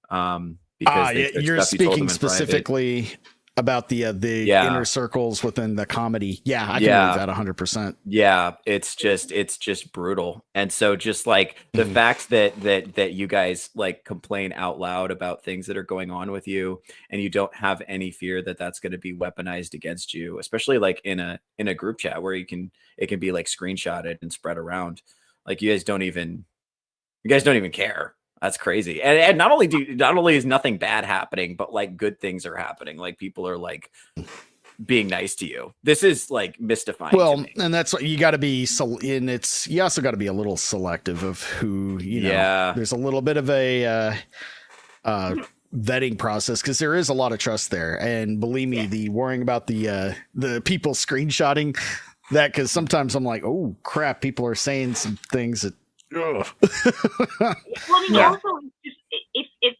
Because you're speaking specifically about the inner circles within the comedy. Yeah, I can believe that 100%. Yeah, it's just brutal. And so just like the fact that you guys like complain out loud about things that are going on with you and you don't have any fear that that's going to be weaponized against you, especially like in a group chat where it can be like screenshotted and spread around. Like you guys don't even care. That's crazy. And not only is nothing bad happening, but like good things are happening. Like people are like being nice to you. This is like mystifying. Well, and that's what you got to be. You also got to be a little selective of who, you know, there's a little bit of a vetting process because there is a lot of trust there. And believe me, the worrying about the people screenshotting that, because sometimes I'm like, oh crap, people are saying some things that, well, I mean, also, just if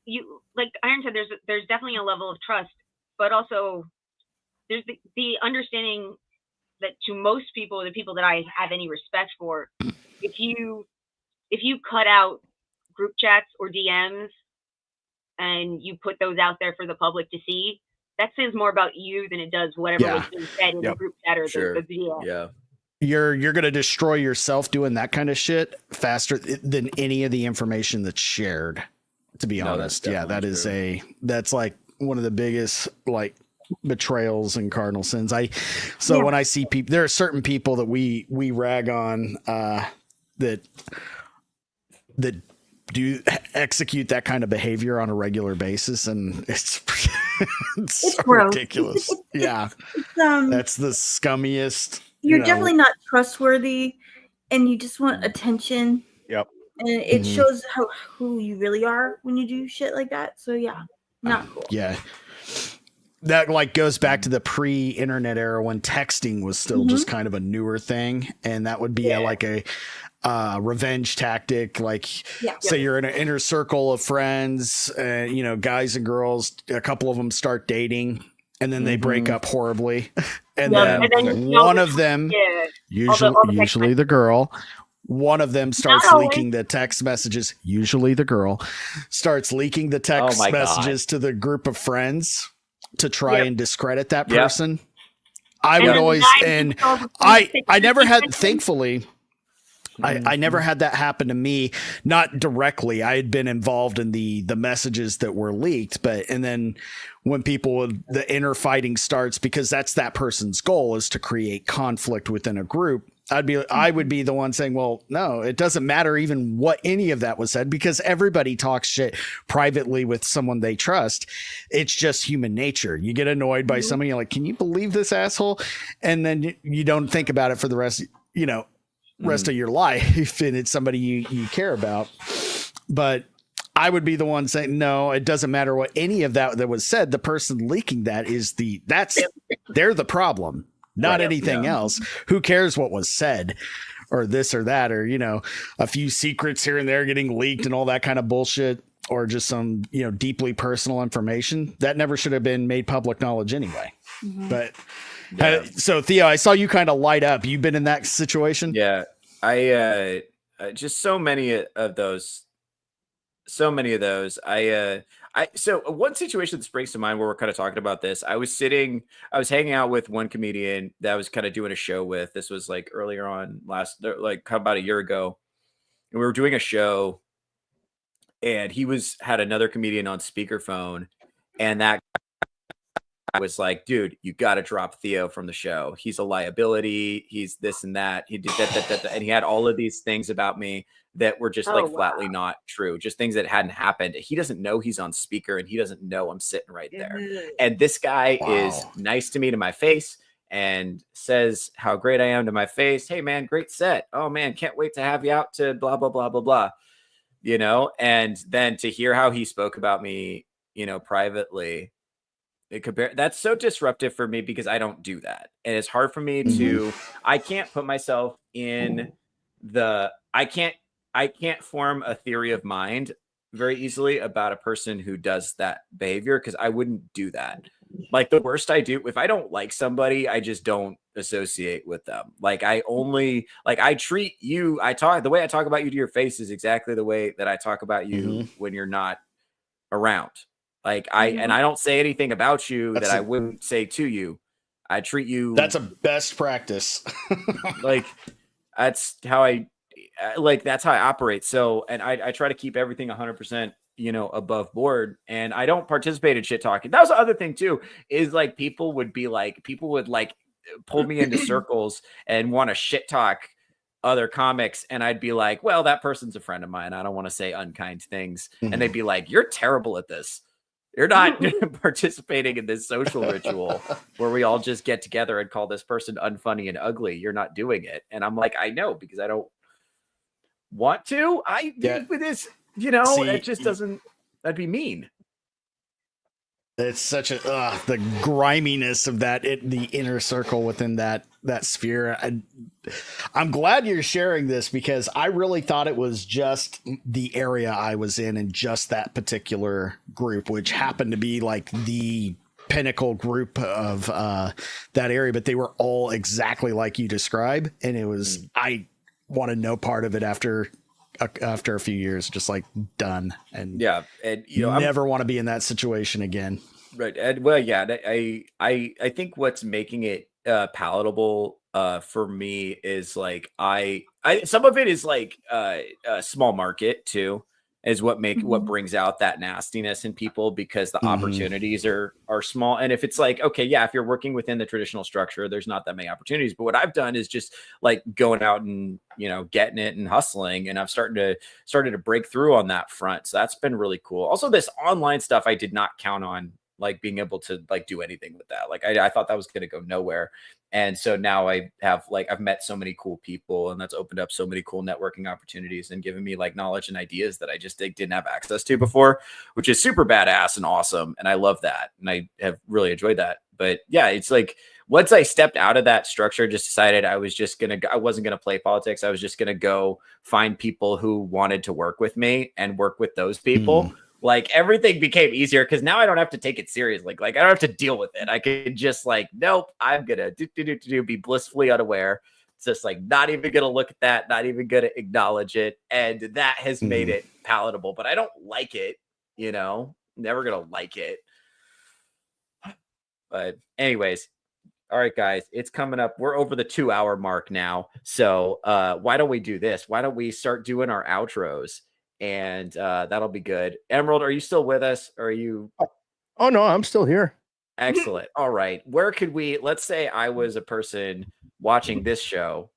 you, like Iron said, there's definitely a level of trust, but also there's the understanding that to most people, the people that I have any respect for, if you cut out group chats or DMs and you put those out there for the public to see, that says more about you than it does whatever was being said in the group chat or the DM. Yeah. You're going to destroy yourself doing that kind of shit faster than any of the information that's shared, to be honest. Yeah, that's like one of the biggest like betrayals and cardinal sins. When I see people, there are certain people that we rag on that do execute that kind of behavior on a regular basis, and it's so ridiculous. That's the scummiest. You're definitely not trustworthy, and you just want attention. Yep. And it shows who you really are when you do shit like that. So yeah, not cool. Yeah. That like goes back to the pre-internet era when texting was still just kind of a newer thing, and that would be like a revenge tactic. Like, say you're in an inner circle of friends, you know, guys and girls. A couple of them start dating, and then they break up horribly. And then one of them, usually the girl, one of them starts leaking the text messages. Usually the girl starts leaking the text messages to the group of friends to try and discredit that person. I would always, and I never had, thankfully, I never had that happen to me, not directly. I had been involved in the messages that were leaked, and then when the inner fighting starts, because that's that person's goal, is to create conflict within a group. I would be the one saying, well, no, it doesn't matter even what any of that was said, because everybody talks shit privately with someone they trust. It's just human nature. You get annoyed by somebody, you're like, can you believe this asshole? And then you don't think about it for the rest of your life, and it's somebody you care about. But I would be the one saying, no, it doesn't matter what any of that was said. The person leaking that they're the problem, not anything else. Who cares what was said or this or that, or, a few secrets here and there getting leaked and all that kind of bullshit, or just some, deeply personal information that never should have been made public knowledge anyway. Mhm. But so Theo, I saw you kind of light up. You've been in that situation. Yeah. I just so many of those. So one situation that springs to mind where we're kind of talking about this, I was hanging out with one comedian that I was kind of doing a show with. This was like earlier on about a year ago. And we were doing a show and he had another comedian on speakerphone, and that I was like, dude, you got to drop Theo from the show. He's a liability. He's this and that. He did that. And he had all of these things about me that were just flatly not true. Just things that hadn't happened. He doesn't know he's on speaker, and he doesn't know I'm sitting right there. And this guy is nice to me to my face and says how great I am to my face. Hey man, great set. Oh man, can't wait to have you out to blah, blah, blah, blah, blah. And then to hear how he spoke about me, privately, that's so disruptive for me because I don't do that. And it's hard for me I can't put myself in I can't form a theory of mind very easily about a person who does that behavior, because I wouldn't do that. Like the worst I do, if I don't like somebody, I just don't associate with them. Like I treat you, the way I talk about you to your face is exactly the way that I talk about you when you're not around. Like I don't say anything about you that I wouldn't say to you. I treat you. That's a best practice. Like that's how that's how I operate. So, and I try to keep everything 100%, above board, and I don't participate in shit talking. That was the other thing too, is like people would pull me into circles and want to shit talk other comics, and I'd be like, well, that person's a friend of mine. I don't want to say unkind things. And they'd be like, you're terrible at this. You're not participating in this social ritual where we all just get together and call this person unfunny and ugly. You're not doing it. And I'm like, I know, because I don't want to. With this, it just doesn't, that'd be mean. It's such the griminess of the inner circle within that sphere. I'm glad you're sharing this, because I really thought it was just the area I was in and just that particular group, which happened to be like the pinnacle group of that area, but they were all exactly like you describe. And it was, I wanted no part of it after a few years, just like done. And yeah, and never want to be in that situation again. Right. And well, yeah, I think what's making it palatable for me is like I some of it is like a small market too, is what brings out that nastiness in people, because the opportunities are small. And if it's like, okay, yeah, if you're working within the traditional structure, there's not that many opportunities. But what I've done is just like going out and getting it and hustling, and I've started to break through on that front. So that's been really cool. Also, this online stuff, I did not count on like being able to like do anything with that. Like I thought that was going to go nowhere. And so now I've met so many cool people, and that's opened up so many cool networking opportunities and given me like knowledge and ideas that I just didn't have access to before, which is super badass and awesome. And I love that. And I have really enjoyed that. But yeah, it's like, once I stepped out of that structure, just decided I wasn't going to play politics. I was just going to go find people who wanted to work with me and work with those people. Like everything became easier, because now I don't have to take it seriously. Like I don't have to deal with it. I could just like, nope, I'm gonna be blissfully unaware. It's just like not even gonna look at that, not even gonna acknowledge it, and that has made it palatable. But I don't like it, never gonna like it. But anyways, all right, guys, it's coming up. We're over the 2-hour mark now, so why don't we do this? Why don't we start doing our outros? And that'll be good. Emerald, are you still with us? Or are you? Oh no, I'm still here. Excellent. All right. Where could let's say I was a person watching this show,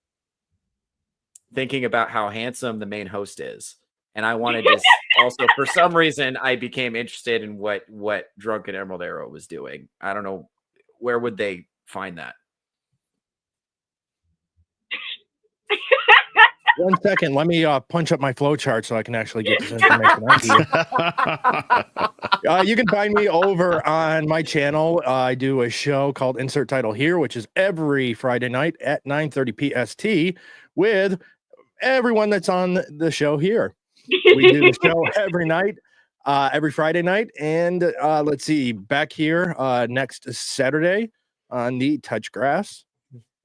thinking about how handsome the main host is, and I wanted to also, for some reason, I became interested in what Drunken Emerald Arrow was doing. I don't know, where would they find that? 1 second. Let me punch up my flow chart so I can actually get this information out to you. You can find me over on my channel. I do a show called Insert Title Here, which is every Friday night at 9:30 PST with everyone that's on the show here. We do the show every night, every Friday night. And let's see, back here next Saturday on the Touch Grass.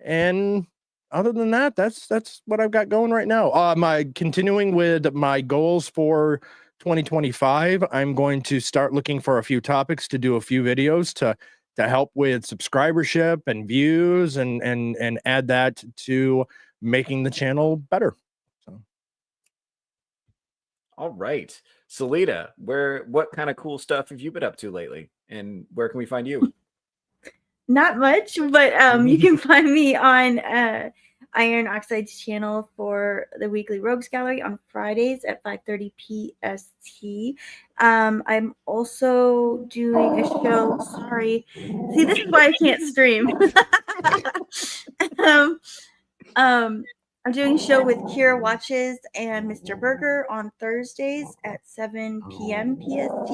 And other than that, that's what I've got going right now. My continuing with my goals for 2025. I'm going to start looking for a few topics to do a few videos to help with subscribership and views and add that to making the channel better. So. All right, Selena, what kind of cool stuff have you been up to lately, and where can we find you? Not much, but you can find me on Iron Oxide's channel for the weekly Rogues Gallery on Fridays at 5:30 PST. I'm also doing a show. Sorry, see, this is why I can't stream. I'm doing a show with Kira Watches and Mr. Burger on Thursdays at 7 p.m. PST.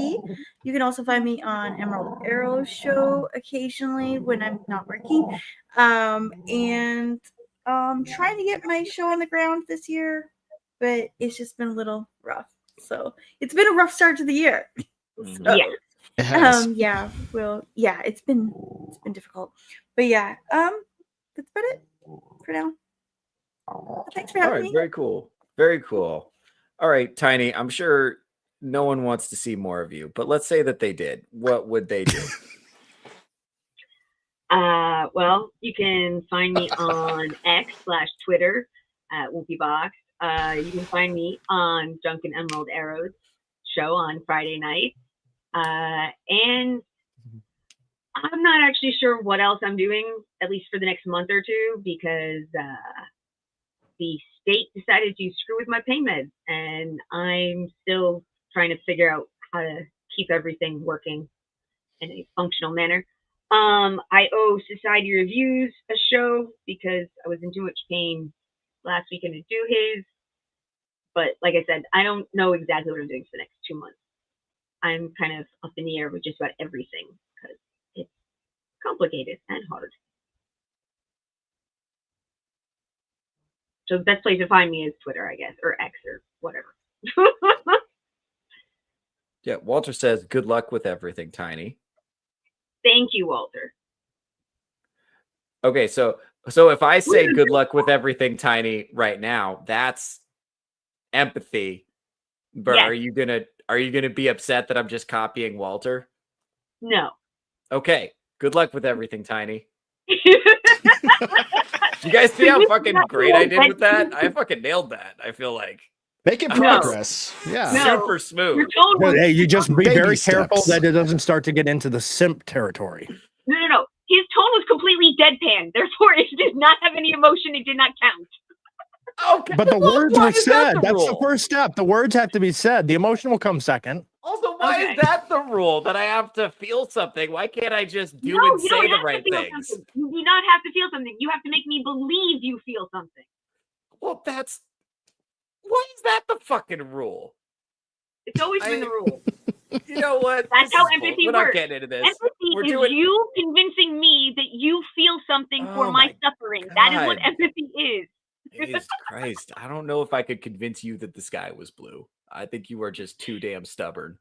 You can also find me on Emerald Arrow show occasionally when I'm not working. And trying to get my show on the ground this year, but it's just been a little rough. So it's been a rough start to the year. So, Yeah. It has. it's been difficult. But yeah, that's about it for now. Thanks for All having right, me. very cool. Very cool. All right, Tiny, I'm sure no one wants to see more of you, but let's say that they did. What would they do? Well, you can find me on X/Twitter at WhoopiBox. You can find me on Duncan Emerald Arrows show on Friday night. And I'm not actually sure what else I'm doing, at least for the next month or two, because the state decided to screw with my pain meds, and I'm still trying to figure out how to keep everything working in a functional manner. I owe Society Reviews a show because I was in too much pain last weekend to do his. But like I said, I don't know exactly what I'm doing for the next 2 months. I'm kind of up in the air with just about everything because it's complicated and hard. So the best place to find me is Twitter, I guess, or X or whatever. Yeah, Walter says, good luck with everything, Tiny. Thank you, Walter. Okay, so if I say good luck with everything, Tiny, right now, that's empathy. But Yes. are you gonna be upset that I'm just copying Walter? No. Okay, good luck with everything, Tiny. You guys see how fucking great I did with that? I fucking nailed that. I feel like Making progress. Yeah. No. super smooth. Your tone was, Hey, you just be Baby very careful steps. that it doesn't start to get into the simp territory. no. His tone was completely deadpan. Therefore, it did not have any emotion. It did not count. Okay, But the well, words why were is that said. That's the rule? first step. The words have to be said. The emotion will come second. Also, why Okay. is that the rule that I have to feel something? Why can't I just do No, and you say don't the have right to feel things? something. You do not have to feel something. You have to make me believe you feel something. Well, why is that the fucking rule? It's always been the rule. You know what? That's This how is bull- empathy We're not works. getting into this. Empathy We're is doing- you convincing me that you feel something for Oh my my suffering. That is what God. empathy is. Jesus Christ. I don't know if I could convince you that the sky was blue. I think you are just too damn stubborn.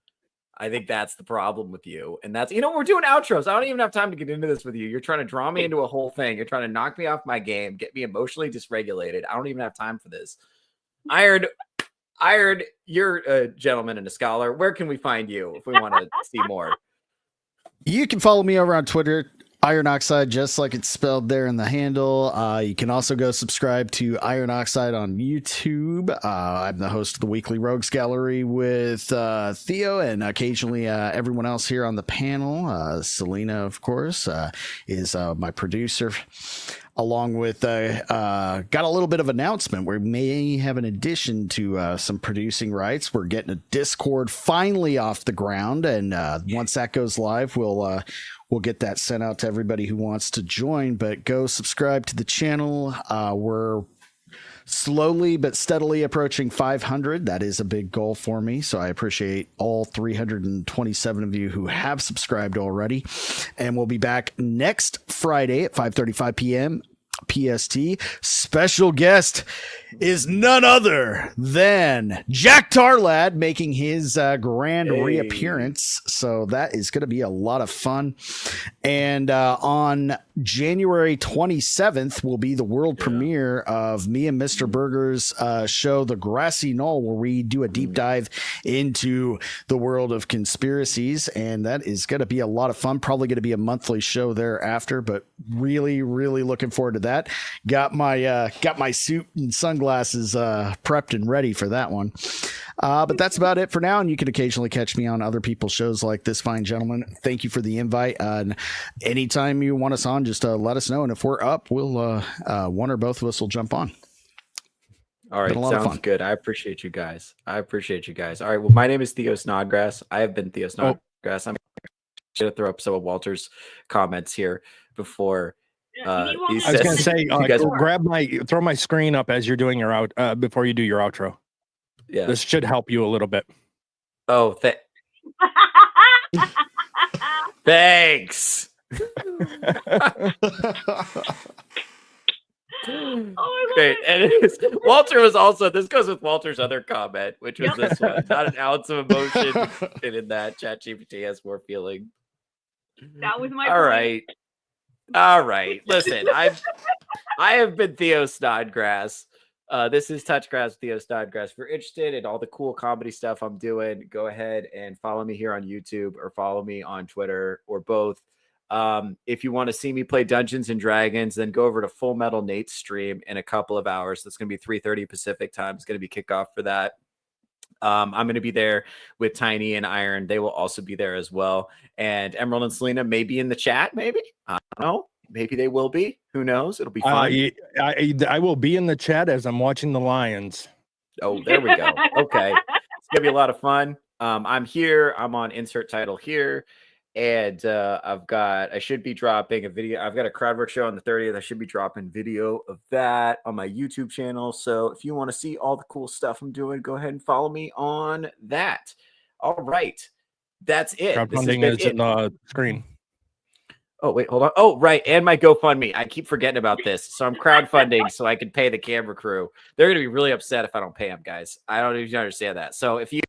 I think that's the problem with you. And that's, we're doing outros. I don't even have time to get into this with you. You're trying to draw me into a whole thing. You're trying to knock me off my game, get me emotionally dysregulated. I don't even have time for this. Iron, you're a gentleman and a scholar. Where can we find you if we want to see more? You can follow me over on Twitter, Iron Oxide, just like it's spelled there in the handle. You can also go subscribe to Iron Oxide on YouTube. I'm the host of the weekly Rogues Gallery with Theo and occasionally everyone else here on the panel. Selena, of course, is my producer. Along with, got a little bit of announcement. We may have an addition to some producing rights. We're getting a Discord finally off the ground, and once that goes live, we'll get that sent out to everybody who wants to join. But go subscribe to the channel. We're slowly but steadily approaching 500. That is a big goal for me. So I appreciate all 327 of you who have subscribed already. And we'll be back next Friday at 5:35 p.m. PST. Special guest is none other than Jack Tarlad making his grand reappearance. So that is going to be a lot of fun. And on January 27th will be the world premiere of me and Mr. Burger's show, The Grassy Knoll, where we do a deep dive into the world of conspiracies. And that is going to be a lot of fun. Probably going to be a monthly show thereafter, but really, really looking forward to that. Got my suit and sunglasses prepped and ready for that one. But that's about it for now. And you can occasionally catch me on other people's shows like this fine gentleman. Thank you for the invite. And anytime you want us on, just let us know. And if we're up, we'll one or both of us will jump on. All right, sounds good. I appreciate you guys. All right, well, my name is Theo Snodgrass. I have been Theo Snodgrass. I'm going to throw up some of Walter's comments here before. I was going to say, throw my screen up as you're doing your before you do your outro. Yeah, this should help you a little bit. Oh, thanks. Great. And it is, Walter was also, this goes with Walter's other comment, which was this one. Not an ounce of emotion in that. ChatGPT has more feeling. That was my point. All right. Listen, I have been Theo Snodgrass. This is Touchgrass with Theo Snodgrass. If you're interested in all the cool comedy stuff I'm doing, go ahead and follow me here on YouTube or follow me on Twitter or both. If you want to see me play Dungeons and Dragons, then go over to Full Metal Nate's stream in a couple of hours. That's going to be 3:30 Pacific time. It's going to be kickoff for that. I'm going to be there with Tiny and Iron. They will also be there as well. And Emerald and Selena may be in the chat, maybe. I don't know. Maybe they will be. Who knows? It'll be fun. I will be in the chat as I'm watching the Lions. Oh, there we go. Okay. It's going to be a lot of fun. I'm here. I'm on insert title here. And I should be dropping a video. I've got a crowdwork show on the 30th. I should be dropping video of that on my YouTube channel. So if you want to see all the cool stuff I'm doing, go ahead and follow me on that. All right. That's it. Crowdfunding is in the screen. Oh, wait, hold on. Oh, right. And my GoFundMe. I keep forgetting about this. So I'm crowdfunding so I can pay the camera crew. They're going to be really upset if I don't pay them, guys. I don't even understand that. So if you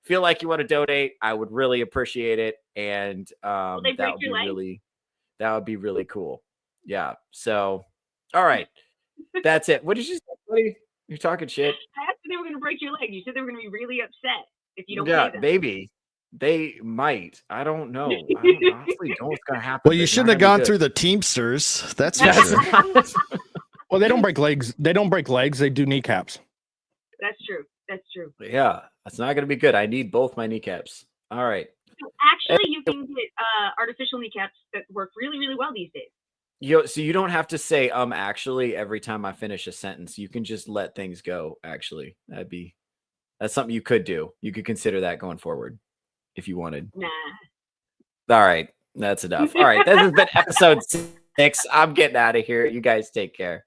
feel like you want to donate, I would really appreciate it. And that would be really cool. Yeah. So, all right. That's it. What did you say, buddy? You're talking shit. I asked if they were going to break your leg. You said they were going to be really upset if you don't pay them. Maybe. They might. I don't know. I honestly don't know what's going to happen. Well, you shouldn't have gone through the Teamsters. That's well, they don't break legs. They don't break legs. They do kneecaps. That's true. That's true. Yeah, that's not going to be good. I need both my kneecaps. All right. So actually, you can get artificial kneecaps that work really, really well these days. So you don't have to say actually every time I finish a sentence. You can just let things go. Actually, that's something you could do. You could consider that going forward if you wanted. Nah. All right, that's enough. All right, this has been episode 6. I'm getting out of here. You guys take care.